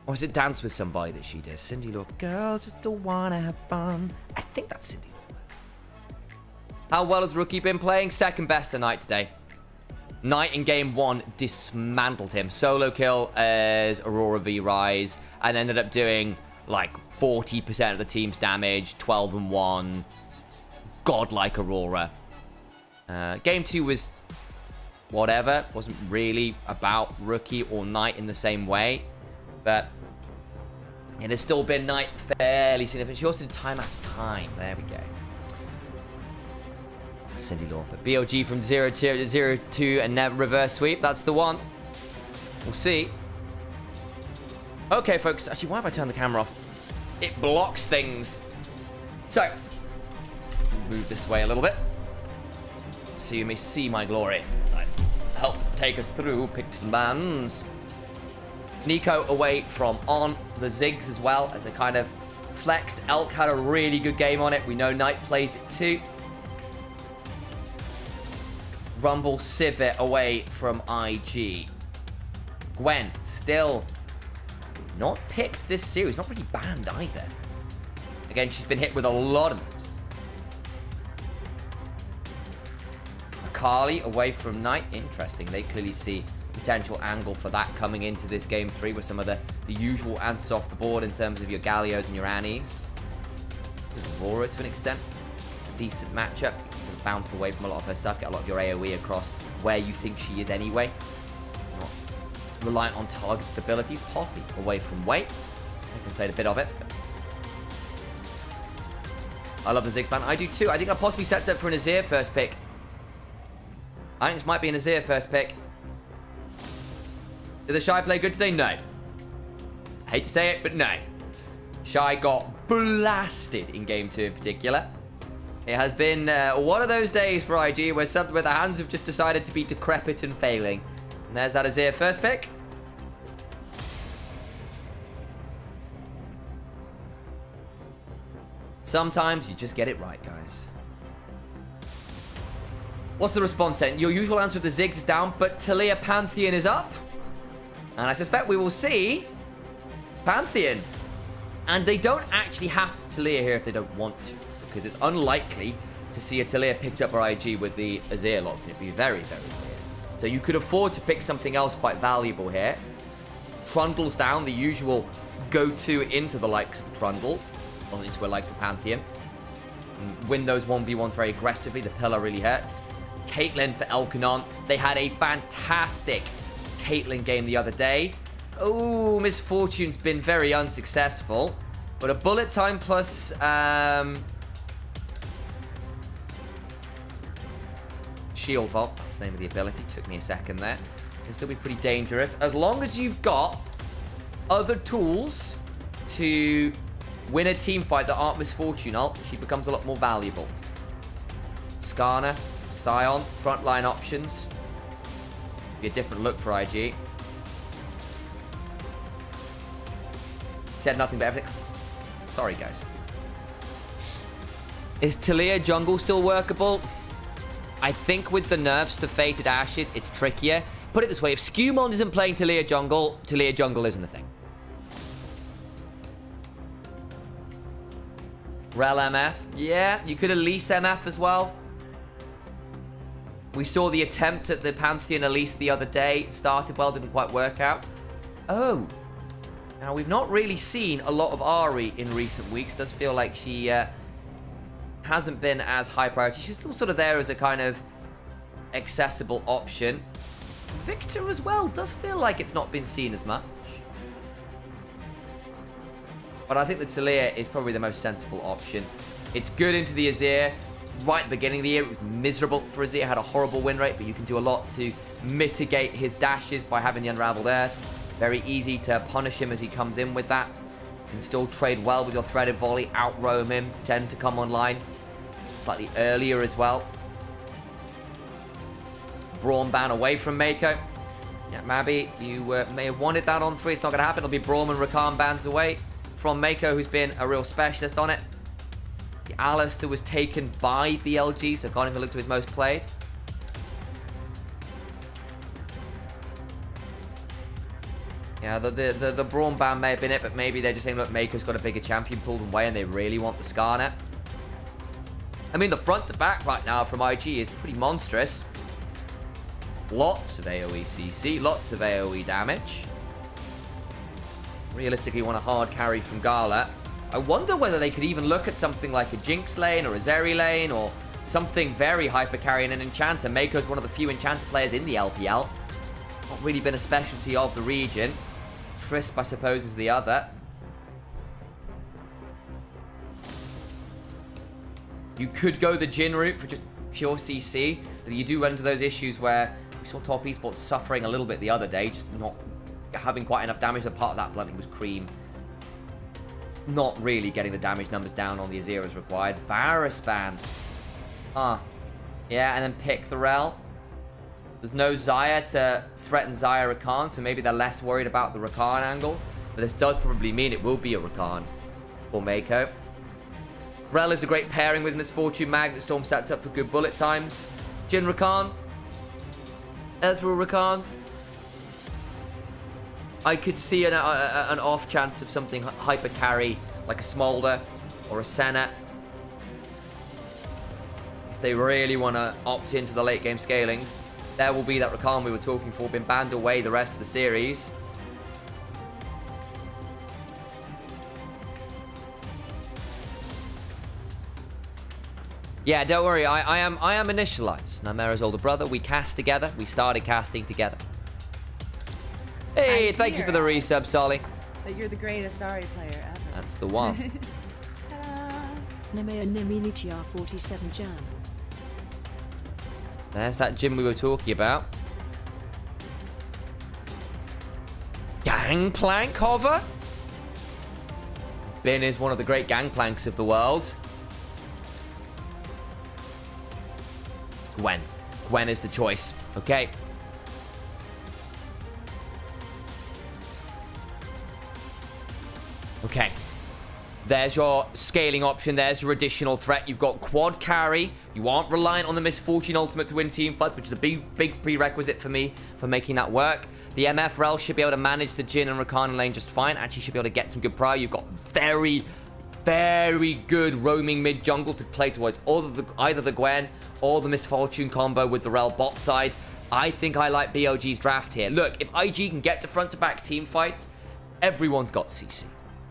Or is it Dance With Somebody that she does? Cyndi Lauper. Girls just don't want to have fun. I think that's Cyndi Lauper. How well has Rookie been playing? Second best tonight today. Knight in game 1 dismantled him. Solo kill as Aurora V Rise. And ended up doing like 40% of the team's damage, 12 and 1. Godlike Aurora. Game 2 was whatever. Wasn't really about Rookie or Knight in the same way. But it has still been Knight fairly significant. She also did time after time. There we go. Cyndi Lauper. BLG from 0-2 and never reverse sweep. That's the one. We'll see. Okay, folks. Actually, why have I turned the camera off? It blocks things. So, move this way a little bit, so you may see my glory as I help take us through picks and bans. Nico away from on the Ziggs as well as a kind of flex. Elk had a really good game on it. We know Knight plays it too. Rumble Civet away from IG. Gwen still not picked this series, not really banned either. Again, she's been hit with a lot of moves. Akali away from Knight. Interesting. They clearly see potential angle for that coming into this game 3 with some of the usual answers off the board in terms of your Gallios and your Annies. Aurora to an extent. A decent matchup. sort of bounce away from a lot of her stuff, get a lot of your AoE across where you think she is anyway. Not reliant on targeted ability. Poppy away from weight. I can play a bit of it. I love the Ziggs ban. I do too. I think that possibly sets up for an Azir first pick. I think this might be an Azir first pick. Did the Shy play good today? No. I hate to say it, but no. Shy got blasted in Game 2 in particular. It has been one of those days for IG where the hands have just decided to be decrepit and failing. And there's that Azir first pick. Sometimes you just get it right, guys. What's the response then? Your usual answer of the Ziggs is down, but Taliyah Pantheon is up. And I suspect we will see Pantheon. And they don't actually have to Taliyah here if they don't want to, because it's unlikely to see a Taliyah picked up by IG with the Azir locked in. It'd be very, very weird. So you could afford to pick something else quite valuable here. Trundle's down, the usual go-to into the likes of Trundle, or into a likes of Pantheon. And win those 1v1s very aggressively. The pillar really hurts. Caitlyn for Elkanon. They had a fantastic Caitlyn game the other day. Oh, Misfortune's been very unsuccessful. But a bullet time plus... Shield Vault. That's the name of the ability. Took me a second there. It'll still be pretty dangerous. As long as you've got other tools to win a team fight that aren't Misfortune ult, she becomes a lot more valuable. Skarner, Sion, frontline options. Be a different look for IG. Said nothing but everything. Sorry, Ghost. Is Taliyah jungle still workable? I think with the nerfs to Fated Ashes, it's trickier. Put it this way, if Skewmond isn't playing Taliyah jungle isn't a thing. Rel MF. Yeah, you could Elise MF as well. We saw the attempt at the Pantheon Elise the other day. Started well, didn't quite work out. Oh. Now, we've not really seen a lot of Ahri in recent weeks. Does feel like she hasn't been as high priority. She's still sort of there as a kind of accessible option. Victor as well. Does feel like it's not been seen as much. But I think that Taliyah is probably the most sensible option. It's good into the Azir. Right at the beginning of the year, it was miserable for Azir. Had a horrible win rate, but you can do a lot to mitigate his dashes by having the Unraveled Earth. Very easy to punish him as he comes in with that. You can still trade well with your Threaded Volley, out-roam him, tend to come online slightly earlier as well. Braum ban away from Mako. Yeah, Mabby, you may have wanted that on 3. It's not going to happen. It'll be Braum and Rakan bans away from Mako, who's been a real specialist on it. The Alistair was taken by BLG, so can't even look to his most played. Yeah, the Braum ban may have been it, but maybe they're just saying, look, Mako's got a bigger champion pool than Way, and they really want the Skarner. I mean, the front to back right now from IG is pretty monstrous. Lots of AoE CC, lots of AoE damage. Realistically, want a hard carry from Gala. I wonder whether they could even look at something like a Jinx lane or a Zeri lane or something very hyper carrying an Enchanter. Mako's one of the few Enchanter players in the LPL. Not really been a specialty of the region. Crisp, I suppose, is the other. You could go the Jhin route for just pure CC, but you do run into those issues where we saw Top Esports suffering a little bit the other day, just not having quite enough damage. The part of that blunting was Cream. Not really getting the damage numbers down on the Azir as required. Varus ban. Yeah, and then pick the Rel. There's no Xayah to threaten Xayah Rakan, so maybe they're less worried about the Rakan angle. But this does probably mean it will be a Rakan for Mako. Rel is a great pairing with Misfortune. Magnet Storm sets up for good bullet times. Jhin Rakan. Ezreal Rakan. I could see an off chance of something hyper carry, like a Smolder or a Senna. If they really want to opt into the late game scalings, there will be that Rakan we were talking for, been banned away the rest of the series. Yeah, don't worry. I am Initialise, Nymaera's older brother. We cast together. We started casting together. Hey, thank you for the resub, Solly. That you're the greatest Ari player ever. That's the one. Nymaera Initialise 47 Jan. There's that gym we were talking about. Gangplank hover? Bin is one of the great gangplanks of the world. Gwen. Gwen is the choice. Okay. Okay. There's your scaling option. There's your additional threat. You've got quad carry. You aren't reliant on the Misfortune ultimate to win team fights, which is a big prerequisite for me for making that work. The MF Rel should be able to manage the Jhin and Rakan lane just fine. Actually should be able to get some good prio. You've got very good roaming mid jungle to play towards either the Gwen or the Misfortune combo with the Rel bot side. I think I like BLG's draft here. Look, if IG can get to front-to-back team fights, everyone's got CC.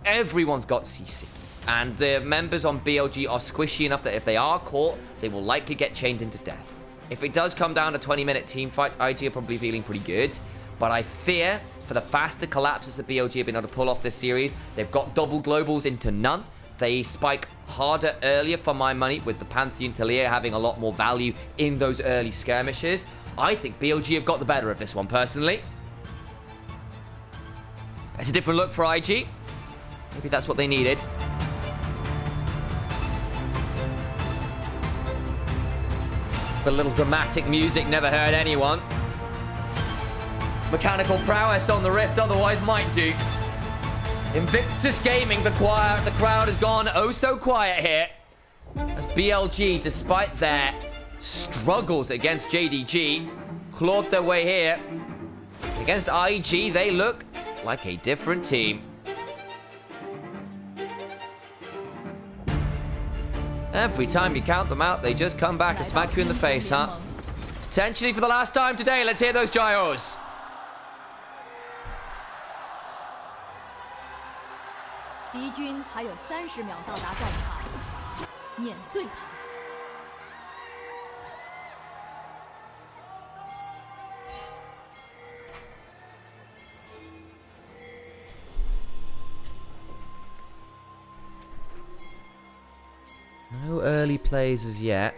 Everyone's got CC. And the members on BLG are squishy enough that if they are caught, they will likely get chained into death. If it does come down to 20-minute team fights, IG are probably feeling pretty good. But I fear for the faster collapses that BLG have been able to pull off this series, they've got double globals into none. They spike harder earlier for my money, with the Pantheon Talia having a lot more value in those early skirmishes. I think BLG have got the better of this one, personally. It's a different look for IG. Maybe that's what they needed. But a little dramatic music never hurt anyone. Mechanical prowess on the Rift otherwise might do. Invictus Gaming, the crowd has gone oh so quiet here. As BLG, despite their struggles against JDG, clawed their way here. Against IG, they look like a different team. Every time you count them out, they just come back and smack you in the face, huh? Potentially for the last time today, let's hear those gyros. No early plays as yet.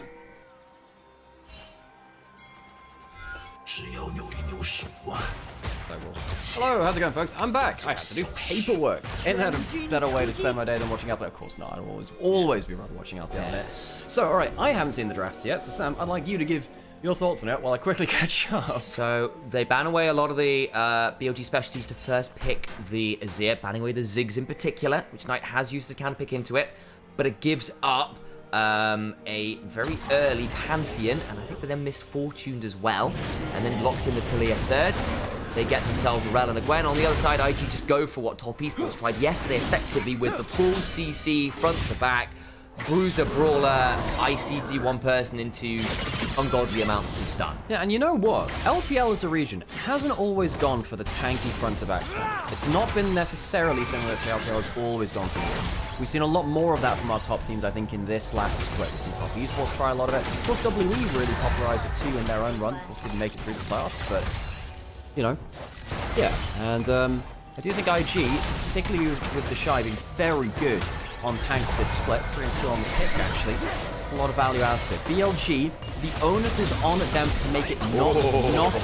Hello, how's it going, folks? I'm back. I have to do paperwork. Ain't that a better way to spend my day than watching LPL? Of course not. I'll always be rather watching LPL. Yes. So, alright, I haven't seen the drafts yet, so Sam, I'd like you to give your thoughts on it while I quickly catch up. So, they ban away a lot of the BLG specialties to first pick the Azir, banning away the Ziggs in particular, which Knight has used to counter pick into it, but it gives up a very early Pantheon, and I think with them Misfortuned as well, and then locked in the Talia third. They get themselves a Rel and a Gwen. On the other side, IG just go for what Top Esports tried yesterday effectively with the full CC front to back, Bruiser, Brawler, ICC one person into ungodly amounts of stun. Yeah, and you know what? LPL as a region hasn't always gone for the tanky front-to-back thing. It's not been necessarily something that LPL has always gone for. We've seen a lot more of that from our top teams, I think, in this last split. We've seen Top Esports try a lot of it. Of course, WWE really popularized it too in their own run. Of course, didn't make it through the playoffs, but, you know, yeah. And I do think IG, particularly with the Shy being very good on tanks this split, 3 and 2 on the pick, actually. It's a lot of value out of it. BLG, the onus is on them to make it not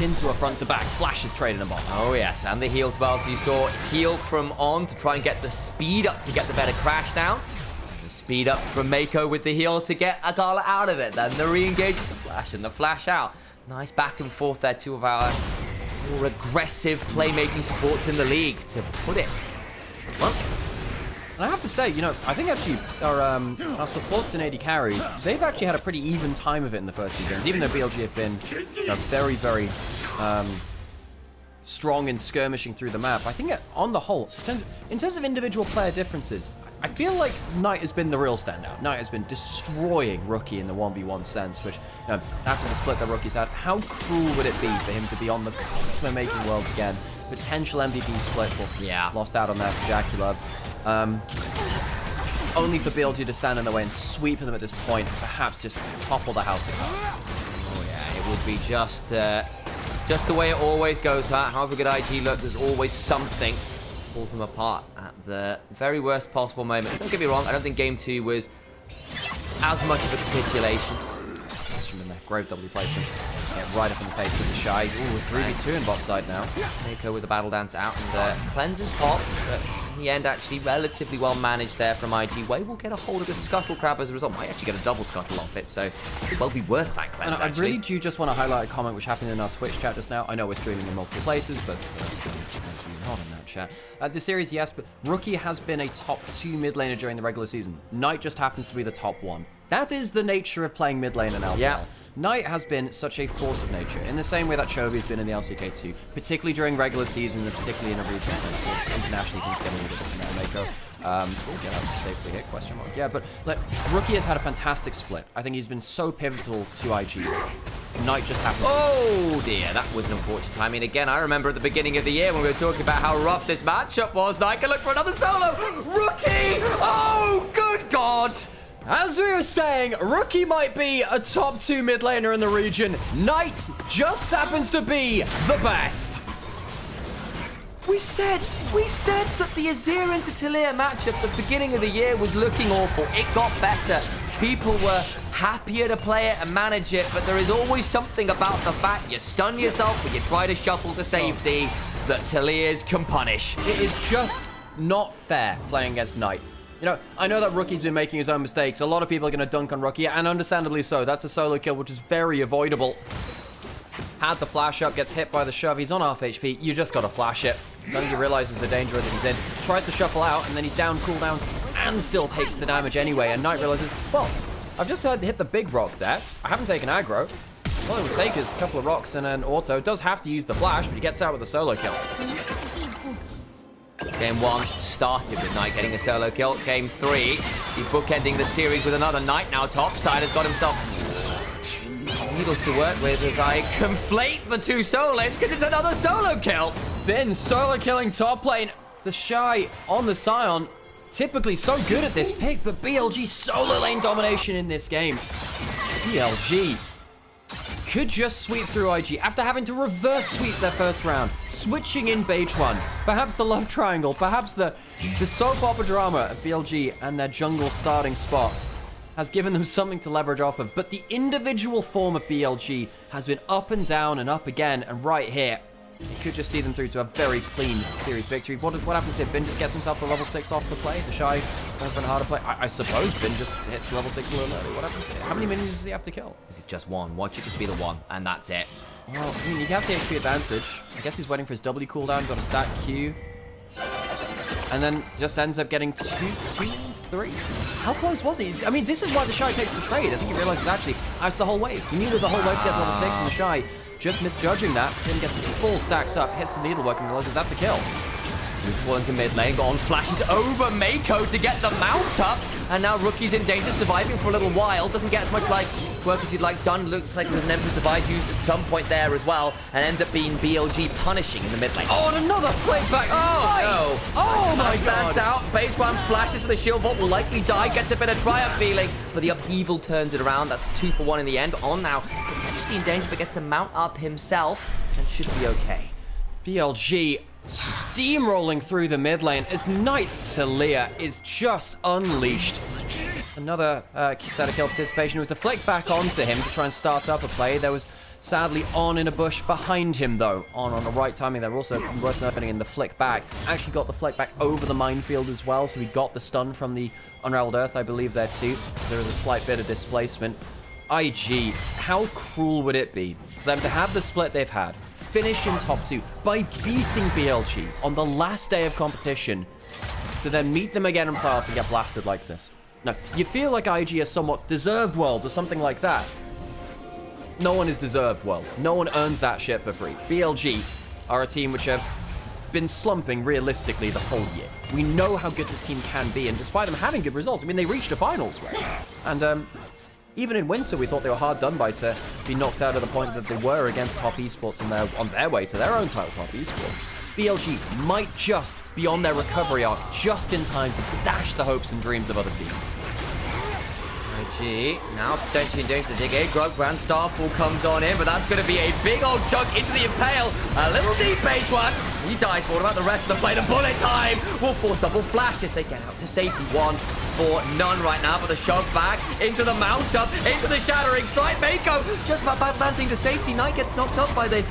into a front-to-back. Flash is trading them off. Oh, yes, and the heal spell. So you saw heal from On to try and get the speed up to get the better crash down. The speed up from Mako with the heal to get Agala out of it. Then the re-engage with the flash and the flash out. Nice back and forth there, two of our more aggressive playmaking supports in the league, to put it bluntly. And I have to say, you know, I think actually our supports and AD carries, they've actually had a pretty even time of it in the first 2 games, even though BLG have been very, very strong in skirmishing through the map. I think on the whole, in terms of individual player differences, I feel like Knight has been the real standout. Knight has been destroying Rookie in the 1v1 sense, which, you know, after the split that Rookie's had, how cruel would it be for him to be on the cusp of making worlds again? Potential MVP split, of course, lost out on that for Jackie Love. only for BLG to stand in the way and sweep them at this point, and perhaps just topple the house of cards. Oh yeah, it would be just the way it always goes. However good IG look, there's always something that pulls them apart at the very worst possible moment. Don't get me wrong, I don't think Game 2 was as much of a capitulation. That's from in there. Grave W placement. Get right up in the face of the Shy. Ooh, 3v2 in bot side now. Mako with the battle dance out, and cleanses popped, but in the end actually relatively well managed there from IG. Wei will get a hold of the Scuttle Crab as a result. Might actually get a double Scuttle off it, so it could well be worth that cleanse, and I really do just want to highlight a comment which happened in our Twitch chat just now. I know we're streaming in multiple places, but not in that chat. The series, yes, but Rookie has been a top 2 mid laner during the regular season. Knight just happens to be the top 1. That is the nature of playing mid lane in LPL. Yeah. Knight has been such a force of nature, in the same way that Chovy has been in the LCK2, particularly during regular season and particularly in a regional sense. Internationally, things get a little bit different now. Mako, yeah, that was safely hit, question mark. Yeah, but look, Rookie has had a fantastic split. I think he's been so pivotal to IG. Knight just happened. Oh dear, that was an unfortunate timing. Again, I remember at the beginning of the year when we were talking about how rough this matchup was. Knight can look for another solo. Rookie! Oh, good God! As we were saying, Rookie might be a top 2 mid laner in the region. Knight just happens to be the best. We said that the Azir into Taliyah matchup at the beginning of the year was looking awful. It got better. People were happier to play it and manage it, but there is always something about the fact you stun yourself when you try to shuffle to safety that Taliyahs can punish. It is just not fair playing against Knight. You know, I know that Rookie's been making his own mistakes. A lot of people are going to dunk on Rookie, and understandably so. That's a solo kill, which is very avoidable. Had the flash up, gets hit by the shove. He's on half HP. You just got to flash it. I think he realizes the danger that he's in. Tries to shuffle out, and then he's down cooldowns and still takes the damage anyway. And Knight realizes, well, I've just hit the big rock there. I haven't taken aggro. All it would take is a couple of rocks and an auto. Does have to use the flash, but he gets out with a solo kill. Game 1 started with Knight getting a solo kill. Game 3, he's bookending the series with another Knight. Now topside has got himself needles to work with as I conflate the two solo lanes because it's another solo kill. Finn solo killing top lane. The Shy on the Scion. Typically so good at this pick, but BLG solo lane domination in this game. BLG could just sweep through IG after having to reverse sweep their first round. Switching in Beige One. Perhaps the love triangle, perhaps the soap opera drama of BLG and their jungle starting spot has given them something to leverage off of. But the individual form of BLG has been up and down and up again, and right here, you could just see them through to a very clean series victory. What happens if Bin just gets himself to level 6 off the play? The Shy going for a harder play? I suppose Bin just hits level 6 a little early. What happens here? How many minions does he have to kill? Is it just one? Watch it just be the one, and that's it. Well, I mean, he has the HP advantage. I guess he's waiting for his W cooldown. Got a stack Q. And then just ends up getting 3. How close was he? I mean, this is why the Shy takes the trade. I think he realizes actually, that's the whole wave. He needed the whole wave to get to level 6, and the Shy just misjudging that. Finn gets the full stacks up, hits the needlework, and realizes that's a kill. Neutral into mid lane, got on flashes over Mako to get the mount up, and now Rookie's in danger, surviving for a little while. Doesn't get as much like work as he'd like done. Looks like there's an Emperor's Divide used at some point there as well, and ends up being BLG punishing in the mid lane. Oh, and another flake back. Oh, no. Oh, my God. That's out. Beige One flashes with a shield vault, will likely die, gets a bit of triumph feeling, but the upheaval turns it around. That's 2 for 1 in the end. On now, potentially in danger, but gets to mount up himself, and should be okay. BLG steamrolling through the mid lane as Knight Taliyah is just unleashed. Another set of kill participation. It was a flick back onto him to try and start up a play. There was sadly On in a bush behind him though. On the right timing there. Also worth noting in the flick back. Actually got the flick back over the minefield as well, so he got the stun from the Unraveled Earth, I believe, there too. There was a slight bit of displacement. IG, how cruel would it be for them to have the split they've had, finish in top 2 by beating BLG on the last day of competition, to then meet them again in playoffs and get blasted like this? Now, you feel like IG has somewhat deserved worlds or something like that. No one is deserved worlds. No one earns that shit for free. BLG are a team which have been slumping realistically the whole year. We know how good this team can be, and despite them having good results, I mean, they reached the finals, right? And even in winter, we thought they were hard done by to be knocked out at the point that they were against top esports, and they're on their way to their own title, top esports. BLG might just be on their recovery arc just in time to dash the hopes and dreams of other teams. IG now potentially in danger to dig a Grub. Grand Starfall comes on in, but that's going to be a big old chunk into the Impale. A little deep base one. He dies. What about the rest of the play? The bullet time will force double flash as they get out to safety. 1 for none right now, but the shove back into the mount up, into the shattering strike. Mako just about advancing to safety. Knight gets knocked up by the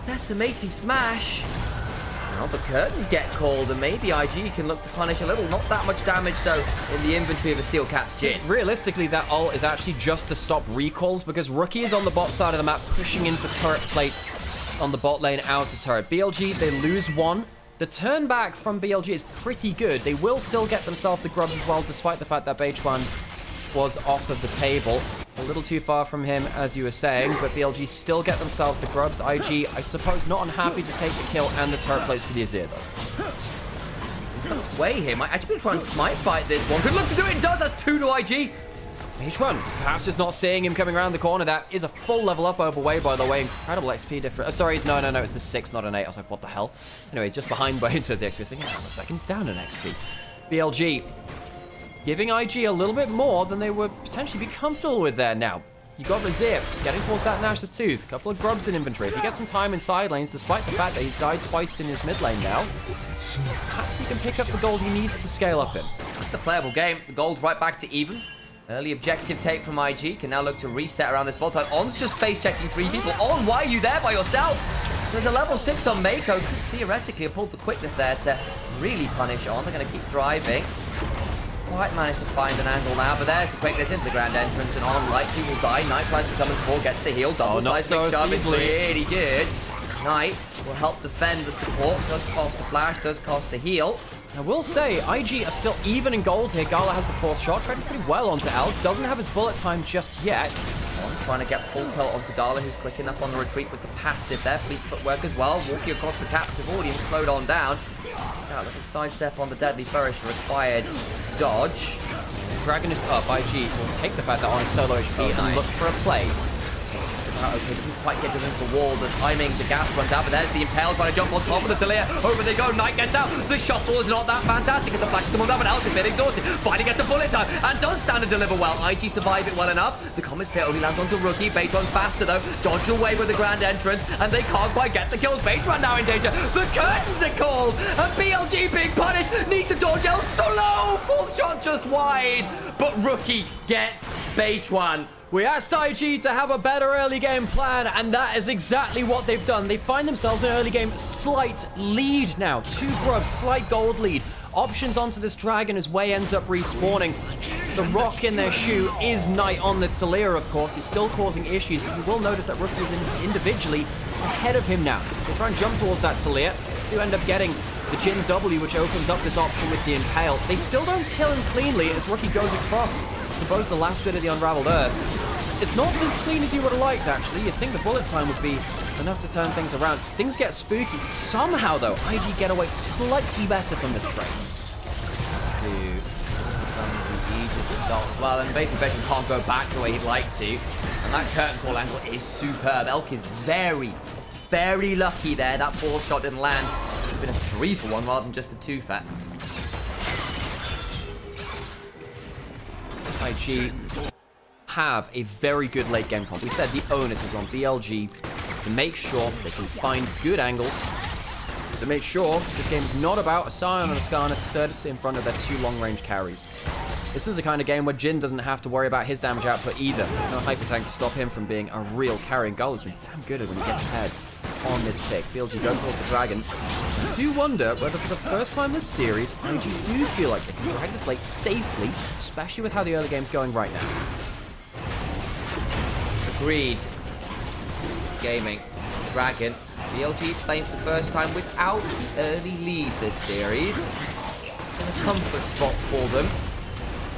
decimating smash. Now the curtains get called, and maybe IG can look to punish a little. Not that much damage, though, in the inventory of a Steel Cap's Jin. Realistically, that ult is actually just to stop recalls, because Rookie is on the bot side of the map, pushing in for turret plates on the bot lane outer turret. BLG, they lose 1. The turn back from BLG is pretty good. They will still get themselves the grubs as well, despite the fact that Beichuan was off of the table. A little too far from him, as you were saying, but BLG still get themselves the grubs. IG, I suppose, not unhappy to take the kill and the turret plates for the Azir, though. Way here. Might actually try and smite fight this one. Good luck to do it. It does. That's 2 to IG. H1, perhaps just not seeing him coming around the corner. That is a full level up over Way, by the way. Incredible XP difference. Sorry, no, it's the 6, not an 8. I was like, what the hell? Anyway, just behind Way into the XP. I was thinking, hang on a second, he's down an XP. BLG giving IG a little bit more than they would potentially be comfortable with there now. You got Azir getting towards that Nash's Tooth. A couple of grubs in inventory. If he gets some time in side lanes, despite the fact that he's died twice in his mid lane now, perhaps he can pick up the gold he needs to scale up in. It's a playable game. The gold's right back to even. Early objective take from IG. Can now look to reset around this bot side. On's just face checking 3 people. On, why are you there by yourself? There's a level 6 on Mako. Could theoretically have pulled the quickness there to really punish On. They're going to keep driving. Quite managed to find an angle now, but there's the quickness into the grand entrance, and On likely will die. Knight tries to come and support, gets the heal. Double seismic shove is really good. Knight will help defend the support. Does cost a flash, does cost a heal. I will say, IG are still even in gold here. Gala has the 4th shot, trading pretty well onto Elf. Doesn't have his bullet time just yet. On trying to get full tilt onto Gala, who's quick enough on the retreat with the passive there. Fleet footwork as well, walking across the captive audience, slowed on down. Now, little sidestep on the Deadly Flourish required dodge. Dragon is up. IG will take the fact that On is solo HP and look for a play. Okay, doesn't quite get driven into the wall. The timing, the gas runs out, but there's the Impale trying to jump on top of the Talia. Over they go, Knight gets out. The shuffle is not that fantastic as the flash come on down, but Elf is a bit exhausted. Fighting gets the bullet time and does stand and deliver well. IG survive it well enough. The Comet's Pit only lands onto Rookie. Beichuan's faster though. Dodge away with the grand entrance, and they can't quite get the kills. Beichuan now in danger. The curtains are called, and BLG being punished. Needs to dodge Elf so low. 4th shot just wide, but Rookie gets Beichuan. We asked IG to have a better early game plan, and that is exactly what they've done. They find themselves in early game slight lead now. 2 grubs, slight gold lead. Options onto this dragon as Way ends up respawning. The rock in their shoe is Knight on the Talia, of course. He's still causing issues, but you will notice that Rookie is individually ahead of him now. They try and jump towards that Talia. They do end up getting the Jin W, which opens up this option with the Impale. They still don't kill him cleanly as Rookie goes across. I suppose the last bit of the Unraveled Earth. It's not as clean as you would have liked, actually. You'd think the bullet time would be enough to turn things around. Things get spooky. Somehow, though, IG get away slightly better from this trade. To some Aegis assault as well, and basically Beichuan can't go back the way he'd like to. And that curtain call angle is superb. Elk is very, very lucky there. That 4th shot didn't land. It's been a 3 for 1 rather than just a 2 fat. IG have a very good late game comp. We said the onus is on BLG to make sure they can find good angles, to make sure this game is not about a Sion and a Skarner stood in front of their 2 long-range carries. This is the kind of game where Jin doesn't have to worry about his damage output either. There's no hyper tank to stop him from being a real carry, and Gala's been damn good when he gets ahead on this pick. BLG goes for the dragon. I do wonder whether for the first time this series, IG do feel like they can drag this late safely, especially with how the early game's going right now. Agreed. Gaming. Dragon. BLG playing for the first time without the early lead this series. In a comfort spot for them.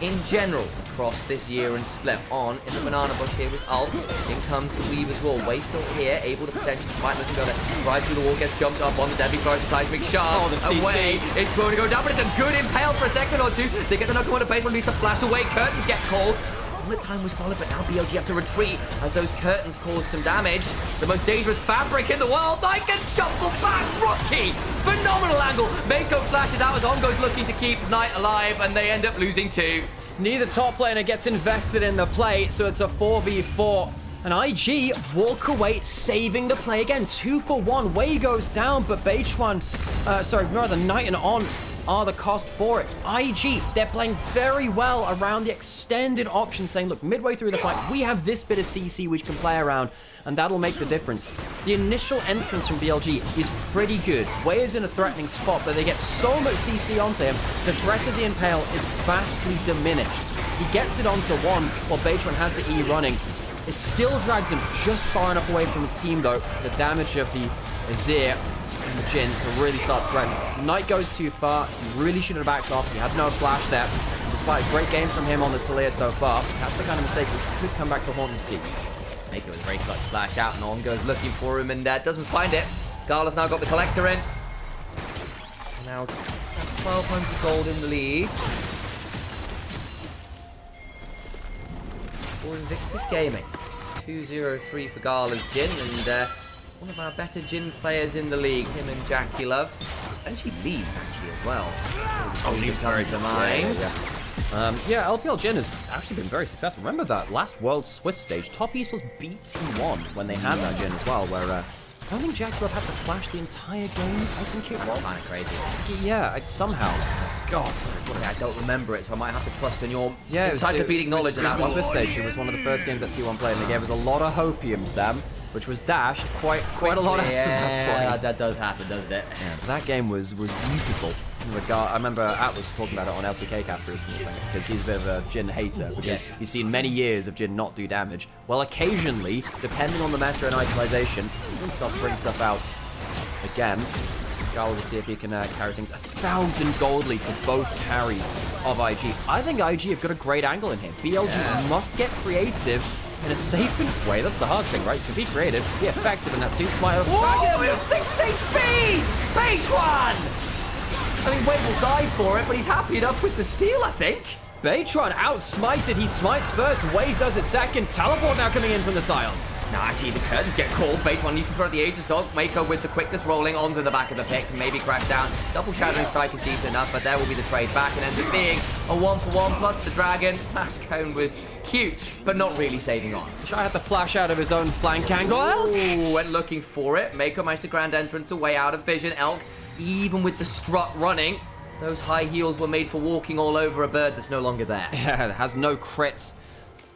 In general, across this year and split On in the banana bush here with Alt. In comes the Weaver's Wall. Way still here, able to potentially fight. Looking to go there. Right through the wall, gets jumped up on the Deadly Flourish, seismic shove. Away. It's going to go down, but it's a good impale for a second or two. They get the knuckle on the base, release the flash away. Curtains get called. The time was solid, but now BLG have to retreat as those curtains cause some damage. The most dangerous fabric in the world. Knight gets shuffled back. Rookie! Phenomenal angle. Mako flashes out as Ongo's looking to keep Knight alive, and they end up losing 2. Neither top laner gets invested in the play, so it's a 4v4. And IG walk away, saving the play again. 2 for 1. Wei goes down, but Beichuan, rather Knight and On are the cost for it. IG, they're playing very well around the extended option, saying, look, midway through the fight, we have this bit of CC which can play around, and that'll make the difference. The initial entrance from BLG is pretty good. Wei is in a threatening spot, but they get so much CC onto him, the threat of the Impale is vastly diminished. He gets it onto one, while Beichuan has the E running. It still drags him just far enough away from his team, though. The damage of the Azir and the Jhin to really start threatening. Knight goes too far. He really should have backed off. He had no flash there. And despite a great game from him on the Talia so far, that's the kind of mistake that could come back to haunt his team. Mako was very clutch flash out, and On goes looking for him and doesn't find it. Gala's now got the collector in. Now 1,200 gold in the lead. For Invictus Gaming. 2-0-3 for Gala's Jhin, and one of our better Jhin players in the league, him and Jackie Love. And she leads actually as well. Oh, leaves very to mind. Yeah, LPL Jhin has actually been very successful. Remember that last World Swiss stage, Top East was beat T1 when they had that Jhin as well, where I don't think Jackie Love had to flash the entire game, I think it was. That's kind of crazy. Yeah, somehow. God. I don't remember it, so I might have to trust in your Yeah, encyclopedic knowledge of that one. Swiss stage, it was one of the first games that T1 played, and they gave us a lot of hopium, Sam, which was dashed quite a lot after that point. That does happen, doesn't it? Yeah, that game was beautiful. I remember Atlas talking about it on LCK after recently, because he's a bit of a Jhin hater, because he's seen many years of Jhin not do damage. Well, occasionally, depending on the meta and itemization, he can start to bring stuff out again. Gal will see if he can carry things. 1,000 gold lead to both carries of IG. I think IG have got a great angle in here. BLG must get creative in a safe enough way. That's the hard thing, right? You can be creative, be effective in that suit. Smite. Whoa, it's 6 HP! Beichuan! I mean, Wei will die for it, but he's happy enough with the steal, I think. Beichuan out-smited. He smites first. Wei does it second. Teleport now coming in from the Scion. No, actually, the curtains get called. Beichuan needs to throw the Age Assault. Mako with the quickness rolling onto the back of the pick. Maybe crash down. Double Shattering Strike is decent enough, but there will be the trade back and ends up being a 1-for-1 plus the Dragon. Last cone was cute, but not really saving on. Shy had to flash out of his own flank angle. Ooh, went looking for it. Mako managed to grand entrance away out of vision. Elk, even with the strut running, those high heels were made for walking all over a bird that's no longer there. Yeah, it has no crits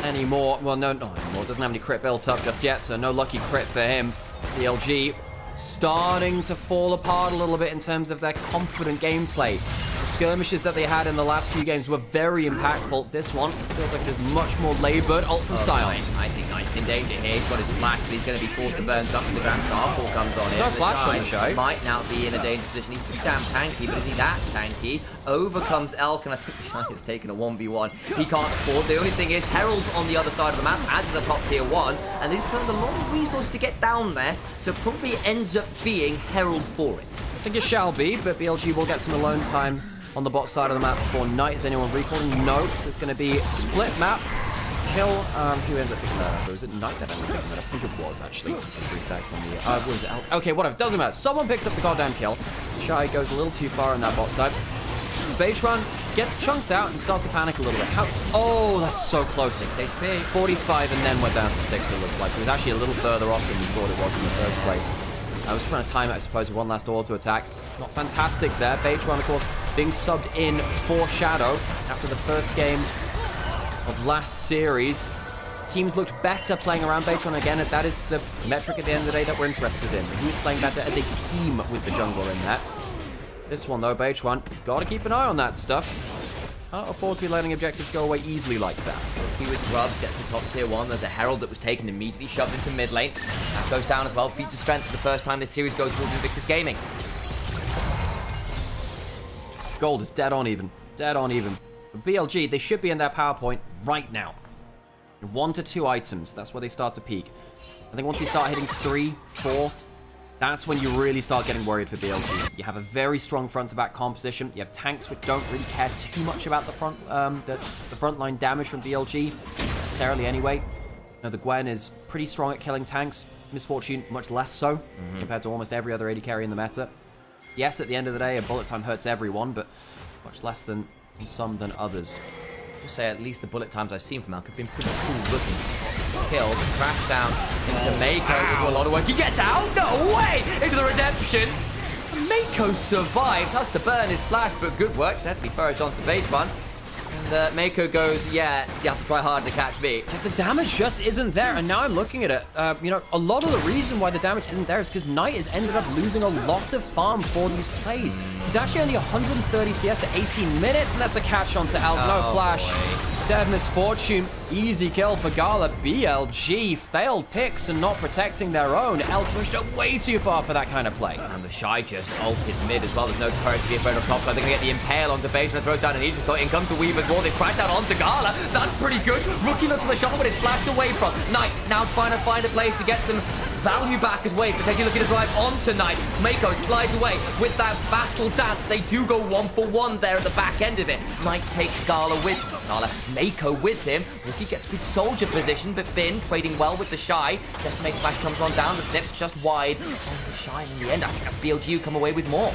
anymore. Well, no, not anymore. It doesn't have any crit built up just yet, so no lucky crit for him. BLG starting to fall apart a little bit in terms of their confident gameplay. The skirmishes that they had in the last few games were very impactful. This one feels like it is much more labored. Ult from Scion. I think Knight's in danger here. He's got his flash, but he's going to be forced to burn something. The Grand Starfall comes on here. No flash on the show. Might now be in a dangerous position. He's pretty damn tanky, but is he that tanky? Overcomes Elk, and I think Shy has taken a 1v1. He can't afford. The only thing is, Herald's on the other side of the map, as is a top tier 1, and he's put a lot of resources to get down there, so probably ends up being Herald for it. I think it shall be, but BLG will get some alone time on the bot side of the map before Knight. Is anyone recalling? No, so it's going to be split map. Kill, who ends up picking that up? Was it Knight that ended up picking that up? I think it was, actually. 3 stacks on the, what was it? Okay, whatever, doesn't matter. Someone picks up the goddamn kill. Shy goes a little too far on that bot side. Beichuan gets chunked out and starts to panic a little bit. Oh, that's so close. 6 HP. 45 and then went down to 6, it looked like. So it was actually a little further off than we thought it was in the first place. I was trying to time it, I suppose, with one last auto attack. Not fantastic there. Beichuan, of course, being subbed in for Shadow after the first game of last series. Teams looked better playing around Beichuan again. That is the metric at the end of the day that we're interested in. Who's playing better as a team with the jungler in there? This one, though, Beichuan, got to keep an eye on that stuff. Can't afford to be letting objectives go away easily like that. He with grubs, gets to top tier 1. There's a Herald that was taken, immediately shoved into mid lane. That goes down as well. Feats of strength for the first time this series goes towards Invictus Gaming. Gold is dead on even. Dead on even. For BLG, they should be in their PowerPoint right now. 1 to 2 items, that's where they start to peak. I think once you start hitting 3, 4, that's when you really start getting worried for BLG. You have a very strong front-to-back composition. You have tanks which don't really care too much about the front line damage from BLG. necessarily anyway. Now, the Gwen is pretty strong at killing tanks. Misfortune, much less so, compared to almost every other AD carry in the meta. Yes, at the end of the day, a bullet time hurts everyone, but much less than some than others. I'll say at least the bullet times I've seen from Alk have been pretty cool looking. Killed, crash down into Mako. Doing a lot of work. He gets out! No way! Into the redemption. Mako survives. Has to burn his flash, but good work. Deadly flourish onto the base one. And Mako goes, yeah, you have to try hard to catch me. The damage just isn't there, and now I'm looking at it. You know, a lot of the reason why the damage isn't there is because Knight has ended up losing a lot of farm for these plays. He's actually only 130 CS at 18 minutes, and that's a catch onto Alk. No flash. Dead Misfortune. Easy kill for Gala. BLG failed picks and not protecting their own. Elk pushed it way too far for that kind of play. And the Shy just ulted mid as well. There's no turret to be afraid of top, so they're going to get the Impale onto base and throws down an Aegis. So in comes the Weaver's Wall. They crash out onto Gala. That's pretty good. Rookie looks at the shuttle, but it's flashed away from Knight. Now trying to find a place to get some value back as Wave, potentially looking to drive onto Knight. Mako slides away with that battle dance. They do go 1-for-1 there at the back end of it. Knight takes Gala with Mako with him. Rookie gets good soldier position, but Bin trading well with the Shy. Decimated Flash comes on down. The snip's just wide on the Shy. In the end, I think BLG come away with more.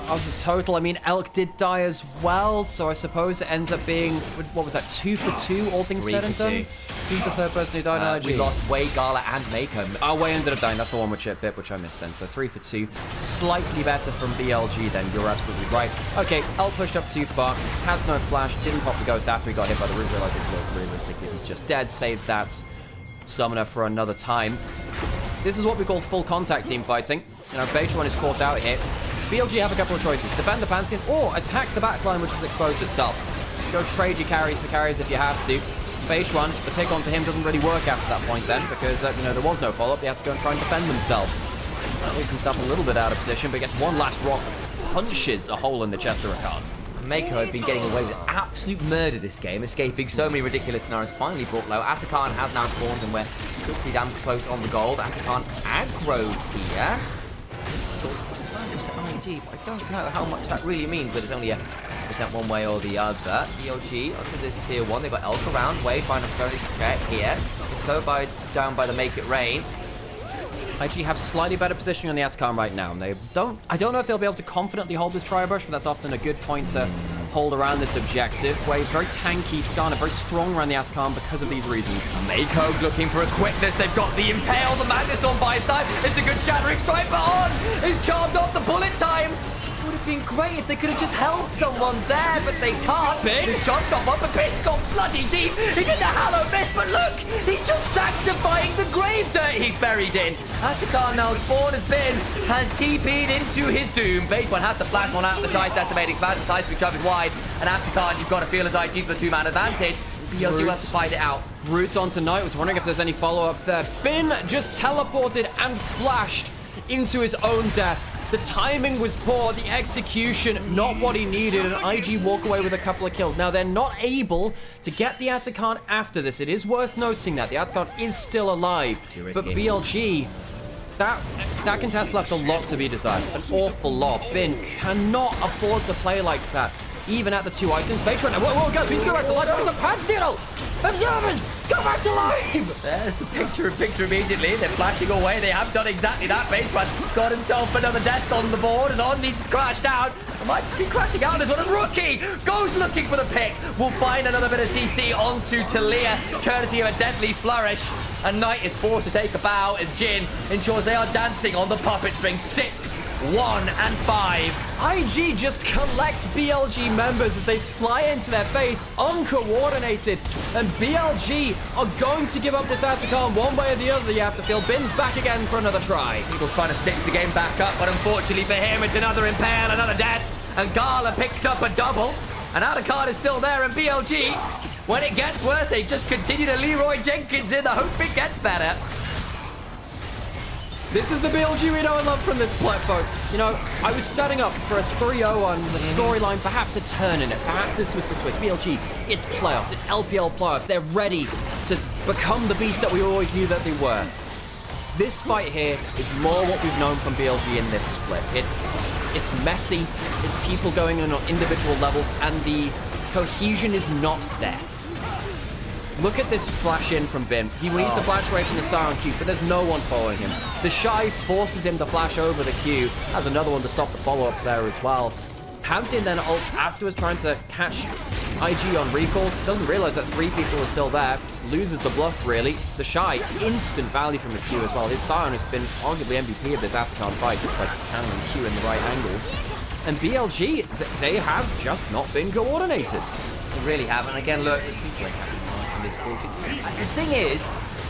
As a total, I mean, Elk did die as well, so I suppose it ends up being, what was that, 2 for 2, all things said and done? Who's the third person who died on IG? We lost Wei, Gala, and Mako. Wei ended up dying. That's the one with Chip Bit, which I missed then. So 3 for 2. Slightly better from BLG then. You're absolutely right. Okay, Elk pushed up too far. Has no flash. Didn't pop the ghost after he got hit by the root. Realized realistically he's just dead. Saves that summoner for another time. This is what we call full contact team fighting. You know, Beitron is caught out here. BLG have a couple of choices. Defend the Pantheon or attack the backline, which has exposed itself. Go trade your carries for carries if you have to. Beitron, the pick onto him doesn't really work after that point then, because you know, there was no follow-up. They had to go and try and defend themselves. That leaves himself a little bit out of position, but gets one last rock, punches a hole in the chest of Rakan. Mako had been getting away with absolute murder this game, escaping so many ridiculous scenarios, finally brought low. Atakan has now spawned and we're pretty damn close on the gold. Atakan aggroed here. Just IG, but I don't know how much that really means, but it's only a percent one way or the other. BLG onto this tier 1, they've got Elk around, Wave trying to throw this threat here. It's slowed down by the Make It Rain. IG have slightly better positioning on the Atakan right now. And I don't know if they'll be able to confidently hold this Tri-Brush, but that's often a good point to hold around this objective. Wave very tanky, Skarner very strong around the Atakan because of these reasons. Mako looking for a quickness. They've got the Impale, the Madness Storm by his time. It's a good Shattering Strike, but on is charmed off the bullet time. It would have been great if they could have just held someone there, but they can't. The shot's got one, but Bin's gone bloody deep. He's in the Hallow Mist, but look, he's just sanctifying the grave dirt he's buried in. Atakan now spawned as Bin has TP'd into his doom. Beitron has to flash one out of the Shy's decimating smash. The side switch up is wide, and Atakan, you've got to feel as IG for the 2-man advantage. BLG has to fight it out. Roots on tonight. Was wondering if there's any follow-up there. Bin just teleported and flashed into his own death. The timing was poor, the execution not what he needed, and IG walk away with a couple of kills. Now, they're not able to get the Atakan after this. It is worth noting that the Atakan is still alive, but BLG, that contest left a lot to be desired. An awful lot. Bin cannot afford to play like that, even at the 2 items. Beitron, whoa, guys, we need to go back to life. There's a Pantheon! Observers, go back to life! There's the picture immediately. They're flashing away. They have done exactly that. Beitron got himself another death on the board, and On needs to crash down. I might be crashing out as well as Rookie goes looking for the pick. We'll find another bit of CC onto Talia, courtesy of a deadly flourish. And Knight is forced to take a bow as Jin ensures they are dancing on the puppet string. 6, 1, and 5. IG just collect BLG members as they fly into their face, uncoordinated, and BLG are going to give up this Atakan one way or the other. You have to feel. Bin's back again for another try. Eagle's trying to stitch the game back up, but unfortunately for him, it's another Impale, another death, and Gala picks up a double, and Atakan is still there, and BLG, when it gets worse, they just continue to Leroy Jenkins in the hope it gets better. This is the BLG we know and love from this split, folks. You know, I was setting up for a 3-0 on the storyline, perhaps a turn in it. Perhaps this was the twist. BLG, it's playoffs. It's LPL playoffs. They're ready to become the beast that we always knew that they were. This fight here is more what we've known from BLG in this split. It's messy. It's people going in on individual levels, and the cohesion is not there. Look at this flash in from Bim. He needs to flash away from the Sion Q, but there's no one following him. The Shy forces him to flash over the Q. Has another one to stop the follow-up there as well. Pantheon then ults afterwards, trying to catch IG on recalls. Doesn't realize that 3 people are still there. Loses the bluff, really. The Shy, instant value from his Q as well. His Sion has been arguably MVP of this Aftercon fight, just by channeling Q in the right angles. And BLG, they have just not been coordinated. They really haven't. Again, look, this the thing is,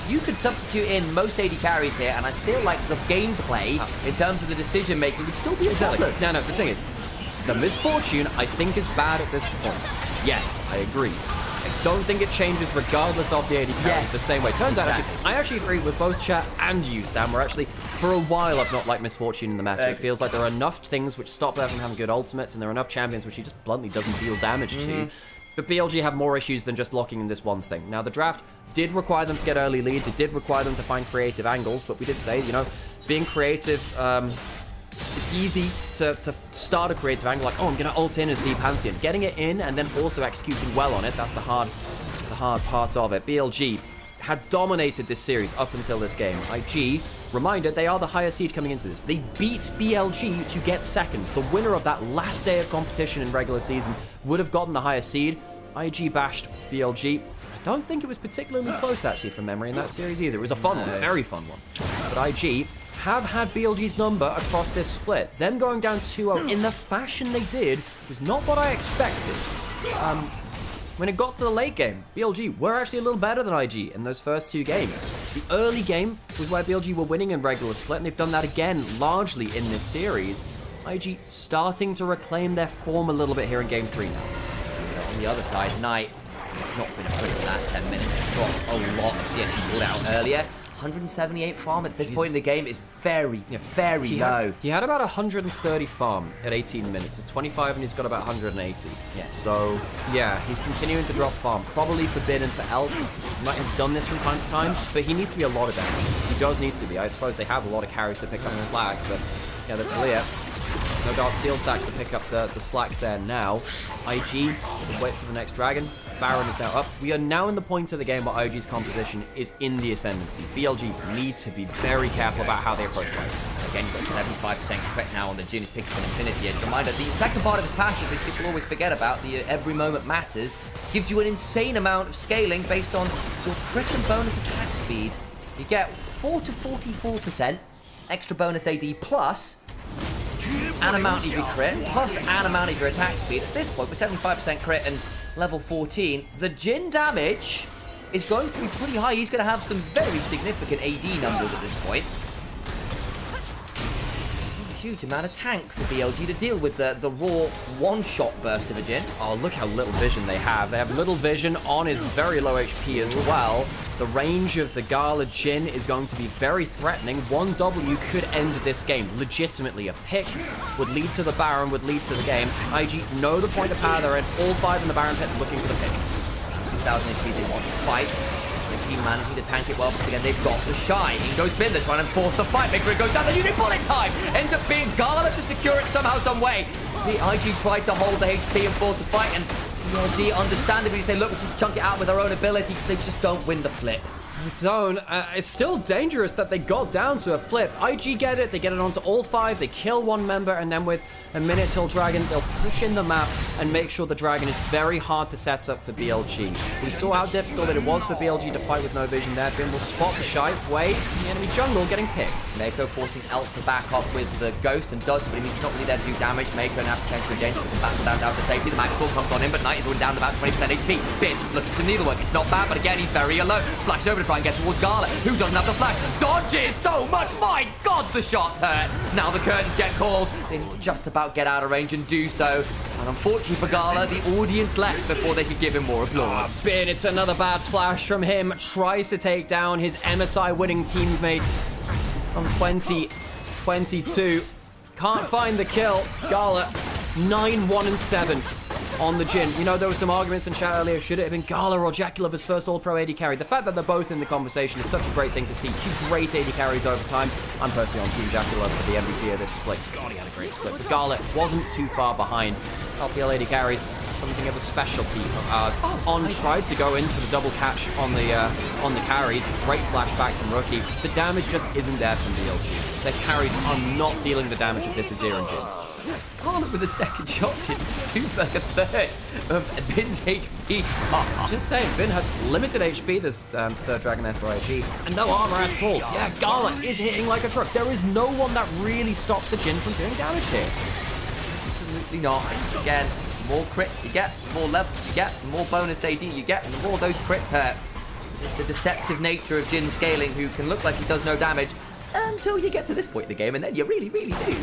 you could substitute in most AD carries here, and I feel like the gameplay, in terms of the decision-making, would still be a problem. No, the thing is, the misfortune, I think, is bad at this point. Yes, I agree. I don't think it changes regardless of the AD carry the same way. Turns out, I actually agree with both chat and you, Sam. We're actually, for a while, I've not liked misfortune in the meta. It feels like there are enough things which stop her from having good ultimates, and there are enough champions which he just bluntly doesn't deal damage to. But BLG have more issues than just locking in this one thing. Now, the draft did require them to get early leads. It did require them to find creative angles, but we did say, you know, being creative, it's easy to start a creative angle, like, oh, I'm going to ult in as the Pantheon. Getting it in and then also executing well on it, that's the hard part of it. BLG had dominated this series up until this game. IG, reminder, they are the higher seed coming into this. They beat BLG to get second. The winner of that last day of competition in regular season would have gotten the higher seed. IG bashed BLG. I don't think it was particularly close, actually, from memory in that series either. It was a fun one, a very fun one. But IG have had BLG's number across this split. Them going down 2-0 in the fashion they did was not what I expected. When it got to the late game, BLG were actually a little better than IG in those first 2 games. The early game was where BLG were winning in regular split, and they've done that again largely in this series. IG starting to reclaim their form a little bit here in game 3 now. On the other side, Knight, it's not been a pretty last 10 minutes. They've got a lot of CSP pulled out earlier. 178 farm at this point in the game is very low. He had about 130 farm at 18 minutes. It's 25 and he's got about 180. Yeah. So, yeah, he's continuing to drop farm. Probably forbidden for Elk. Knight has done this from time to time, but he needs to be a lot of damage. He does need to be. I suppose they have a lot of carries to pick up the slack, but yeah, that's Leah. No Dark Seal stacks to pick up the slack there now. IG will wait for the next dragon. Baron is now up. We are now in the point of the game where IG's composition is in the ascendancy. BLG need to be very careful about how they approach fights. Again, he's got 75% crit now on the Jin. He's picking up an Infinity Edge. Reminder, the second part of his passive, which people always forget about, the every moment matters, gives you an insane amount of scaling based on your crit and bonus attack speed. You get 4 to 44% extra bonus AD plus an amount of your crit, plus an amount of your attack speed. At this point, with 75% crit and level 14, the Jin damage is going to be pretty high. He's going to have some very significant AD numbers at this point. A huge amount of tank for BLG to deal with the raw one-shot burst of a Jin. Oh, look how little vision they have. They have little vision on his very low HP as well. The range of the Gala Jin is going to be very threatening. 1W could end this game. Legitimately, a pick would lead to the Baron, would lead to the game. IG know the point of power they're in. All 5 in the Baron pit looking for the pick. 6,000 HP, they want to fight. The team managing to tank it well, but again, they've got the Shy. In goes Bin, they're trying to force the fight. Make sure it goes down. The unit bullet time ends up being Gala to secure it somehow, some way. The IG tried to hold the HP and force the fight, and BLG, understandably, say, look, we just chunk it out with our own ability. They just don't win the flip. It's still dangerous that they got down to a flip. IG get it, they get it onto all 5, they kill one member, and then with a minute till dragon, they'll push in the map and make sure the dragon is very hard to set up for BLG. We saw how difficult it was for BLG to fight with no vision there. Bin will spot the Shy, wait, the enemy jungle getting picked. Mako forcing Elk to back up with the Ghost, and does, but he means not really there to do damage. Mako now potentially danger, down to safety. The Max Ball comes on him, but Knight is already down to about 20% HP. Bin looking some needlework, it's not bad, but again, he's very alone. Flashes over to try and get towards Gala, who doesn't have the flash. Dodges so much, my God, the shot's hurt. Now the curtains get called. They need to just about get out of range and do so. And unfortunately for Gala, the audience left before they could give him more applause. Bin, it's another bad flash from him. Tries to take down his MSI winning teammate from 2022. Can't find the kill. Gala, 9-1-7 on the Jin. You know, there were some arguments in chat earlier. Should it have been Gala or Jaculova's first All-Pro AD carry? The fact that they're both in the conversation is such a great thing to see. 2 great AD carries over time. I'm personally on Team Jaculova for the MVP of this split. God, he had a great split. But Gala wasn't too far behind. LPL AD carries something of a specialty of ours. On tried to go in for the double catch on the carries. Great flashback from Rookie. The damage just isn't there from BLG. Their carries are not dealing the damage of this Azir and Jhin. Garland with a second shot did like a third of Vin's HP. Just saying, Vin has limited HP, this third Dragon there for IG, and no armor at all. Yeah, Gala is hitting like a truck. There is no one that really stops the Jhin from doing damage here. Absolutely not. Again, more crit you get, more level you get, more bonus AD you get, and the more those crits hurt. It's the deceptive nature of Jhin scaling, who can look like he does no damage until you get to this point in the game, and then you really, really do.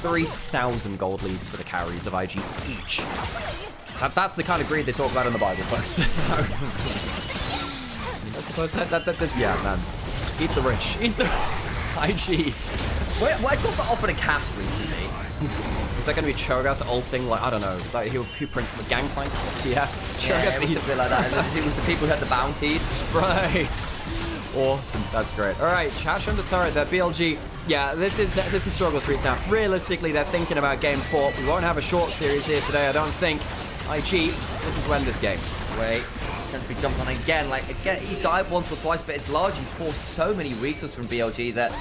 3,000 gold leads for the carries of IG each. That's the kind of greed they talk about in the Bible, folks. I suppose that yeah, man. Eat the rich. Eat the IG. Why got that offered a cast recently? Is that going to be Cho'Gath ulting? Like, I don't know. Like, who prints for Gangplank? Yeah. Yeah, it was something like that. It was the people who had the bounties. Right. Awesome. That's great. All right, Chash on the turret there. BLG. Yeah, this is struggle streets now. Realistically, they're thinking about game 4. We won't have a short series here today, I don't think. IG looking to end this game. Wait, tends to be jumped on again. Like, again, he's died once or twice, but it's largely forced so many resources from BLG that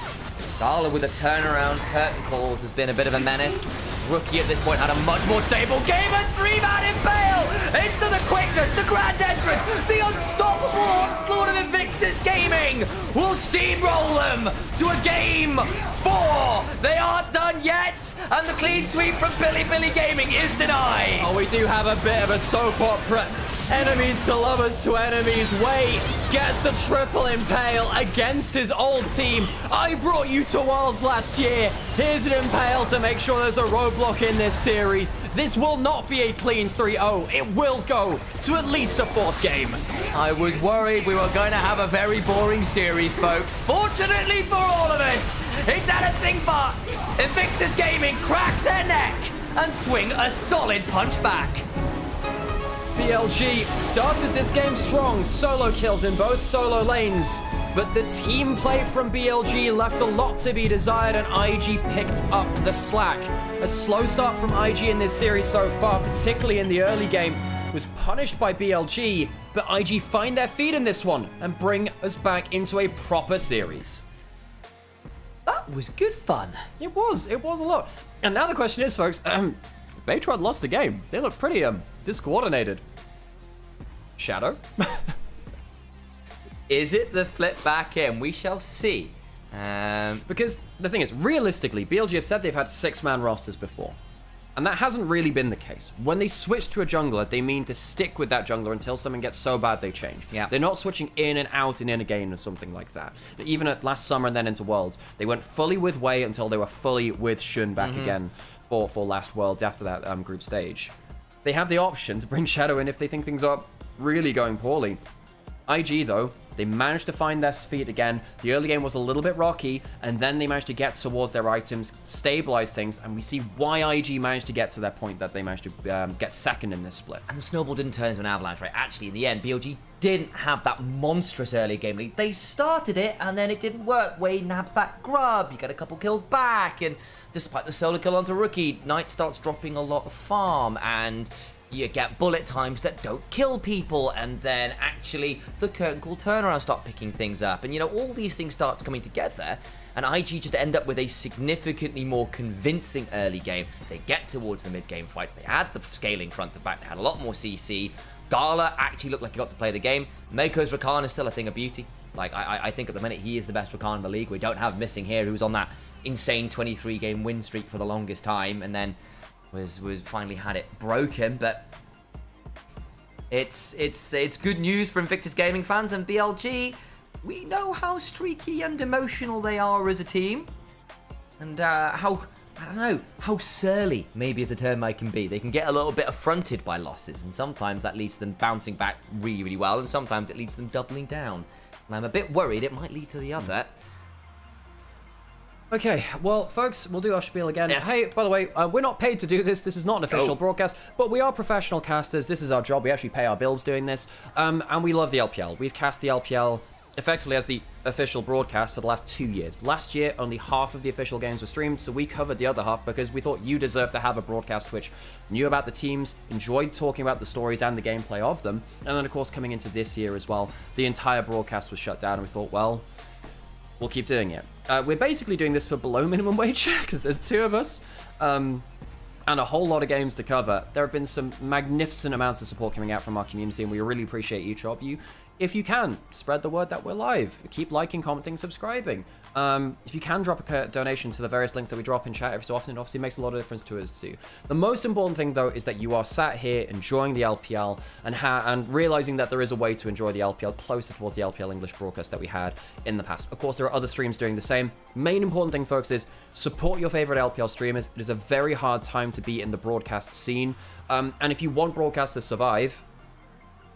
Gala with a turnaround curtain calls has been a bit of a menace. Rookie at this point had a much more stable game, and 3-man impale into the quickness, the grand entrance, the unstoppable onslaught of Invictus Gaming will steamroll them to a game 4. They aren't done yet, and the clean sweep from Billy Gaming is denied. Oh, we do have a bit of a soap opera. Enemies to lovers to enemies. Wei gets the triple impale against his old team. I brought you to Worlds last year. Here's an impale to make sure there's a roadblock in this series. This will not be a clean 3-0. It will go to at least a 4th game. I was worried we were going to have a very boring series, folks. Fortunately for all of us, it's anything but. Invictus Gaming crack their neck and swing a solid punch back. BLG started this game strong, solo kills in both solo lanes, but the team play from BLG left a lot to be desired, and IG picked up the slack. A slow start from IG in this series so far, particularly in the early game, was punished by BLG, but IG find their feet in this one and bring us back into a proper series. That was good fun. It was a lot. And now the question is, folks, Baytrod lost a game. They look pretty discoordinated. Shadow? Is it the flip back in? We shall see. Because the thing is, realistically, BLG have said they've had 6-man rosters before. And that hasn't really been the case. When they switch to a jungler, they mean to stick with that jungler until something gets so bad they change. Yeah. They're not switching in and out in a game or something like that. Even at last summer and then into Worlds, they went fully with Wei until they were fully with Shun back again for last Worlds after that group stage. They have the option to bring Shadow in if they think things are really going poorly. IG, though, they managed to find their feet again. The early game was a little bit rocky, and then they managed to get towards their items, stabilize things, and we see why IG managed to get to that point that they managed to get second in this split. And the snowball didn't turn into an avalanche, right? Actually, in the end, BLG didn't have that monstrous early game lead. They started it, and then it didn't work. Wade nabs that grub, you get a couple kills back, and despite the solo kill onto Rookie, Knight starts dropping a lot of farm, and you get bullet times that don't kill people, and then actually the curtain call turnaround start picking things up, and you know, all these things start coming together, and IG just end up with a significantly more convincing early game. They get towards the mid-game fights, they had the scaling front to back, they had a lot more CC. Gala actually looked like he got to play the game. Mako's Rakan is still a thing of beauty. Like, I think at the minute he is the best Rakan in the league. We don't have Missing here, who's on that insane 23-game win streak for the longest time, and then was finally had it broken. But it's good news for Invictus Gaming fans, and BLG, we know how streaky and emotional they are as a team, and how, I don't know, how surly maybe is the term I can be. They can get a little bit affronted by losses, and sometimes that leads to them bouncing back really, really well, and sometimes it leads to them doubling down. And I'm a bit worried it might lead to the other. Okay, well, folks, we'll do our spiel again. Yes. Hey, by the way, we're not paid to do this. This is not an official broadcast, but we are professional casters. This is our job. We actually pay our bills doing this, and we love the LPL. We've cast the LPL effectively as the official broadcast for the last 2 years. Last year, only half of the official games were streamed, so we covered the other half because we thought you deserved to have a broadcast which knew about the teams, enjoyed talking about the stories and the gameplay of them. And then, of course, coming into this year as well, the entire broadcast was shut down, and we thought, well, we'll keep doing it. We're basically doing this for below minimum wage because there's 2 of us. And a whole lot of games to cover. There have been some magnificent amounts of support coming out from our community, and we really appreciate each of you. If you can, spread the word that we're live. Keep liking, commenting, subscribing. If you can drop a donation to the various links that we drop in chat every so often, it obviously makes a lot of difference to us too. The most important thing, though, is that you are sat here enjoying the LPL and realizing that there is a way to enjoy the LPL closer towards the LPL English broadcast that we had in the past. Of course, there are other streams doing the same. Main important thing, folks, is support your favorite LPL streamers. It is a very hard time to be in the broadcast scene. And if you want broadcasts to survive,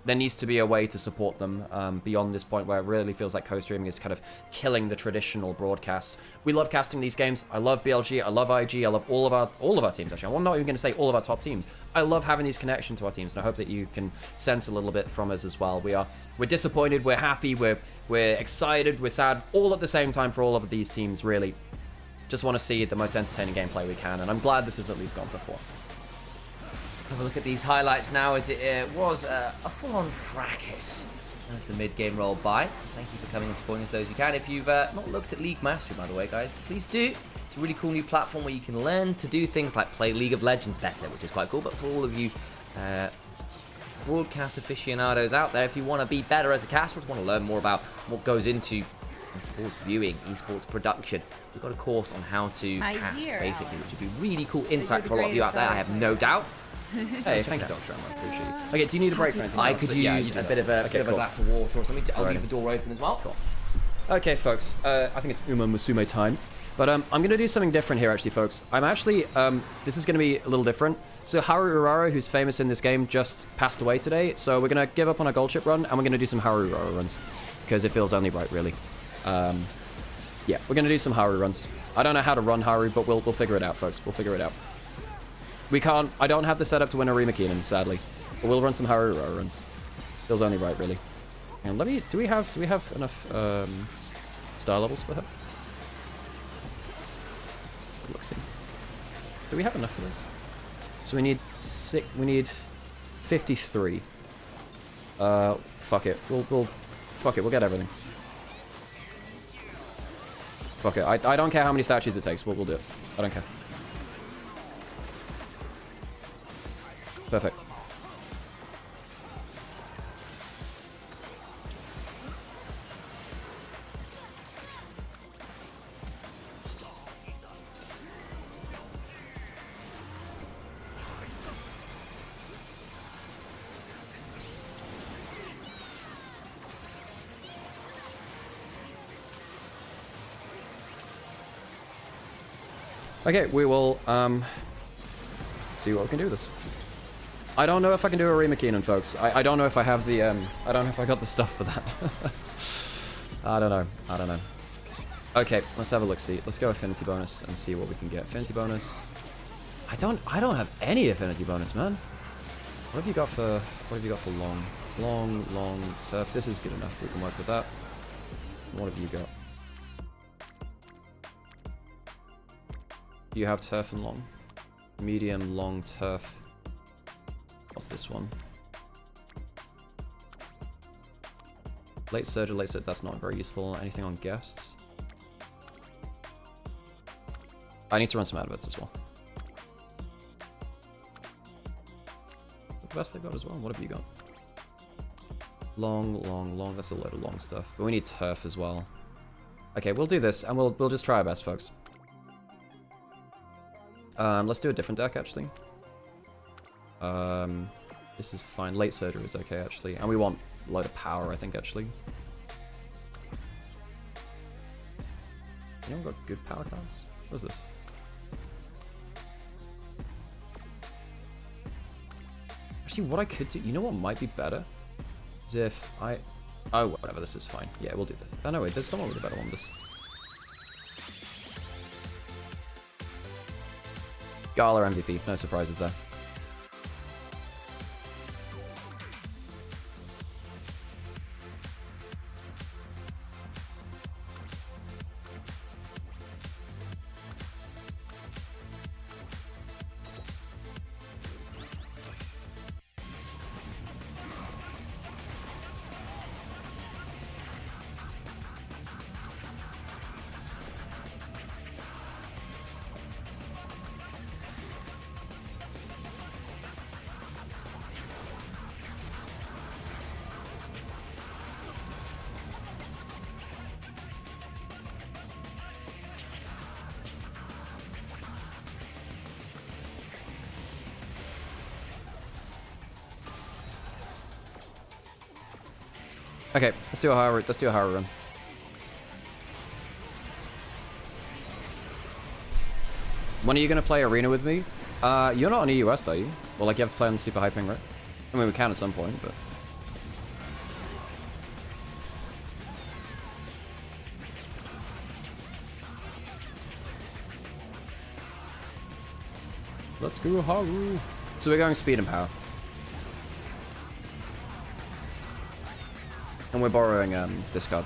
there needs to be a way to support them beyond this point where it really feels like co-streaming is kind of killing the traditional broadcast. We love casting these games. I love BLG. I love IG. I love all of our teams, actually. I'm not even going to say all of our top teams. I love having these connections to our teams, and I hope that you can sense a little bit from us as well. We're disappointed. We're happy. We're excited. We're sad. All at the same time for all of these teams, really. Just want to see the most entertaining gameplay we can, and I'm glad this has at least gone to 4. Have a look at these highlights now as it was a full-on fracas as the mid-game rolled by. Thank you for coming and supporting us those you can. If you've not looked at League Mastery, by the way, guys, please do. It's a really cool new platform where you can learn to do things like play League of Legends better, which is quite cool. But for all of you broadcast aficionados out there, if you want to be better as a caster, or want to learn more about what goes into esports viewing, esports production, we've got a course on how to cast, basically, which would be really cool insight for a lot of you out there, I have no doubt. Hey, thank you, Dr. I appreciate it. Okay, do you need a break for anything? I could use a bit of a glass of water or something. I'll leave the door open as well. Cool. Okay, folks, I think it's Uma Musume time. But I'm going to do something different here, actually, folks. I'm actually, this is going to be a little different. So Haru Urara, who's famous in this game, just passed away today. So we're going to give up on our gold chip run, and we're going to do some Haru Urara runs. Because it feels only right, really. Yeah, we're going to do some Haru runs. I don't know how to run Haru, but we'll figure it out, folks. We'll figure it out. I don't have the setup to win a Rima Keenan, sadly. But we'll run some Haru Urara runs. Feels only right, really. And do we have enough star levels for her? Let's see. Do we have enough for this? So we need 53. Fuck it. Fuck it, we'll get everything. Fuck it. I don't care how many statues it takes, we'll do it. I don't care. Perfect. Okay, we will see what we can do with this. I don't know if I can do a Rima Keenan, folks. I don't know if I have the I don't know if I got the stuff for that. I don't know. Okay, let's have a look. See, let's go affinity bonus and see what we can get. Affinity bonus. I don't have any affinity bonus, man. What have you got for long turf? This is good enough. We can work with that. What have you got? Do you have turf and long? Medium, long, turf. What's this one? Late surge, that's not very useful. Anything on guests? I need to run some adverts as well. The best they've got as well. What have you got? Long. That's a load of long stuff. But we need turf as well. Okay, we'll do this, and we'll just try our best, folks. Let's do a different deck, actually. This is fine. Late surgery is okay, actually. And we want a load of power, I think, actually. Anyone got good power cards? What's this? Actually, what I could do... You know what might be better? Is if I... Oh, whatever, this is fine. Yeah, we'll do this. Oh, no, wait, there's someone with a better one than this. Gala MVP, no surprises there. Okay, let's do a higher run. When are you gonna play arena with me? You're not on EUS, are you? Well, like you have to play on the super high ping, right? I mean, we can at some point, but. Let's go, Haru. So we're going speed and power. And we're borrowing this card.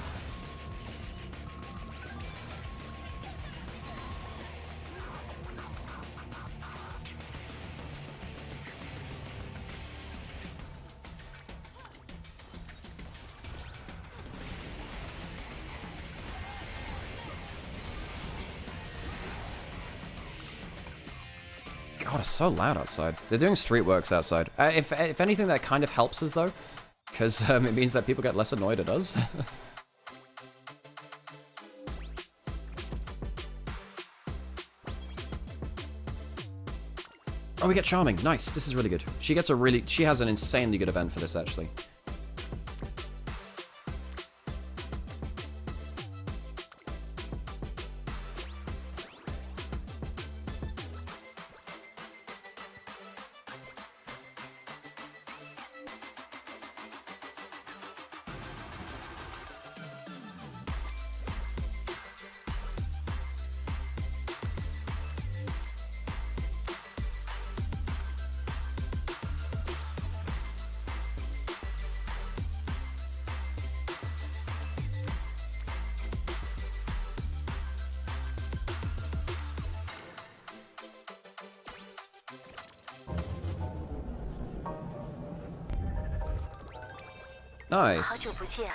God, it's so loud outside. They're doing street works outside. If anything, that kind of helps us, though. Because it means that people get less annoyed at us. Oh, we get Charming. Nice. This is really good. She has an insanely good event for this, actually. Nice. 好久不见。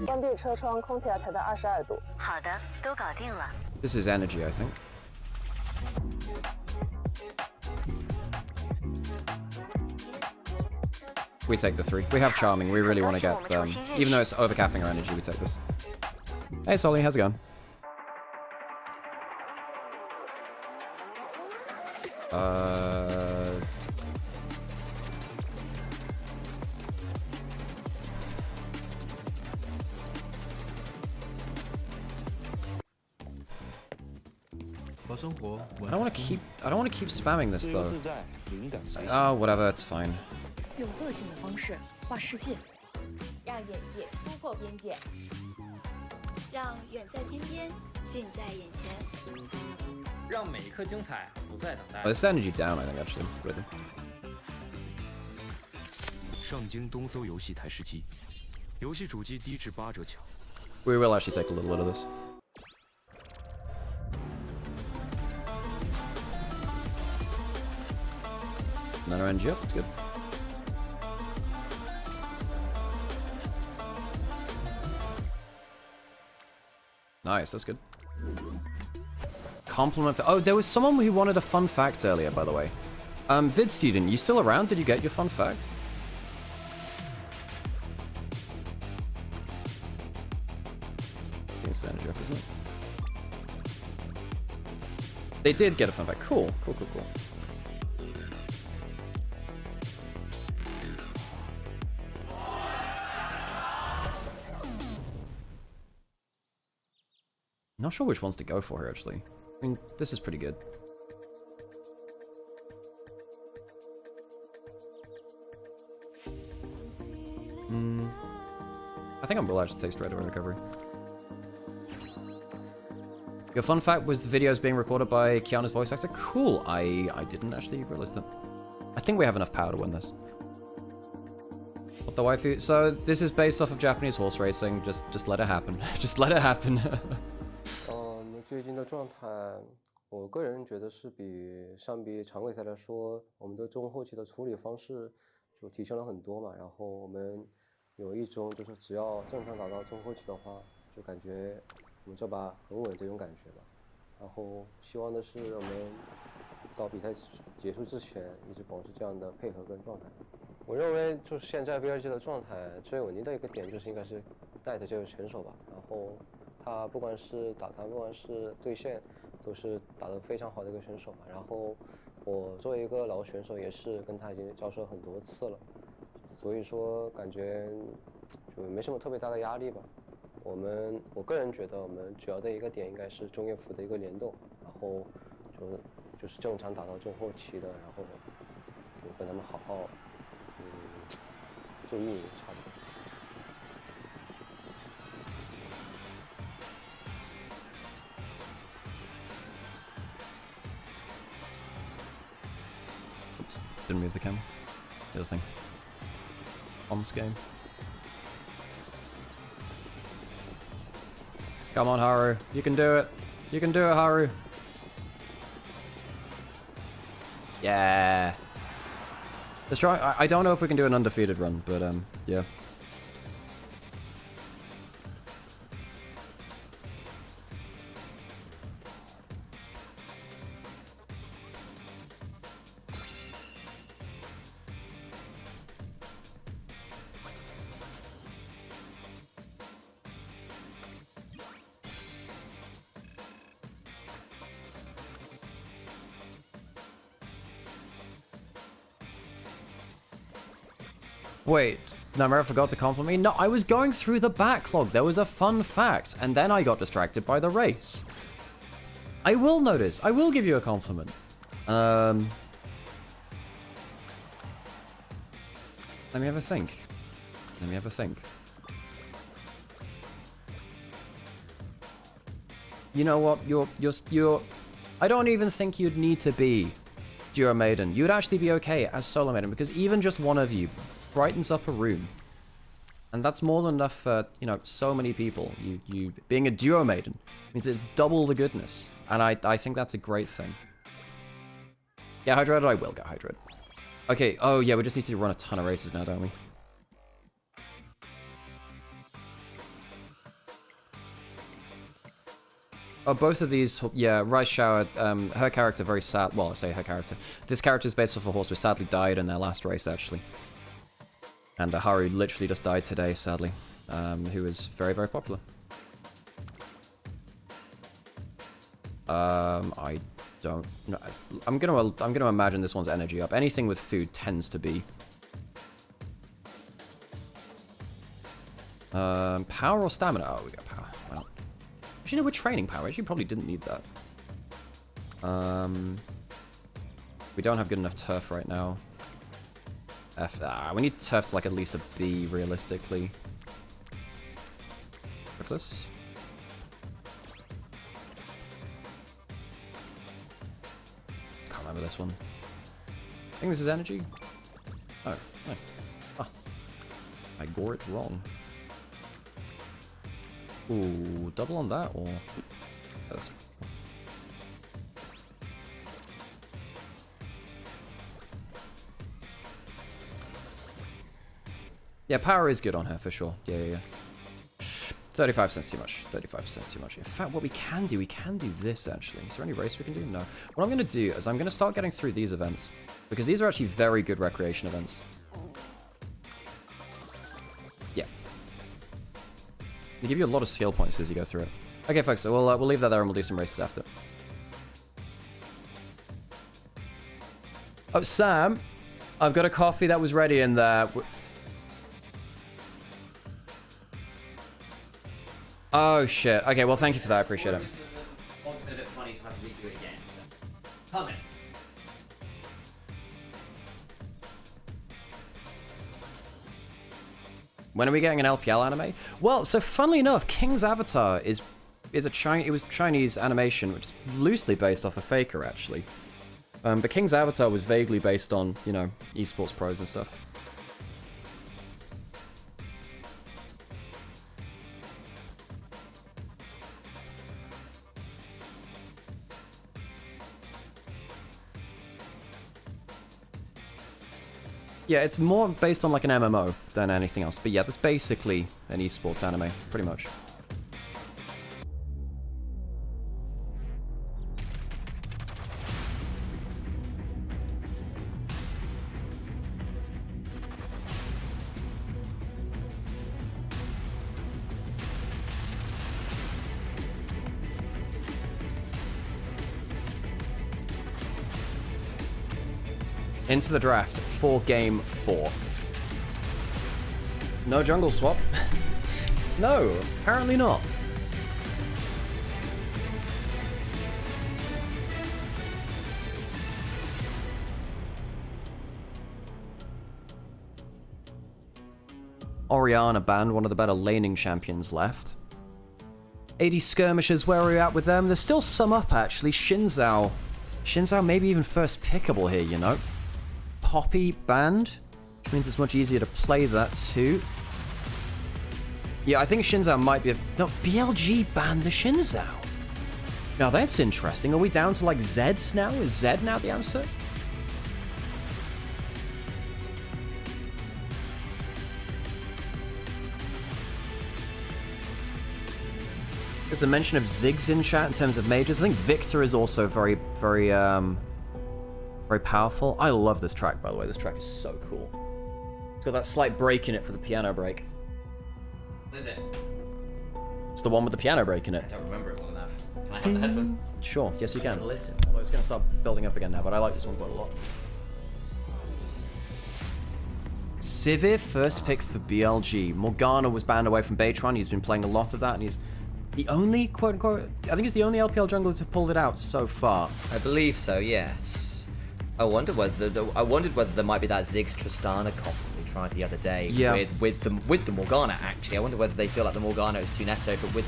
关闭车窗，空调调到22度。好的，都搞定了。This is energy, I think. We take the 3. We have Charming. We really want to get even though it's overcapping our energy, we take this. Hey, Solly, how's it going? I don't want to keep spamming this though. Oh, whatever, it's fine. 用个性的方式画世界，让眼界突破边界，让远在天边，近在眼前，让每一刻精彩不再等待。Oh, this energy down, I think, actually. Really. 上京东搜游戏台17，游戏主机低至8折抢。We will actually take a little bit of this. Another NG up, that's good. Nice, that's good. Compliment. Oh, there was someone who wanted a fun fact earlier, by the way. Vid student, you still around? Did you get your fun fact? I think it's energy up, isn't it? They did get a fun fact. Cool, cool, cool, cool. Not sure which ones to go for here, actually. I mean, this is pretty good. I think I'm will actually take straight away recovery. Your fun fact was the videos being recorded by Kiana's voice actor. Cool. I didn't actually realize that. I think we have enough power to win this. What the waifu? So this is based off of Japanese horse racing. Just let it happen. Just let it happen. 最近的状态，我个人觉得是相比常规赛来说，我们的中后期的处理方式就提升了很多嘛。然后我们有一种就是只要正常打到中后期的话，就感觉我们这把很稳这种感觉吧。然后希望的是我们到比赛结束之前一直保持这样的配合跟状态。我认为就是现在 BLG 的状态最稳定的一个点就是应该是带着这位选手吧。然后他不管是打团，不管是对线，都是打得非常好的一个选手嘛。然后我作为一个老选手，也是跟他已经交手很多次了，所以说感觉就没什么特别大的压力吧。我个人觉得我们主要的一个点应该是中叶服的一个联动，然后就是正常打到中后期的，然后就跟他们好好就运营差不多。Oops, didn't move the camera. The other thing. On this game. Come on, Haru. You can do it. You can do it, Haru. Yeah. Let's try. I don't know if we can do an undefeated run, but yeah. Wait, Nymaera forgot to compliment me? No, I was going through the backlog. There was a fun fact, and then I got distracted by the race. I will notice. I will give you a compliment. Let me have a think. Let me have a think. You know what? You're. I don't even think you'd need to be Duo Maiden. You'd actually be okay as Solo Maiden, because even just one of you brightens up a room, and that's more than enough for, you know, so many people. You being a Duo Maiden means it's double the goodness, and I think that's a great thing. Yeah, hydrated. I will get hydrated. Okay. Oh yeah, we just need to run a ton of races now, don't we? Oh, both of these, yeah, Rice Shower, her character very sad, well, I say her character. This character is based off a horse who sadly died in their last race, actually. And Haru literally just died today, sadly, who is very, very popular. I don't know. I'm gonna imagine this one's energy up. Anything with food tends to be. Power or stamina? Oh, we got power. Well, actually, no, we're training power. Actually, probably didn't need that. We don't have good enough turf right now. We need turf to like at least a B realistically. With this. Can't remember this one. I think this is energy. Oh, no. Ah. I gore it wrong. Ooh, double on that or this. Yeah, power is good on her for sure. Yeah. 35 cents too much. 35 cents too much. In fact, what we can do this actually. Is there any race we can do? No. What I'm going to do is I'm going to start getting through these events, because these are actually very good recreation events. Yeah. They give you a lot of skill points as you go through it. Okay, folks, so we'll leave that there and we'll do some races after. Oh, Sam, I've got a coffee that was ready in there. Oh shit. Okay, well thank you for that. I appreciate it. When are we getting an LPL anime? Well, so funnily enough, King's Avatar is a Chinese animation, which is loosely based off of Faker actually. But King's Avatar was vaguely based on, you know, esports pros and stuff. Yeah, it's more based on like an MMO than anything else. But yeah, that's basically an esports anime, pretty much. into the draft for game 4. No jungle swap. No, apparently not. Orianna banned, one of the better laning champions left. 80 skirmishers, where are we at with them? There's still some up, actually. Shinzao maybe even first pickable here, you know. Poppy banned, which means it's much easier to play that too. Yeah, I think Shinzao might be a... No, BLG banned the Shinzao. Now that's interesting. Are we down to like Zeds now? Is Zed now the answer? There's a mention of Ziggs in chat in terms of mages. I think Victor is also very powerful. I love this track, by the way. This track is so cool. It's got that slight break in it for the piano break. What is it? It's the one with the piano break in it. I don't remember it well enough. Can I have the headphones? Sure, yes you can. To listen. Although it's going to start building up again now, but I like this one quite a lot. Sivir, first pick for BLG. Morgana was banned away from Baytron. He's been playing a lot of that, and he's the only, quote-unquote, I think he's the only LPL jungler to have pulled it out so far. I believe so, yes. I wondered whether there might be that Ziggs Tristana comp we tried the other day with the Morgana, actually. I wonder whether they feel like the Morgana is too necessary, but with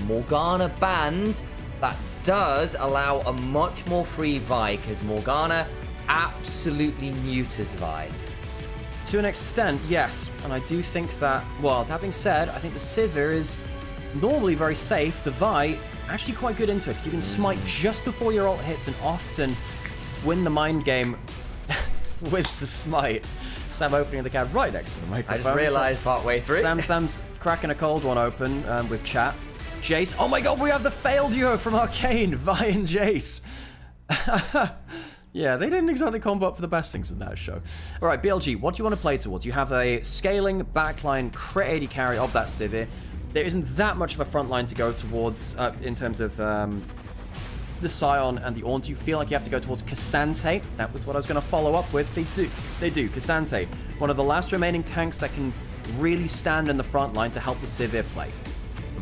Morgana banned, that does allow a much more free Vi, because Morgana absolutely neuters Vi. To an extent, yes. And I do think that, well, that being said, I think the Sivir is normally very safe. The Vi, actually quite good into it, because you can smite just before your ult hits and often win the mind game with the smite. Sam opening the cab right next to the microphone. I just realised partway through. Sam's cracking a cold one open with chat. Jace, oh my god, we have the failed duo from Arcane, Vi and Jace. Yeah, they didn't exactly combo up for the best things in that show. All right, BLG, what do you want to play towards? You have a scaling backline crit 80 carry of that Sivir. There isn't that much of a front line to go towards in terms of the Scion and the Ornn. Do you feel like you have to go towards Cassante? That was what I was going to follow up with. They do. Cassante, one of the last remaining tanks that can really stand in the front line to help the Sivir play.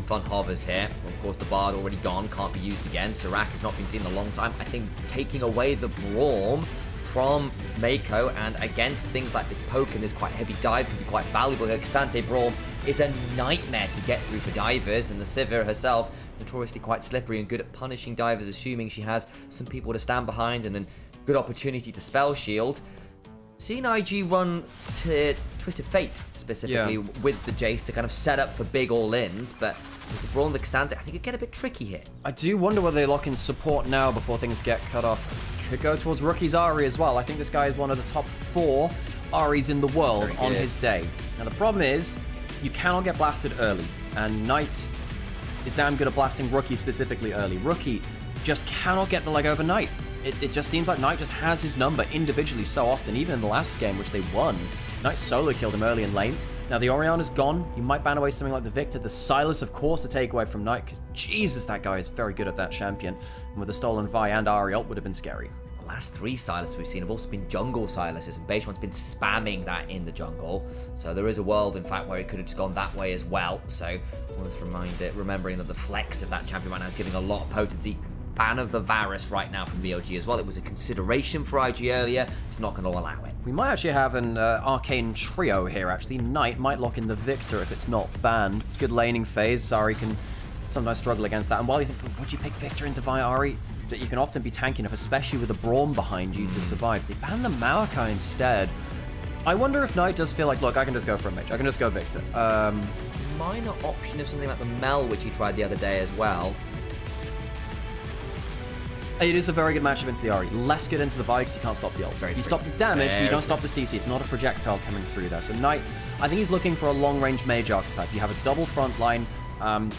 Fun hovers here. Of course, the Bard already gone, can't be used again. Serac has not been seen in a long time. I think taking away the Braum from Mako and against things like this poke and this quite heavy dive can be quite valuable here. Cassante Braum is a nightmare to get through for divers, and the Sivir herself notoriously quite slippery and good at punishing divers, assuming she has some people to stand behind and a good opportunity to spell shield. Seeing IG run to Twisted Fate specifically with the Jace to kind of set up for big all-ins, but with the Braum and the Cassante, I think it'd get a bit tricky here. I do wonder whether they lock in support now before things get cut off. Could go towards Rookie's Ahri as well. I think this guy is one of the top 4 Ahris in the world on his day. Now the problem is, you cannot get blasted early, and Knight is damn good at blasting Rookie specifically early. Rookie just cannot get the leg overnight. It just seems like Knight just has his number individually so often, even in the last game, which they won. Knight solo killed him early in lane. Now the Orianna's gone. You might ban away something like the Victor. The Silas, of course, to take away from Knight, because Jesus, that guy is very good at that champion. And with the stolen Vi and Ahri ult would have been scary. The last 3 Silas we've seen have also been jungle Silases, and Beishwan's been spamming that in the jungle. So there is a world, in fact, where it could have just gone that way as well. So worth remembering that the flex of that champion right now is giving a lot of potency. Ban of the Varus right now from BLG as well. It was a consideration for IG earlier. It's not going to allow it. We might actually have an arcane trio here, actually. Knight might lock in the Victor if it's not banned. Good laning phase. Zari can sometimes struggle against that. And while you think, would you pick Victor into Vi Ahri? That you can often be tanky enough, especially with a Braum behind you to survive. They ban the Maokai instead. I wonder if Knight does feel like, look, I can just go for a mage. I can just go Victor. Minor option of something like the Mel, which he tried the other day as well. It is a very good matchup into the Ahri. Less good into the Vi because you can't stop the ult. You stop the damage, but you don't stop the CC. It's not a projectile coming through there. So Knight, I think he's looking for a long-range mage archetype. You have a double front line.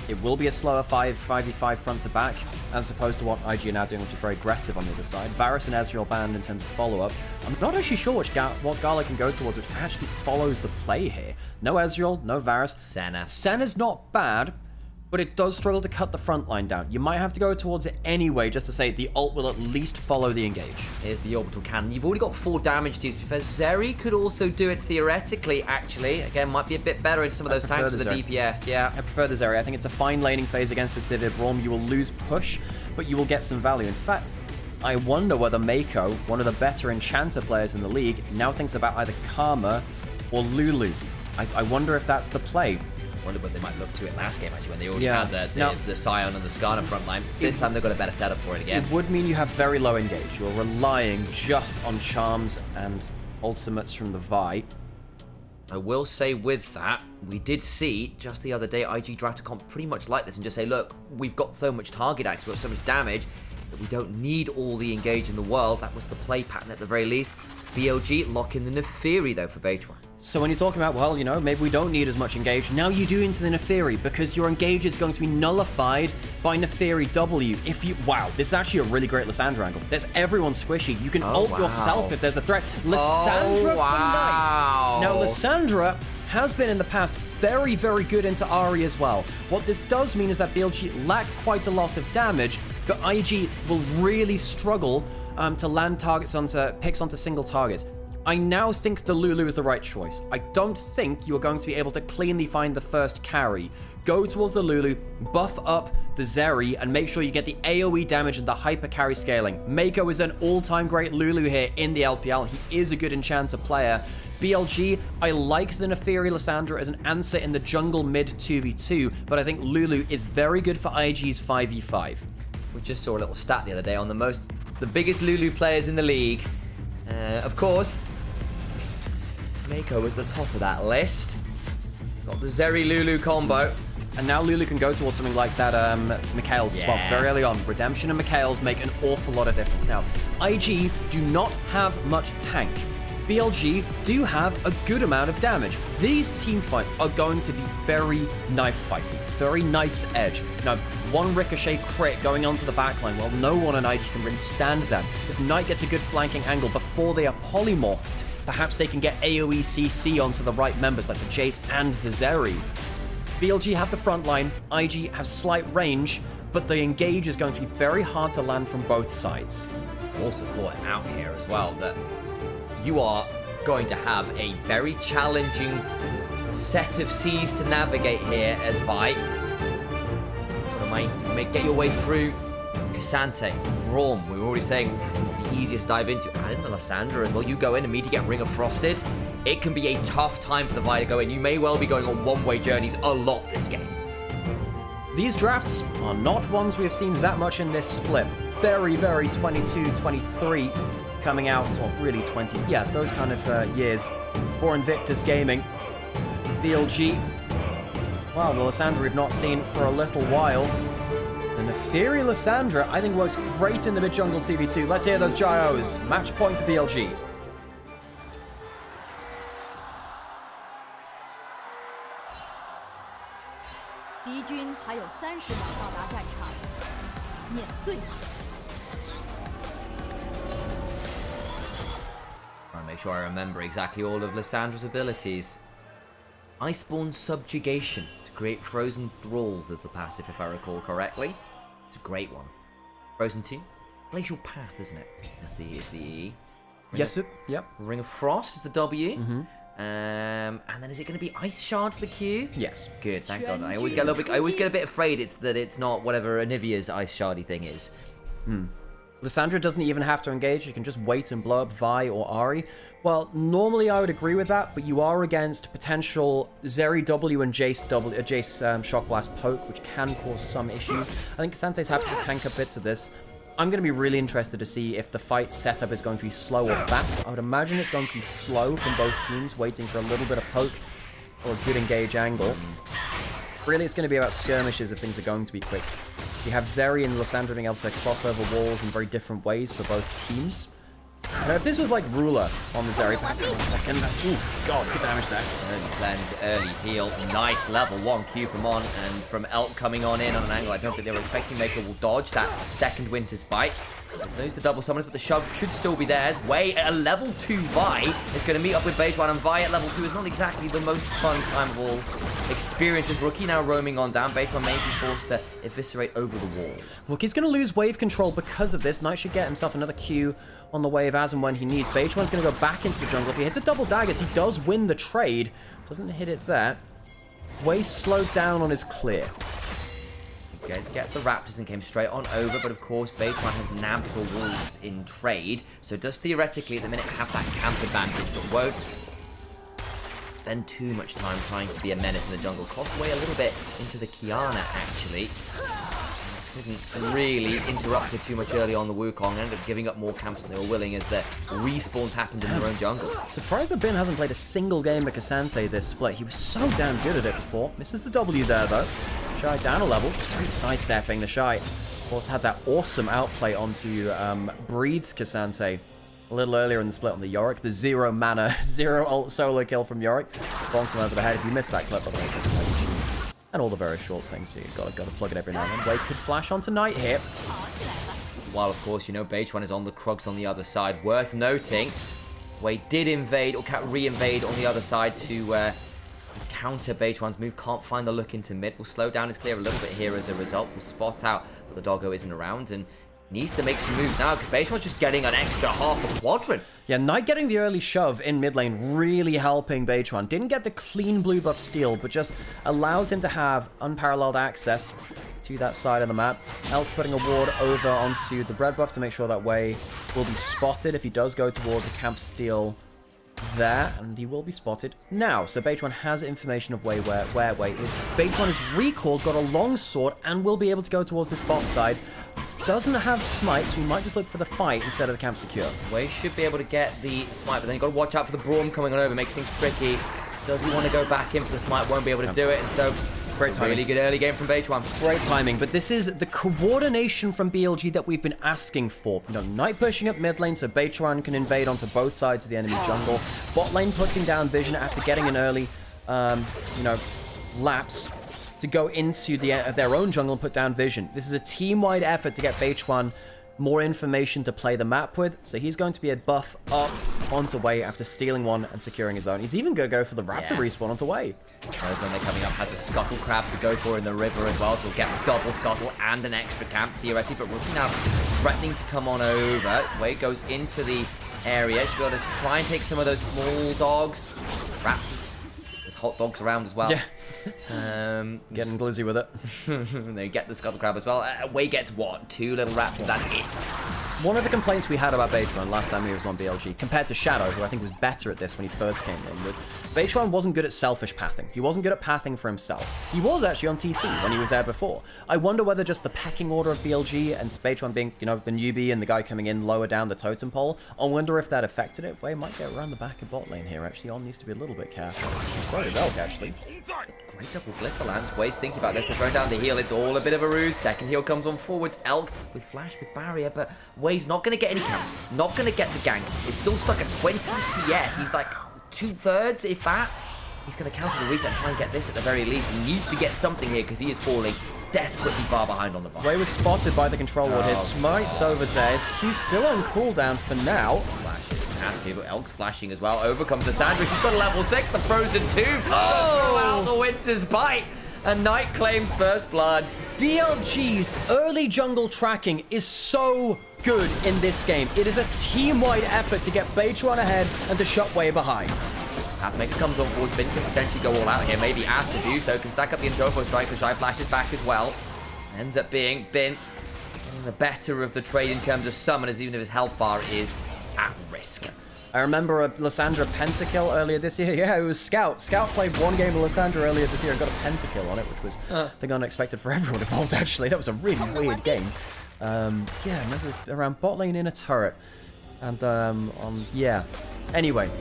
It will be a slower 5v5 front to back, as opposed to what IG are now doing, which is very aggressive on the other side. Varus and Ezreal banned in terms of follow-up. I'm not actually sure what Gala can go towards, which actually follows the play here. No Ezreal, no Varus. Senna. Senna's not bad. but it does struggle to cut the front line down. You might have to go towards it anyway, just to say the ult will at least follow the engage. Here's the orbital cannon. You've already got 4 damage deals. Because Zeri could also do it theoretically, actually. Again, might be a bit better into some of those tanks with the DPS, yeah. I prefer the Zeri. I think it's a fine laning phase against the Sivir Braum. You will lose push, but you will get some value. In fact, I wonder whether Mako, one of the better Enchanter players in the league, now thinks about either Karma or Lulu. I wonder if that's the play. I wonder whether they might look to it last game, actually, when they already had the Scion and the Skarner front line. This time they've got a better setup for it again. It would mean you have very low engage. You're relying just on charms and ultimates from the Vi. I will say with that, we did see just the other day IG draft a comp pretty much like this and just say, look, we've got so much target access, we've got so much damage, that we don't need all the engage in the world. That was the play pattern at the very least. BLG lock in the Neferi though for Beidrouin. So when you're talking about, well, you know, maybe we don't need as much engage, now you do into the Neferi because your engage is going to be nullified by Neferi W. If you, wow, this is actually a really great Lissandra angle. There's everyone squishy. You can ult yourself if there's a threat. Lissandra for Knight. Now Lissandra has been in the past very, very good into Ahri as well. What this does mean is that BLG lack quite a lot of damage, but IG will really struggle to land targets onto picks onto single targets. I now think the Lulu is the right choice. I don't think you are going to be able to cleanly find the first carry. Go towards the Lulu, buff up the Zeri, and make sure you get the AoE damage and the hyper carry scaling. Mako is an all-time great Lulu here in the LPL. He is a good Enchanter player. BLG, I like the Neferi Lissandra as an answer in the jungle mid 2v2, but I think Lulu is very good for IG's 5v5. We just saw a little stat the other day on the biggest Lulu players in the league. Of course, Mako was the top of that list. Got the Zeri Lulu combo. And now Lulu can go towards something like that Mikhail's as well. Very early on, Redemption and Mikhail's make an awful lot of difference. Now, IG do not have much tank. BLG do have a good amount of damage. These team fights are going to be very knife fighting, very knife's edge. Now, one ricochet crit going onto the backline, well, no one on IG can really stand that. If Knight gets a good flanking angle before they are polymorphed, perhaps they can get AoE CC onto the right members like the Jace and the Zeri. BLG have the front line, IG have slight range, but the engage is going to be very hard to land from both sides. Also call it out here as well that you are going to have a very challenging set of seas to navigate here as Vi. You may get your way through Cassante, Braum. We were already saying the easiest to dive into. And Lissandra as well. You go in, immediately get Ring of Frosted. It can be a tough time for the Vi to go in. You may well be going on one-way journeys a lot this game. These drafts are not ones we have seen that much in this split. Very, very 22, 23 coming out, or really 20, yeah, those kind of years for Invictus Gaming. BLG, wow, the Lissandra we've not seen for a little while. And Neferi Lissandra, I think, works great in the mid-jungle 2v2. Let's hear those gyros. Match point to BLG. Make sure I remember exactly all of Lissandra's abilities. Iceborne Subjugation to create frozen thralls as the passive, if I recall correctly. It's a great one. Frozen 2, Glacial Path, isn't it? Is the E. Yes, yep. Ring of Frost is the W. And then is it going to be Ice Shard for the Q? Yes. Good, thank God. I always get a bit afraid it's not whatever Anivia's Ice Shardy thing is. Lissandra doesn't even have to engage. You can just wait and blow up Vi or Ahri. Well, normally I would agree with that, but you are against potential Zeri W and Jace Shock Blast poke, which can cause some issues. I think Cassante's happy to tank a bit to this. I'm going to be really interested to see if the fight setup is going to be slow or fast. I would imagine it's going to be slow from both teams, waiting for a little bit of poke or a good engage angle. Really, it's going to be about skirmishes if things are going to be quick. You have Zeri and Lissandra being able to cross over walls in very different ways for both teams. Now, if this was like Ruler on the Zeri pack, 1 second, that's, oof, God, good damage there. Early cleanse, early heal, nice level 1 Q from On, and from Elk coming on in on an angle I don't think they were expecting. Maker will dodge that second Winter Spike. Lose the double summons, but the shove should still be there. Way at a level 2 Vi is going to meet up with Bejuan, and Vi at level 2 is not exactly the most fun time of all experiences. Rookie now roaming on down. Bejuan may be forced to eviscerate over the wall. Rookie's going to lose wave control because of this. Knight should get himself another Q on the wave as and when he needs. Bejuan's going to go back into the jungle. If he hits a double daggers, he does win the trade. Doesn't hit it there. Way slowed down on his clear. Get the Raptors and came straight on over, but of course Bejuan has nabbed the Wolves in trade, so does theoretically at the minute have that camp advantage, but won't spend too much time trying to be a menace in the jungle. Cost away a little bit into the Kiana actually. Couldn't really interrupt it too much early on the Wukong, ended up giving up more camps than they were willing as the respawns happened in their own jungle. Surprised that Bin hasn't played a single game with Cassante this split. He was so damn good at it before. Misses the W there though. Shy down a level. Great sidestepping the Shy. Of course, had that awesome outplay onto Breathes Cassante a little earlier in the split on the Yorick. The 0 mana, 0 ult solo kill from Yorick. Bonks him over the head. If you missed that clip, by the way, and all the very short things, so you've got to plug it every now and then. Wade could flash onto Knight here. While, of course, you know, Bejuan is on the Krugs on the other side. Worth noting, Wade did invade, or re-invade on the other side to counter Bejuan's move. Can't find the look into mid. Will slow down his clear a little bit here as a result. Will spot out that the doggo isn't around and needs to make some moves now because Bejuan's just getting an extra half a quadrant. Yeah, Knight getting the early shove in mid lane really helping Bejuan. Didn't get the clean blue buff steal, but just allows him to have unparalleled access to that side of the map. Elk putting a ward over onto the red buff to make sure that Way will be spotted if he does go towards a camp steal there, and he will be spotted now. So Bejuan has information of where Way is. Bejuan is recalled, got a long sword, and will be able to go towards this bot side. Doesn't have smite, so we might just look for the fight instead of the camp secure. Way should be able to get the smite, but then you've got to watch out for the Braum coming on over. Makes things tricky. Does he want to go back in for the smite? Won't be able to do it, and so great timing. Really good early game from Bejuan. Great timing, but this is the coordination from BLG that we've been asking for. You know, Knight pushing up mid lane so Bejuan can invade onto both sides of the enemy jungle. Bot lane putting down vision after getting an early, you know, lapse to go into their own jungle and put down vision. This is a team-wide effort to get Bejuan more information to play the map with, so he's going to be a buff up onto Way after stealing one and securing his own. He's even going to go for the Raptor respawn onto Way. When they're coming up, has a Scuttle Crab to go for in the river as well, so we'll get a double Scuttle and an extra camp, theoretically, but Rookie now threatening to come on over. Way goes into the area, should be able to try and take some of those small dogs. Raptors, there's hot dogs around as well. Yeah. Getting glizzy with it. They get the Scuttle Crab as well. Way gets what? 2 little Raptors, that's it. One of the complaints we had about Bejuan last time he was on BLG, compared to Shadow, who I think was better at this when he first came in, was Bejuan wasn't good at selfish pathing. He wasn't good at pathing for himself. He was actually on TT when he was there before. I wonder whether just the pecking order of BLG and Bejuan being, you know, the newbie and the guy coming in lower down the totem pole, I wonder if that affected it. Way might get around the back of bot lane here, actually. On needs to be a little bit careful. So did Elk, actually. Great double glitter lands. Way's thinking about this. They're throwing down the heal. It's all a bit of a ruse. Second heal comes on forwards. Elk with flash with barrier, but Way's not going to get any camps. Not going to get the gank. It's still stuck at 20 CS. He's like 2/3, if that. He's going to counter the reset and try and get this at the very least. He needs to get something here because he is falling desperately far behind on the bar. Way was spotted by the control ward. His smite's over there. His Q's still on cooldown for now. Flashes has to, but Elk's flashing as well. Over comes the sandwich. She's got a level 6. The Frozen 2. Throw out the Winter's Bite. And Knight claims first blood. BLG's early jungle tracking is so good in this game. It is a team-wide effort to get Bejuan ahead and to shut Way behind. Pathmaker comes on forward. Bin can potentially go all out here. Maybe has to do so. Can stack up the Intopo strike. So Shy flashes back as well. Ends up being Bin the better of the trade in terms of summoners, even if his health bar is at risk. I remember a Lysandra pentakill earlier this year. Yeah, it was Scout. Scout played one game of Lysandra earlier this year and got a pentakill on it, which was, I think, unexpected for everyone involved, actually. That was a really weird game. Yeah, I remember it was around bot lane in a turret. And, yeah. Anyway,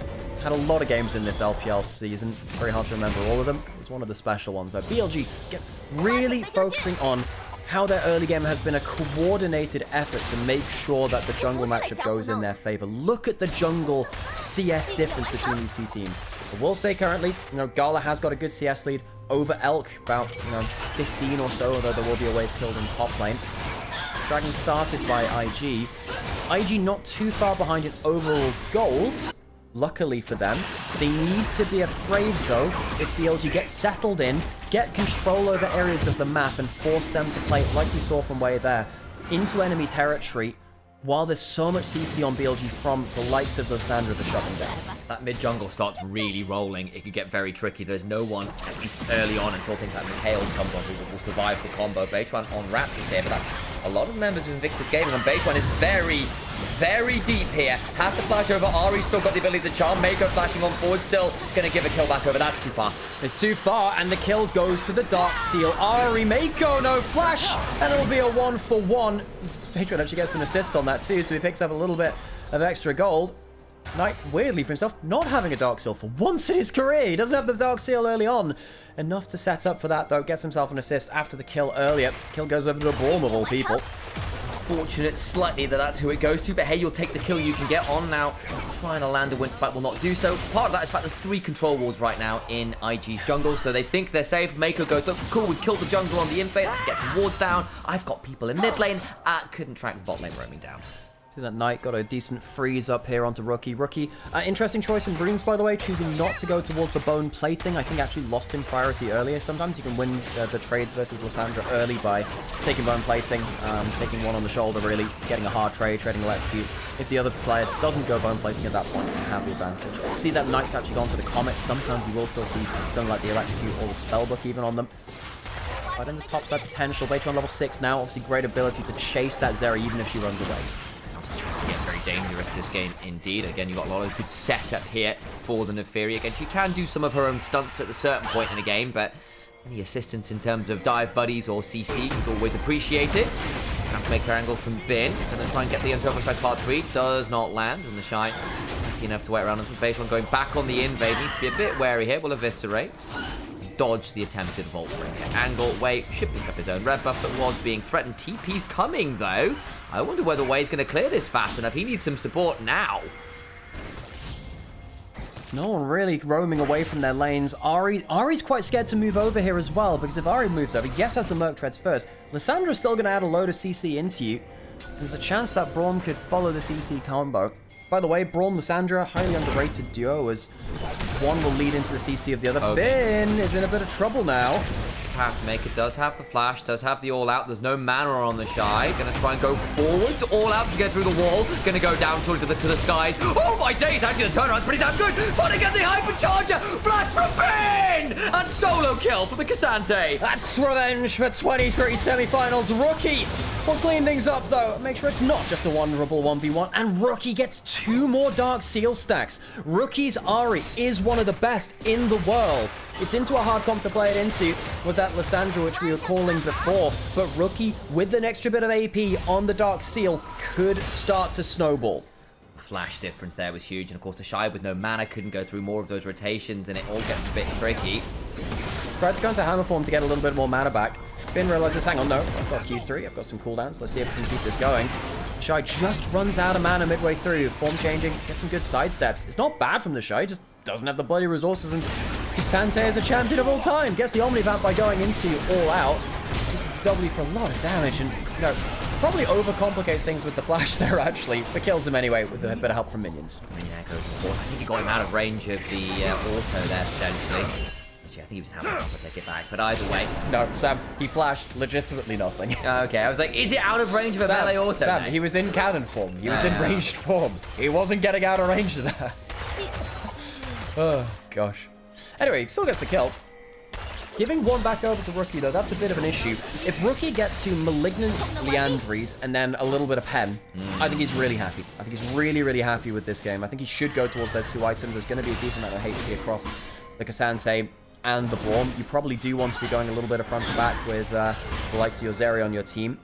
had a lot of games in this LPL season. Very hard to remember all of them. It was one of the special ones, though. BLG really focusing on how their early game has been a coordinated effort to make sure that the jungle matchup goes in their favor. Look at the jungle CS difference between these two teams. I will say currently, Gala has got a good CS lead over Elk, about 15 or so, although there will be a wave killed in top lane. Dragon started by IG. IG not too far behind in overall gold, luckily for them. They need to be afraid, though, if BLG gets settled in, get control over areas of the map, and force them to play, like we saw from way there, into enemy territory, while there's so much CC on BLG from the likes of Lysandra that shut them down. That mid-jungle starts really rolling. It could get very tricky. There's no one, at least early on, until things like Mikhail's comes on, who will survive the combo. Beitwan on Raptors here, but that's a lot of members of Invictus Gaming, and Beitwan is very, very deep here. Has to flash over. Ari's still got the ability to charm. Mako flashing on forward, still going to give a kill back over. That's too far. It's too far, and the kill goes to the Dark Seal. Ari, Mako, no flash, and it'll be a 1-for-1. Patreon actually gets an assist on that too, so he picks up a little bit of extra gold. Knight, weirdly for himself, not having a Dark Seal for once in his career. He doesn't have the Dark Seal early on. Enough to set up for that, though. Gets himself an assist after the kill earlier. Kill goes over to the Braum, of all people. Fortunate slightly that that's who it goes to, but hey, you'll take the kill you can get on now. Trying to land a Winter Spike will not do so. Part of that is the fact there's 3 control wards right now in IG's jungle, so they think they're safe. Mako goes, look, cool, we killed the jungle on the invade, get some wards down. I've got people in mid lane. Couldn't track bot lane roaming down. See that Knight got a decent freeze up here onto Rookie. Rookie, interesting choice in runes, by the way, choosing not to go towards the bone plating. I think actually lost in priority earlier. Sometimes you can win the trades versus Lysandra early by taking bone plating, taking one on the shoulder, really, getting a hard trade, trading electrocute. If the other player doesn't go bone plating at that point, you can have the advantage. See that Knight's actually gone to the Comet. Sometimes you will still see something like the electrocute or the spellbook even on them. But in this top side potential, Beitwan level 6 now, obviously great ability to chase that Zeri even if she runs away. Yeah, very dangerous this game indeed. Again, you've got a lot of good setup here for the Neferi. Again, she can do some of her own stunts at a certain point in the game, but any assistance in terms of dive buddies or CC is always appreciated. Have to make her angle from Bin. Gonna try and get the Untouchable part 3. Does not land, and the Shy lucky enough to wait around until Beitwan going back on the invade. Needs to be a bit wary here. Will eviscerate. Dodge the attempted Vault Breaker. Angle, Wei should pick up his own red buff, but was being threatened. TP's coming, though. I wonder whether Wei's going to clear this fast enough. He needs some support now. There's no one really roaming away from their lanes. Ari's quite scared to move over here as well, because if Ari moves over, yes, has the Merc Treads first. Lysandra's still going to add a load of CC into you. There's a chance that Braum could follow the CC combo. By the way, Braum, Lysandra, highly underrated duo, as one will lead into the CC of the other. Okay. Bin is in a bit of trouble now. Pathmaker does have the flash, does have the all-out. There's no mana on the Shy. Gonna try and go forwards. All-out to get through the wall. Gonna go down to the skies. Oh my days, actually the turnaround's pretty damn good. Trying to get the Hypercharger. Flash from Bin! And solo kill for the Cassante. That's revenge for 23 semi-finals. Rookie will clean things up, though. Make sure it's not just a vulnerable 1v1. And Rookie gets 2 more Dark Seal stacks. Rookie's Ari is one of the best in the world. It's into a hard comp to play it into with that Lysandra, which we were calling before. But Rookie, with an extra bit of AP on the Dark Seal, could start to snowball. Flash difference there was huge. And of course, the Shy with no mana couldn't go through more of those rotations, and it all gets a bit tricky. Tried to go into Hammer Form to get a little bit more mana back. Bin realizes, hang on, no, I've got Q3, I've got some cooldowns. Let's see if we can keep this going. Shy just runs out of mana midway through. Form changing, gets some good sidesteps. It's not bad from the Shy, just doesn't have the bloody resources. And Cassante is a champion of all time. Gets the Omnivamp by going into all out. Uses the W for a lot of damage, and probably overcomplicates things with the flash there, actually, but kills him anyway with a bit of help from minions. Yeah, goes for. I think he got him out of range of the auto there, potentially. Actually, I think he was having to take it back, but either way. No, Sam, he flashed legitimately nothing. Okay, I was like, is it out of range of a melee auto? Sam, he was in cannon form. He was in ranged form. He wasn't getting out of range of that. Oh, gosh. Anyway, he still gets the kill. Giving one back over to Rookie, though, that's a bit of an issue. If Rookie gets to Malignant Liandry's and then a little bit of Pen, I think he's really happy. I think he's really, really happy with this game. I think he should go towards those 2 items. There's going to be a decent amount of HP across the Cassante and the Braum. You probably do want to be going a little bit of front to back with the likes of your Zeri on your team.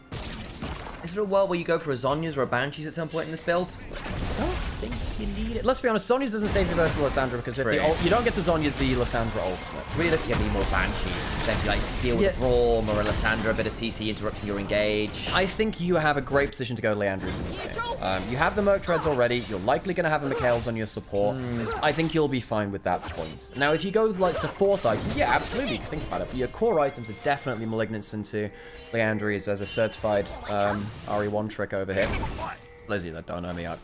Is there a world where you go for a Zhonya's or a Banshees at some point in this build? I don't think you need let's be honest, Zhonya's doesn't save you versus Lissandra because if you don't get to Zhonya's the Lissandra ultimate. Realistically, need more Banshees. Potentially, like, deal with Braum or a Lissandra, a bit of CC interrupting your engage. I think you have a great position to go Leandris in this game. You have the Merc Treads already. You're likely going to have the Mikhails on your support. I think you'll be fine with that point. Now, if you go like to 4th item, yeah, absolutely, you can think about it. But your core items are definitely Malignance into Leandris as a certified RE1 trick over here. Those of you that don't know me, I've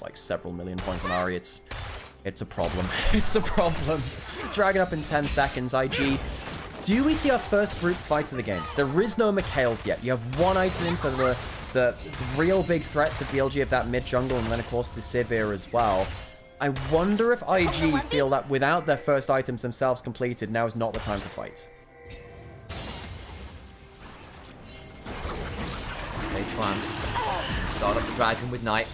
like several million points on Ari. It's a problem. It's a problem. Dragon up in 10 seconds. IG. Do we see our first group fight of the game? There is no Mikhails yet. You have one item in for the real big threats of BLG of that mid jungle, and then of course the Sivir as well. I wonder if IG feel that without their first items themselves completed, now is not the time to fight. H1. Start up the dragon with Knight.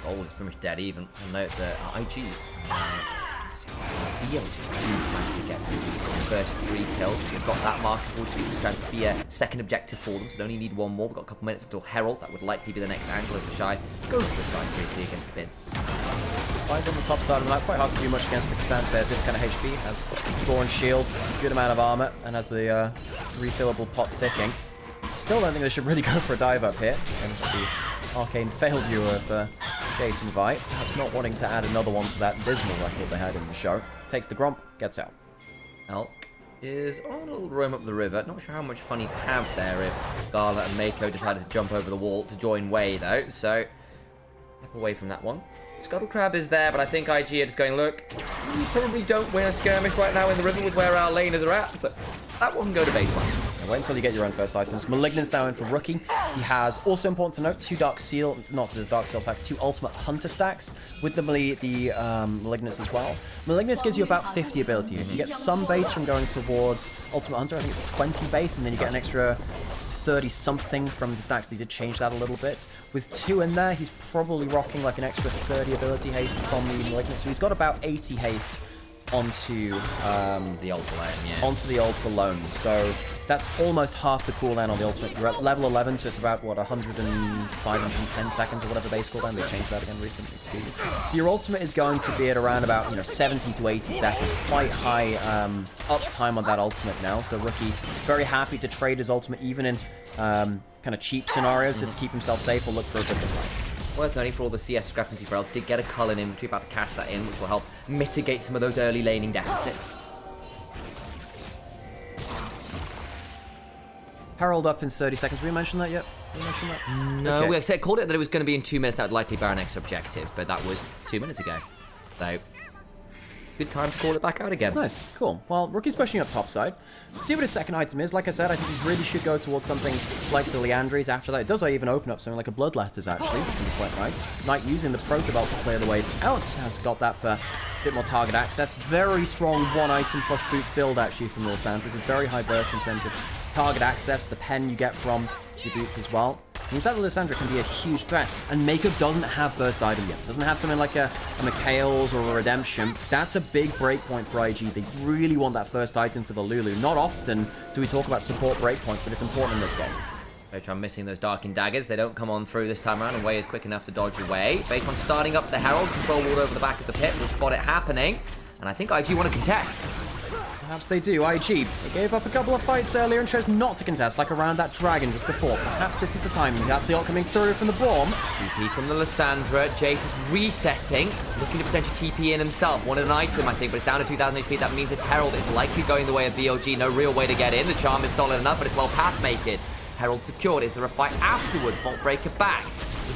Gold is pretty much dead even. I'll note that IG BLG managed to get the first 3 kills. You've got that marketable, which is trying to be a second objective for them, so they only need 1 more. We've got a couple minutes until Herald. That would likely be the next angle as the Shy goes to the sky briefly against Bin. Flies on the top side of the map. Quite hard to do much against the Cassandra at this kind of HP. Has Thorn Shield, it's a good amount of armor, and has the refillable pot ticking. Still don't think they should really go for a dive up here. And the arcane failure of Jason Vite. Perhaps not wanting to add another one to that dismal record they had in the show. Takes the Gromp, gets out. Elk is on a little roam up the river. Not sure how much fun he'd have there if Gala and Mako decided to jump over the wall to join Wei, though. So, step away from that one. Scuttle Crab is there, but I think IG are just going, look, we probably don't win a skirmish right now in the river with where our laners are at. So, that one can go to base one. Wait until you get your own first items. Malignance now in for Rookie. He has, also important to note, 2 Dark Seal, not his Dark Seal stacks, 2 Ultimate Hunter stacks with the Malignance as well. Malignance gives you about 50 ability. You get some base from going towards Ultimate Hunter. I think it's 20 base, and then you get an extra 30-something from the stacks. They did change that a little bit. With 2 in there, he's probably rocking like an extra 30 ability haste from the Malignance. So he's got about 80 haste onto the ult alone, yeah. Onto the ult alone. So that's almost half the cooldown on the ultimate. You're at level 11, so it's about, what, 110 seconds or whatever base cooldown. They changed that again recently, too. So your ultimate is going to be at around about, 70 to 80 seconds. Quite high uptime on that ultimate now. So Rookie very happy to trade his ultimate, even in kind of cheap scenarios, just to keep himself safe or look for a bit of fight. Worth noting for all the CS discrepancy for Elk, did get a Cullen inventory, about to catch that in, which will help mitigate some of those early laning deficits. Herald up in 30 seconds. Did we mention that yet? Did we mention that? No, okay. we called it that it was going to be in 2 minutes. That would likely be our next objective, but that was 2 minutes ago. So, good time to call it back out again. Nice, cool. Well, Rookie's pushing up top side. See what his second item is. Like I said, I think he really should go towards something like the Leandris after that. It does even open up something like a Bloodletters, actually, which can be quite nice. Knight using the Protobelt to clear the way out. Has got that for a bit more target access. Very strong 1 item plus boots build, actually, from Lissandra. It's a very high burst in terms of target access, the pen you get from the boots as well. Means that Lissandra can be a huge threat. And Mako doesn't have first item yet. Doesn't have something like a Mikhails or a Redemption. That's a big breakpoint for IG. They really want that first item for the Lulu. Not often do we talk about support breakpoints, but it's important in this game. Baytron missing those Darking Daggers. They don't come on through this time around, and Wei is quick enough to dodge away. Baytron starting up the Herald. Control ward over the back of the pit. We'll spot it happening. And I think IG want to contest. Perhaps they do. IG, they gave up a couple of fights earlier and chose not to contest, like around that dragon just before. Perhaps this is the timing. That's the ult coming through from the Braum. TP from the Lissandra. Jace is resetting, looking to potentially TP in himself. Wanted an item, I think, but it's down to 2,000 HP. That means this Herald is likely going the way of BLG. No real way to get in. The charm is solid enough, but it's well path make it. Herald secured. Is there a fight afterwards? Vault Breaker back.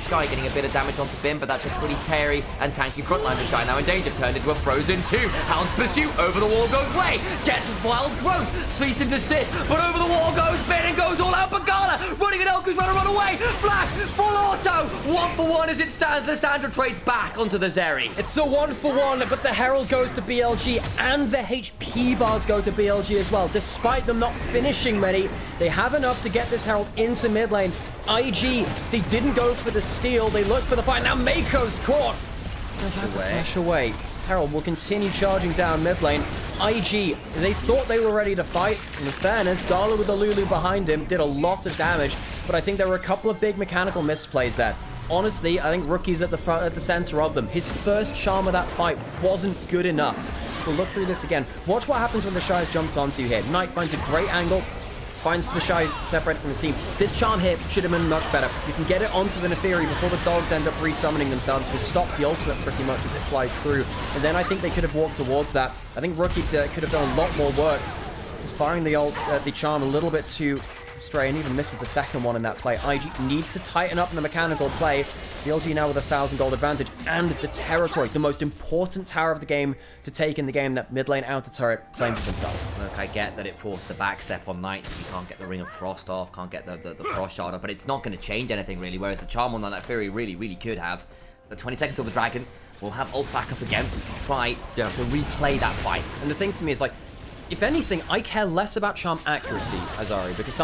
Shy getting a bit of damage onto Bim, but that's a pretty hairy and tanky frontline to Shy now in danger. Turned into a Frozen 2. Hound's pursuit. Over the wall goes Wei. Gets wild growth. Cease and desist. But over the wall goes Bin and goes all out. Bagala running at Elku's trying to run away. Flash. Full auto. 1 for 1 as it stands. Lissandra trades back onto the Zeri. It's a 1 for 1, but the Herald goes to BLG and the HP bars go to BLG as well. Despite them not finishing many, they have enough to get this Herald into mid lane. IG, they didn't go for the steal, they looked for the fight. Now Mako's caught. Flash away. Herald will continue charging down mid lane. IG, they thought they were ready to fight. In fairness, Gala with the Lulu behind him did a lot of damage, but I think there were a couple of big mechanical misplays there. honestly, I think Rookie's at the front, at the center of them. His first charm of that fight wasn't good enough. We'll look through this again. Watch what happens when the Shy is jumped onto here. Knight finds a great angle, finds the Shy separated from his team. This charm here should have been much better. You can get it onto the Neferi before the dogs end up resummoning themselves to stop the ultimate pretty much as it flies through. And then I think they could have walked towards that. I think Rookie could have done a lot more work. He's firing the ult, the charm a little bit too stray and even misses the second one in that play. IG needs to tighten up in the mechanical play. BLG now with 1,000 gold advantage and the territory, the most important tower of the game to take in the game that mid lane outer turret claims for themselves. Look, I get that it forced a backstep on Knights. You can't get the Ring of Frost off, can't get the Frost Shard off, but it's not going to change anything really, whereas the charm on that Fury really could have. The 20 seconds till the Dragon will have ult back up again. We can try to replay that fight. And the thing for me is like, if anything, I care less about charm accuracy, Azari, because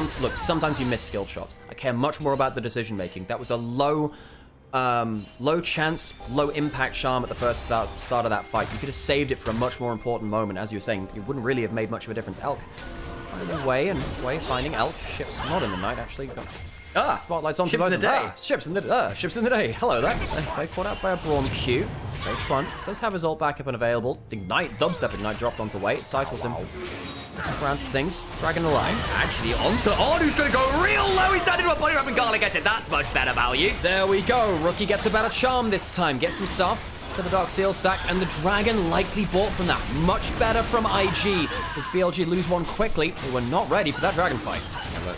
sometimes you miss skilled shots. I care much more about the decision making. That was a low chance, low impact charm at the first start of that fight. You could have saved it for a much more important moment. As you were saying, it wouldn't really have made much of a difference. Elk finding Way finding Elk. Ships not in the night actually. Spotlights on ships in the day. Ships in the day. Hello there. They caught out by a Braum Q. Great front. Does have his ult back up and available. Ignite, dubstep Ignite dropped onto Way. Cycles him around to things. Dragon alive. Actually onto On, who's going to go real low. He's down into a body wrap and Gala gets it. That's much better value. There we go. Rookie gets a better charm this time. Gets himself to the Dark Steel stack, and the Dragon likely bought from that. Much better from IG. Does BLG lose one quickly? They were not ready for that Dragon fight.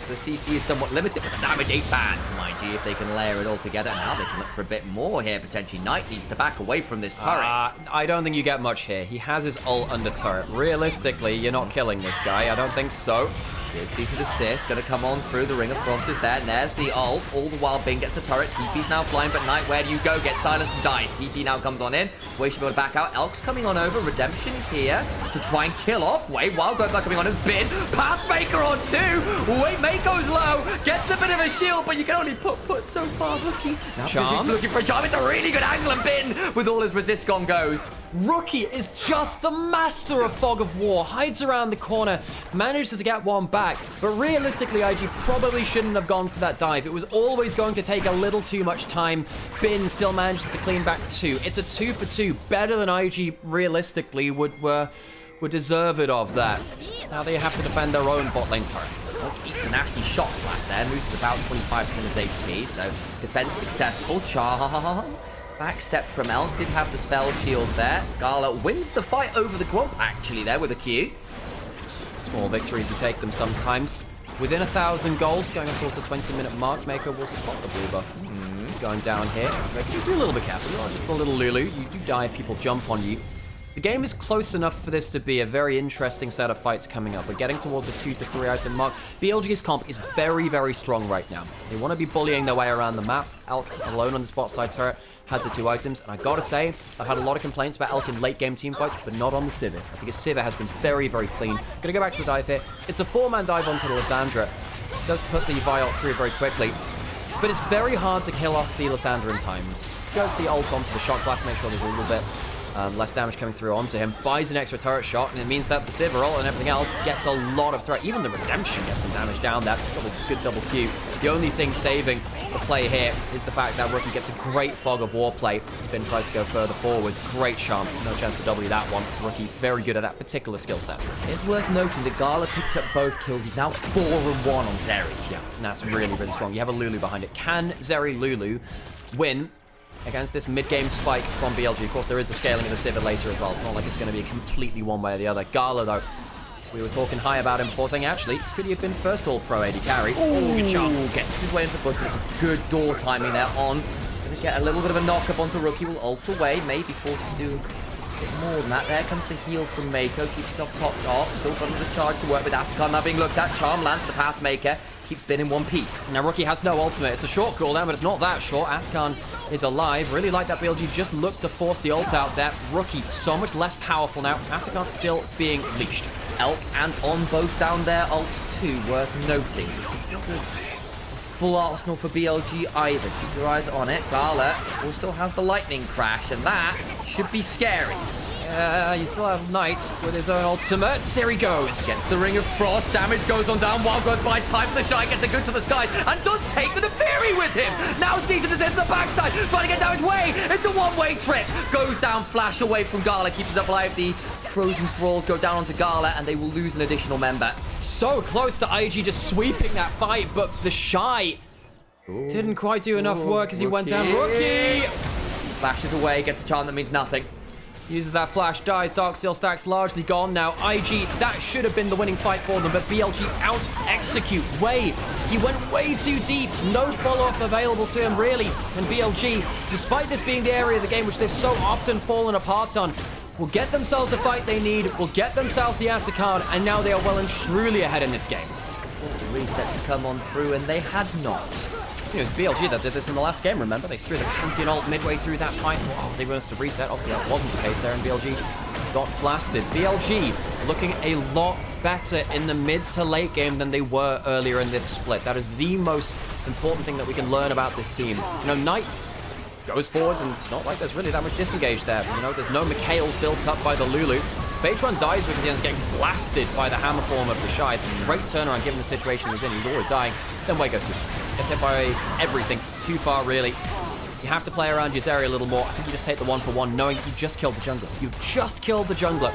The CC is somewhat limited, but the damage ain't bad from IG if they can layer it all together. Now they can look for a bit more here, potentially. Knight needs to back away from this turret. I don't think you get much here. He has his ult under turret. Realistically, you're not killing this guy. I don't think so. Big cease and desist, gonna come on through. The Ring of Frost is there, and there's the ult. All the while, Bing gets the turret. TP's now flying, but Knight, where do you go? Get silenced and dies. TP now comes on in. Way should be able to back out. Elk's coming on over. Redemption is here to try and kill off Way. Wild Growth coming on as Bin. Pathmaker on 2. Wait, Mate goes low. Gets a bit of a shield, but you can only put so far. Rookie now charm. Looking for a charm. It's a really good angle, and Bin with all his resist gone goes. Rookie is just the master of Fog of War. Hides around the corner, manages to get one back, but realistically, IG probably shouldn't have gone for that dive. It was always going to take a little too much time. Bin still manages to clean back 2. It's a 2 for 2, better than IG realistically would deserve it of that. Now they have to defend their own bot lane turret. Eats a nasty shot blast there, loses about 25% of his HP, so defense successful. Charm. Backstep from Elk, did have the spell shield there. Gala wins the fight over the Grump actually there with a Q. Small victories you take them sometimes. Within 1,000 gold, going up towards the 20-minute mark, Maker will spot the blue buff. Going down here. Just be a little bit careful, you're not just a little Lulu. You do die if people jump on you. The game is close enough for this to be a very interesting set of fights coming up. We're getting towards the 2 to 3 item mark. BLG's comp is very strong right now. They want to be bullying their way around the map. Elk alone on the spot side turret has the 2 items, and I gotta say, I've had a lot of complaints about Elk in late game team fights, but not on the Sivir. I think his Sivir has been very clean. Gonna go back to the dive here. It's a 4-man dive onto the Lissandra. Does put the Vi ult through very quickly, but it's very hard to kill off the Lissandra in times. Goes the ult onto the Shock Blast, make sure there's a little bit less damage coming through onto him. Buys an extra turret shot, and it means that the Sivir ult and everything else gets a lot of threat. Even the Redemption gets some damage down there. Good double Q. The only thing saving the play here is the fact that Rookie gets a great Fog of War play. Spin tries to go further forwards. Great charm. No chance to W that one. Rookie very good at that particular skill set. It's worth noting that Gala picked up both kills. He's now 4-1 on Zeri. Yeah, and that's really strong. You have a Lulu behind it. Can Zeri Lulu win against this mid-game spike from BLG? Of course, there is the scaling of the Sivir later as well. It's not like it's going to be completely one way or the other. Gala, though, we were talking high about him before, saying actually, could he have been first all-pro AD carry? Ooh, good charm. Gets his way into the bush. It's a good door timing there on. Going to get a little bit of a knock up onto Rookie. Will ult away. Maybe forced to do a bit more than that. There comes the heal from Mako. Keeps himself topped off. Still got the charge to work with. Atacon now being looked at. Charm lands the Pathmaker. Keeps Bin in one piece. Now Rookie has no ultimate. It's a short cooldown, but it's not that short. Atacon is alive. Really like that BLG just looked to force the ult out there. Rookie so much less powerful now. Atacon still being leashed. Elk and On both down there. Ult 2 worth noting. Full arsenal for BLG either. Keep your eyes on it. Gala still has the lightning crash, and that should be scary. You still have Knight with his own ultimate. Here he goes. Gets the Ring of Frost. Damage goes on down. Wild Growth buys time for the Shy. Gets a good to the skies. And does take the Fury with him. Now Caesar descends to the backside. Trying to get damage way. It's a one-way trip. Goes down. Flash away from Gala. Keeps up alive. The Frozen Thralls go down onto Gala. And they will lose an additional member. So close to IG just sweeping that fight. But the Shy didn't quite do enough work as he went down. Rookie! Flashes away. Gets a charm that means nothing. Uses that flash, dies, Darksteel stack's largely gone now. IG, that should have been the winning fight for them, but BLG out-execute way. He went way too deep, no follow-up available to him, really. And BLG, despite this being the area of the game which they've so often fallen apart on, will get themselves the fight they need, will get themselves the answer card, and now they are well and truly ahead in this game. Reset to come on through, and they had not. It was BLG that did this in the last game, remember? They threw the Pantheon ult midway through that fight. Wow, they must have reset. Obviously, that wasn't the case there, and BLG got blasted. BLG looking a lot better in the mid to late game than they were earlier in this split. That is the most important thing that we can learn about this team. You know, Knight goes forwards, and it's not like there's really that much disengage there. You know, there's no Mikhails built up by the Lulu. Baytron dies because he ends up getting blasted by the hammer form of the Shy. It's a great turnaround given the situation he's in. He's always dying. Then Wei goes through. Gets hit by everything. Too far, really. You have to play around your area a little more. I think you just take the 1-for-1, knowing you just killed the jungler. You just killed the jungler.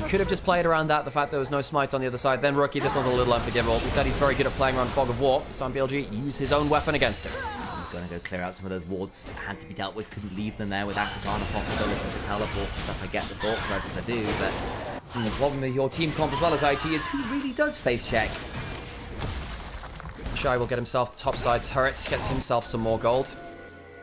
You could have just played around that, the fact there was no smite on the other side. Then Rookie, this one's a little unforgivable. We said he's very good at playing around Fog of War. So on BLG, use his own weapon against him. He's going to go clear out some of those wards. Had to be dealt with. Couldn't leave them there with Atakan, a possibility to teleport and stuff. I get the thought process, I do, but the problem with your team comp as well as IG is who really does face check. Shy will get himself the topside turret, gets himself some more gold.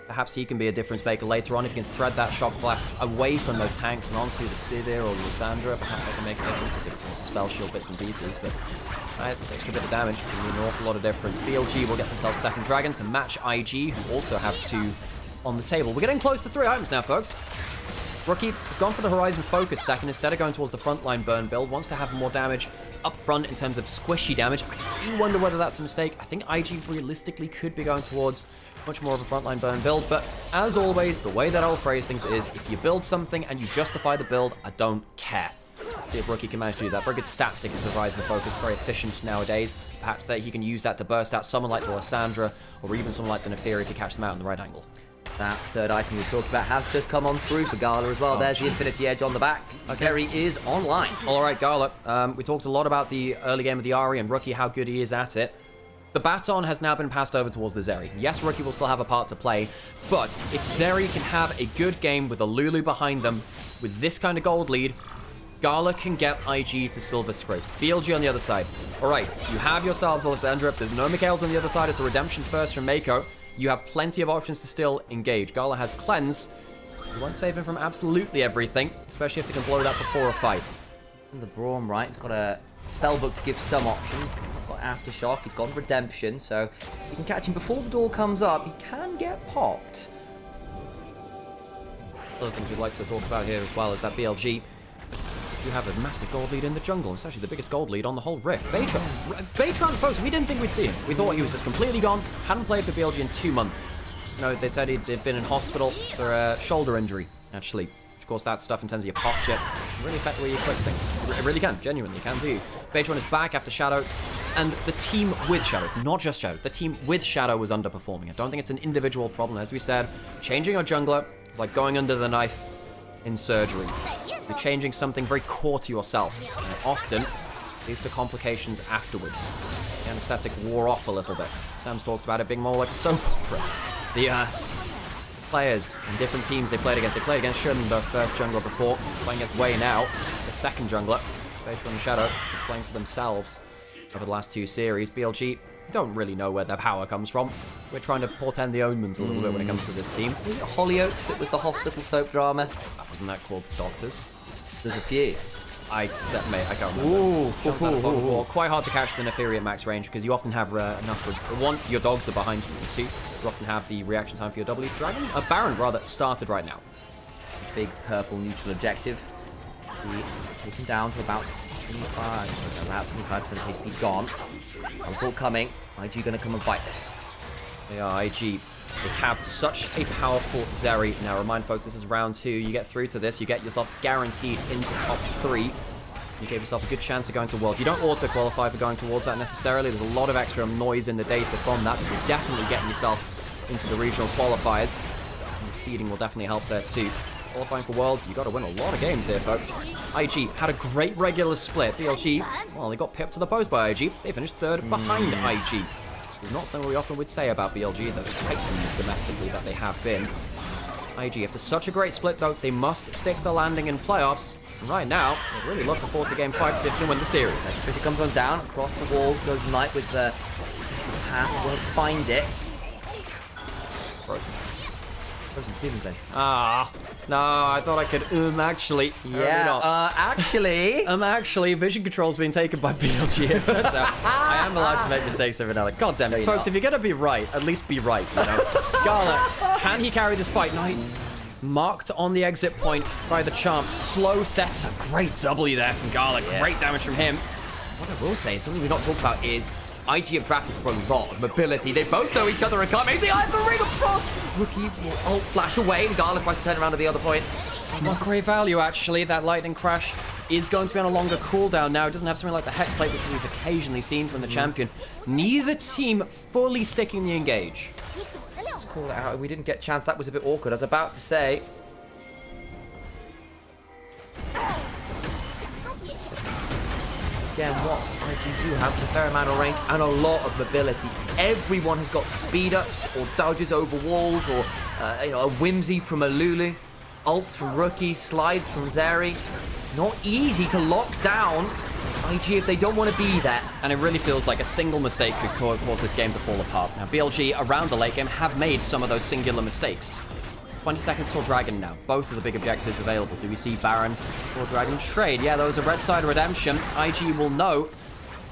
Perhaps he can be a difference maker later on if he can thread that shock blast away from those tanks and onto the Sivir or Lysandra. Perhaps they can make a difference because it also spell shield bits and pieces, but the extra bit of damage can mean an awful lot of difference. BLG will get themselves second dragon to match IG, who also have 2 on the table. We're getting close to 3 items now, folks. Rookie has gone for the Horizon Focus second instead of going towards the frontline burn build. Wants to have more damage up front in terms of squishy damage. I do wonder whether that's a mistake. I think IG realistically could be going towards much more of a frontline burn build, but as always, the way that I'll phrase things is if you build something and you justify the build, I don't care. Let's see if Rookie can manage to do that. Very good stat stick is the Horizon Focus, very efficient nowadays. Perhaps that he can use that to burst out someone like the Lysandra or even someone like the Neferi if you catch them out in the right angle. That third item we talked about has just come on through for Gala as well. There's the Infinity Edge on the back. Zeri is online. All right, Gala. We talked a lot about the early game of the Ahri and Rookie, how good he is at it. The baton has now been passed over towards the Zeri. Yes, Rookie will still have a part to play, but if Zeri can have a good game with a Lulu behind them, with this kind of gold lead, Gala can get IG to Silver Scrape. BLG on the other side. All right, you have yourselves a Lysandra. There's no Mikhails on the other side. It's a redemption first from Mako. You have plenty of options to still engage. Gala has Cleanse. You won't save him from absolutely everything, especially if they can blow that before a fight. And the Braum, right, he's got a spellbook to give some options. He's got Aftershock, he's got Redemption, so you can catch him before the door comes up. He can get popped. Other things we'd like to talk about here as well is that BLG do have a massive gold lead in the jungle. It's actually the biggest gold lead on the whole Rift. Baytron, folks, we didn't think we'd see him. We thought he was just completely gone. Hadn't played for BLG in 2 months. No, they said he'd been in hospital for a shoulder injury, actually. Of course, that stuff in terms of your posture can really affect the way you click things. It really can, genuinely can do. Baytron is back after Shadow, and the team with Shadow, not just Shadow, the team with Shadow was underperforming. I don't think it's an individual problem. As we said, changing your jungler is like going under the knife in surgery. You're changing something very core to yourself, and it often leads to complications afterwards. The anesthetic wore off a little bit. Sam's talked about it being more like a soap opera. The players and different teams they played against. They played against Sherman, their first jungler before, playing against Wei now, the second jungler. Baytron and Shadow just playing for themselves over the last 2 series. BLG don't really know where their power comes from. We're trying to portend the omens a little bit when it comes to this team. Was it Hollyoaks that was the hospital soap drama? Wasn't that called Doctors? There's a few. I can't remember. Ooh. Quite hard to catch the Neferi at max range because you often have enough for... 1, your dogs are behind you, and 2, you often have the reaction time for your W. Baron, rather, started right now. Big purple neutral objective. Taken down to about 25%. About 25% HP gone. Teleport coming. IG gonna come and fight this. They are IG. They have such a powerful Zeri. Now, remind folks, this is round 2. You get through to this, you get yourself guaranteed into top 3. You gave yourself a good chance of going to Worlds. You don't auto-qualify for going towards that necessarily. There's a lot of extra noise in the data from that, but you're definitely getting yourself into the regional qualifiers. And the seeding will definitely help there too. Qualifying for Worlds, you got to win a lot of games here, folks. IG had a great regular split. BLG, well, they got pipped to the post by IG. They finished 3rd behind IG. It's not something we often would say about BLG, though, the titans domestically that they have been. IG, after such a great split, though, they must stick the landing in playoffs. And right now, they'd really love to force a game fight if they can win the series. As it comes on down, across the wall, goes Knight with the path, won't find it. Ah, no, I thought I could, actually. Yeah, actually, vision control's been taken by BLG, it turns out. I am allowed to make mistakes every now and then. God damn it, folks, if you're gonna be right, at least be right, you know? Gala, can he carry this fight? Knight marked on the exit point by the Champ. Slow setter. Great W there from Gala. Great damage from him. What I will say, something we've not talked about is IG have drafted for a lot of mobility. They both know each other and can't make the eye of the ring across. Rookie will ult flash away, and Gala tries to turn around to the other point. Not great value, actually. That lightning crash is going to be on a longer cooldown now. It doesn't have something like the Hex Plate, which we've occasionally seen from the champion. Neither team fully sticking the engage. Let's call it out. We didn't get a chance. That was a bit awkward. I was about to say... Again, what IG do have is a fair amount of range and a lot of mobility. Everyone has got speed ups or dodges over walls or a whimsy from a Lulu, ults from Rookie, slides from Zeri. It's not easy to lock down IG if they don't want to be there. And it really feels like a single mistake could cause this game to fall apart. Now, BLG around the late game have made some of those singular mistakes. 20 seconds till Dragon now. Both of the big objectives available. Do we see Baron or Dragon trade? Yeah, those are red side redemption. IG will know.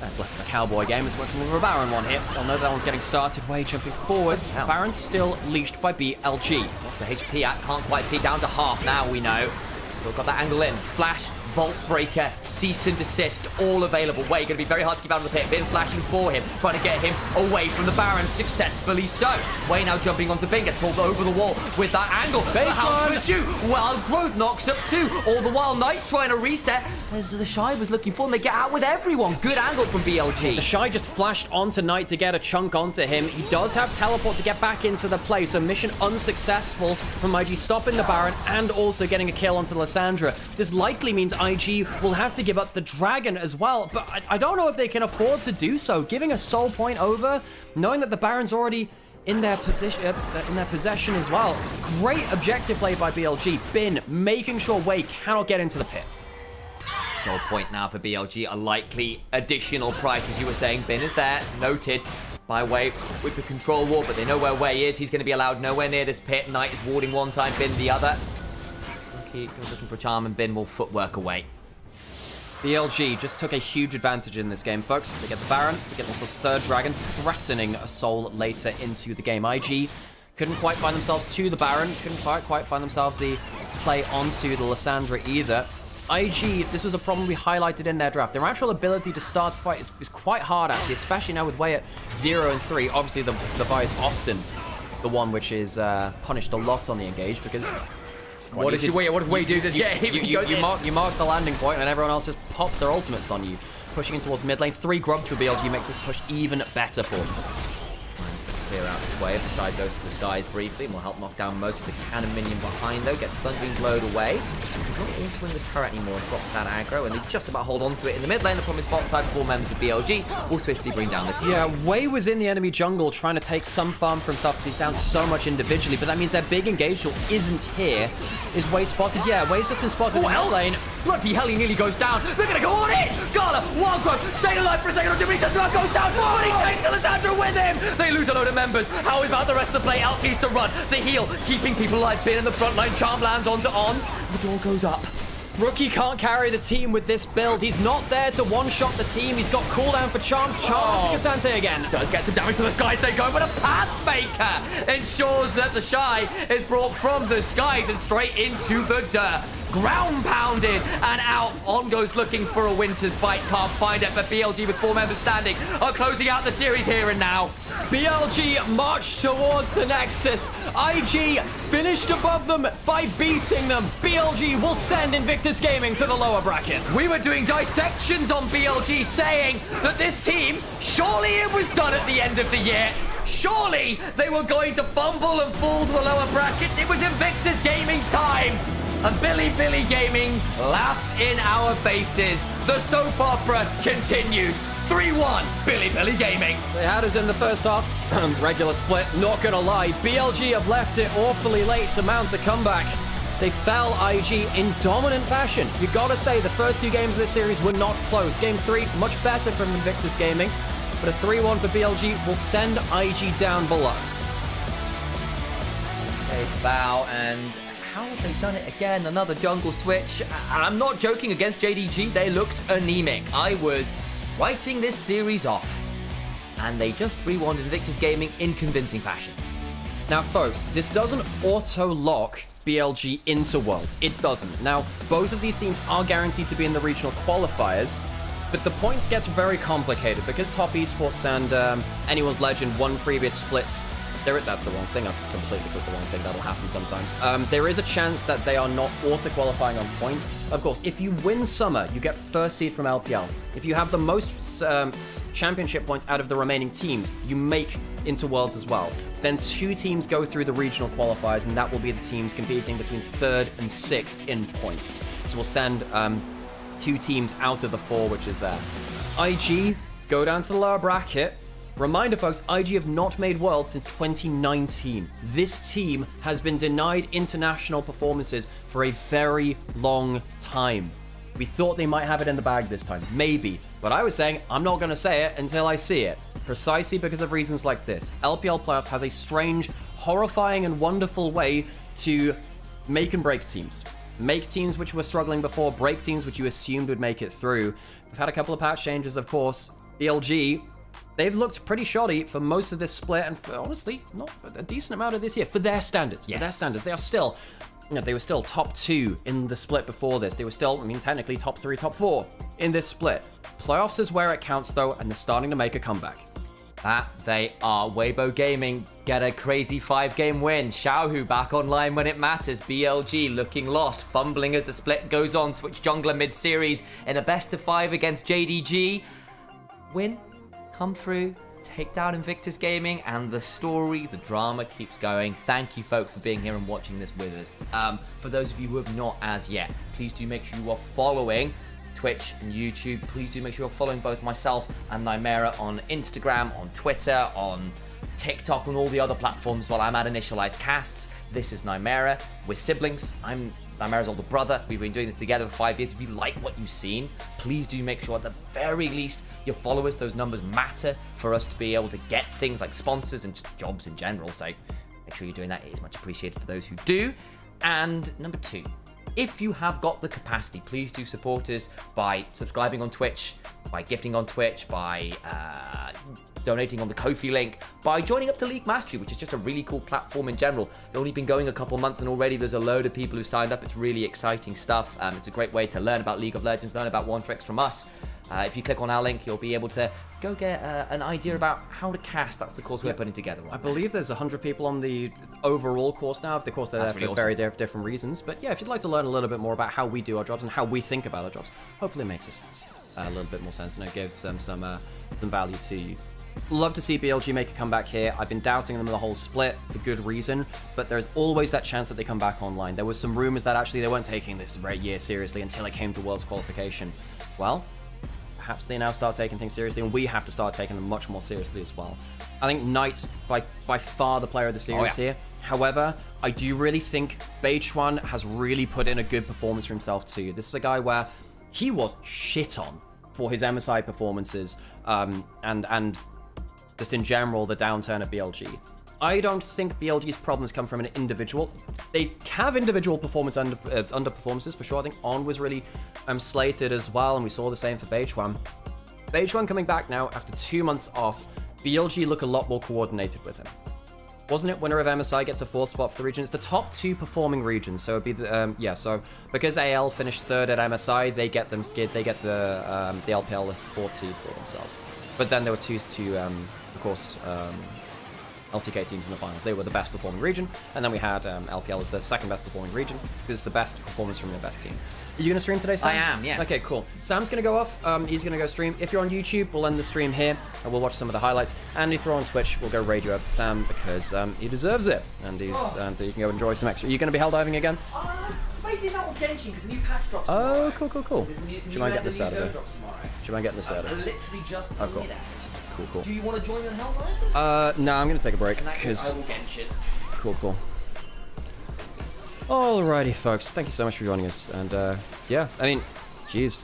That's less of a cowboy game. It's much more of a Baron one here. They'll know that one's getting started. Way jumping forwards. Baron's still leashed by BLG. What's the HP at? Can't quite see. Down to half now, we know. Still got that angle in. Flash, Vault Breaker, Cease and Desist, all available. Way, going to be very hard to keep out of the pit. Bin flashing for him, trying to get him away from the Baron, successfully so. Way now jumping onto Bin, gets pulled over the wall with that angle. The house pursuit, Wild Growth knocks up 2. All the while, Knight's trying to reset. As the Shy was looking for, and they get out with everyone. Good angle from BLG. The Shy just flashed onto Knight to get a chunk onto him. He does have teleport to get back into the play, so mission unsuccessful from IG, stopping the Baron and also getting a kill onto Lysandra. This likely means IG will have to give up the Dragon as well, but I don't know if they can afford to do so. Giving a soul point over, knowing that the Baron's already in their possession as well. Great objective play by BLG. Bin making sure Wei cannot get into the pit. Soul point now for BLG, a likely additional price, as you were saying. Bin is there, noted by Wei with the control wall, but they know where Wei is. He's going to be allowed nowhere near this pit. Knight is warding one side, Bin the other. Rookie looking for Charm, and Bin will footwork away. BLG just took a huge advantage in this game, folks. They get the Baron, they get themselves 3rd Dragon, threatening a soul later into the game. IG couldn't quite find themselves to the Baron, couldn't quite find themselves the play onto the Lysandra either. IG, this was a problem we highlighted in their draft. Their actual ability to start a fight is quite hard, actually, especially now with Wei at 0 and 3. Obviously, the Vi is often the one which is punished a lot on the engage, because... What does Wei do this game? You mark the landing point, and everyone else just pops their ultimates on you. Pushing in towards mid lane. 3 grubs for BLG makes this push even better for them. Clear out this way. If the side goes to the skies briefly, and will help knock down most of the cannon minion behind, though. Gets Thunderbeam's load away. He's not altering the turret anymore, and drops that aggro, and they just about hold on to it in the mid lane. From his bot side, 4 members of BLG will swiftly bring down the team. Yeah, Wei was in the enemy jungle trying to take some farm for himself because he's down so much individually, but that means their big engage tool isn't here. Is Wei spotted? Yeah, Wei's just been spotted in the mid lane. Bloody hell, he nearly goes down. They're going to go on in. Gala, Wild Growth, staying alive for a second. Jimmy does not goes down. But he takes Alessandra with him. They lose a load of members. How about the rest of the play? Out needs to run. The heal, keeping people alive. Bin in the front line. Charm lands onto On. The door goes up. Rookie can't carry the team with this build. He's not there to one-shot the team. He's got cooldown for Charms. Charms to Casante again. Does get some damage to the skies. They go, but a Pathmaker ensures that the Shy is brought from the skies and straight into the dirt. ground pounded, and out. On goes looking for a winter's bite, can't find it, but BLG with 4 members standing are closing out the series here and now. BLG marched towards the Nexus. IG finished above them by beating them. BLG will send Invictus Gaming to the lower bracket. We were doing dissections on BLG saying that this team, surely it was done at the end of the year. Surely they were going to fumble and fall to the lower brackets. It was Invictus Gaming's time. And Billy Gaming laugh in our faces. The soap opera continues. 3-1, Billy Gaming. They had us in the first half. Regular split, not gonna lie. BLG have left it awfully late to mount a comeback. They fell IG in dominant fashion. You gotta say, the first 2 games of this series were not close. Game 3, much better from Invictus Gaming. But a 3-1 for BLG will send IG down below. They bow, and how have they done it again? Another jungle switch. I'm not joking against JDG. They looked anemic. I was writing this series off, and they just 3-1'd Invictus Gaming in convincing fashion. Now, folks, this doesn't auto-lock BLG into Worlds. It doesn't. Now, both of these teams are guaranteed to be in the regional qualifiers, but the points gets very complicated because Top Esports and Anyone's Legend won previous splits. That's the wrong thing. I've just completely clicked the wrong thing. That'll happen sometimes. There is a chance that they are not auto-qualifying on points. Of course, if you win Summer, you get first seed from LPL. If you have the most championship points out of the remaining teams, you make into Worlds as well. Then 2 teams go through the regional qualifiers, and that will be the teams competing between 3rd and 6th in points. So we'll send 2 teams out of the 4, which is there. IG go down to the lower bracket. Reminder, folks, IG have not made Worlds since 2019. This team has been denied international performances for a very long time. We thought they might have it in the bag this time, maybe. But I was saying, I'm not going to say it until I see it. Precisely because of reasons like this. LPL Playoffs has a strange, horrifying, and wonderful way to make and break teams. Make teams which were struggling before, break teams which you assumed would make it through. We've had a couple of patch changes, of course. BLG, they've looked pretty shoddy for most of this split, and for, honestly, not a decent amount of this year for their standards. Yes. For their standards, they are still, they were still top 2 in the split before this. They were still, technically top 3, top 4 in this split. Playoffs is where it counts, though, and they're starting to make a comeback. That they are. Weibo Gaming get a crazy 5-game win. Xiaohu back online when it matters. BLG looking lost, fumbling as the split goes on. Switch jungler mid-series in a best-of-5 against JDG. Win, come through, take down Invictus Gaming, and the story, the drama keeps going. Thank you, folks, for being here and watching this with us. For those of you who have not as yet, please do make sure you are following Twitch and YouTube. Please do make sure you're following both myself and Nymaera on Instagram, on Twitter, on TikTok, and all the other platforms. While I'm at Initialise Casts, this is Nymaera. We're siblings. I'm Nymaera's older brother. We've been doing this together for 5 years. If you like what you've seen, please do make sure at the very least you follow us. Those numbers matter for us to be able to get things like sponsors and just jobs in general. So make sure you're doing that. It is much appreciated for those who do. And number 2, if you have got the capacity, please do support us by subscribing on Twitch, by gifting on Twitch, by donating on the Ko-fi link, by joining up to League Mastery, which is just a really cool platform in general. It's only been going a couple months, and already there's a load of people who signed up. It's really exciting stuff. It's a great way to learn about League of Legends, learn about One Tricks from us. If you click on our link, you'll be able to go get an idea about how to cast. That's the course we're putting together. I believe there's 100 people on the overall course now. Of course, they're there for very different reasons. But yeah, if you'd like to learn a little bit more about how we do our jobs and how we think about our jobs, hopefully it makes sense. A little bit more sense, and it gives some value to you. Love to see BLG make a comeback here. I've been doubting them the whole split for good reason, but there's always that chance that they come back online. There was some rumors that actually they weren't taking this year seriously until it came to Worlds qualification. Well, perhaps they now start taking things seriously, and we have to start taking them much more seriously as well. I think Knight, by far the player of the series here. However, I do really think Beichuan has really put in a good performance for himself too. This is a guy where he was shit on for his MSI performances, and just in general, the downturn at BLG. I don't think BLG's problems come from an individual. They have individual performance underperformances for sure. I think On was really slated as well, and we saw the same for Beichuan. Beichuan coming back now after 2 months off. BLG look a lot more coordinated with him. Wasn't it? Winner of MSI gets a 4th spot for the region. It's the top 2 performing regions. So it'd be the yeah. So because AL finished 3rd at MSI, they get the LPL 4th seed for themselves. But then there were two of course LCK teams in the finals. They were the best performing region, and then we had LPL as the 2nd best performing region because it's the best performance from the best team. Are you going to stream today, Sam? I am, yeah. Okay, cool. Sam's going to go off. He's going to go stream. If you're on YouTube, we'll end the stream here, and we'll watch some of the highlights. And if you're on Twitch, we'll go raid you out to Sam because he deserves it, and you can go enjoy some extra. Are you going to be hell diving again? Wait, that will Genshin because the new patch drops tomorrow. Oh, cool. Do you mind getting this out of it? Do you mind getting this out of it? Literally just cool. Cool. Do you want to join in Helldive? No, I'm going to take a break because. I will Genshin. Cool. Alrighty, folks. Thank you so much for joining us. And, yeah, I mean, jeez.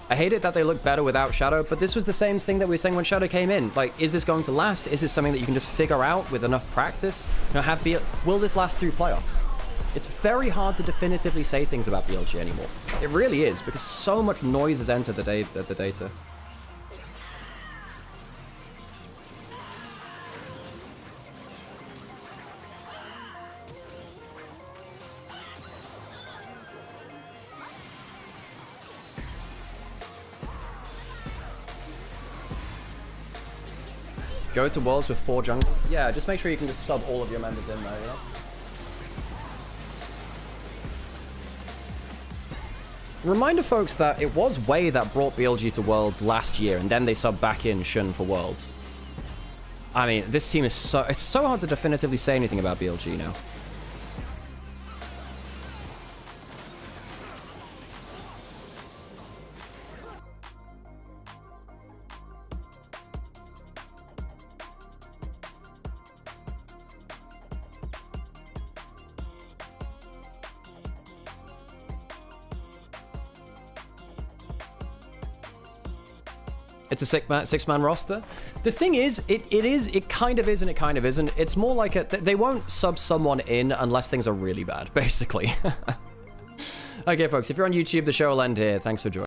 I hate it that they look better without Shadow, but this was the same thing that we were saying when Shadow came in. Like, is this going to last? Is this something that you can just figure out with enough practice? You know, will this last through playoffs? It's very hard to definitively say things about BLG anymore. It really is, because so much noise has entered the data. Go to Worlds with 4 junglers? Yeah, just make sure you can just sub all of your members in there, you know? Reminder, folks, that it was Wei that brought BLG to Worlds last year, and then they subbed back in Shun for Worlds. I mean, this team is it's so hard to definitively say anything about BLG now. It's a six-man roster. The thing is, it kind of is and it kind of isn't. It's more like they won't sub someone in unless things are really bad, basically. Okay, folks, if you're on YouTube, the show will end here. Thanks for joining.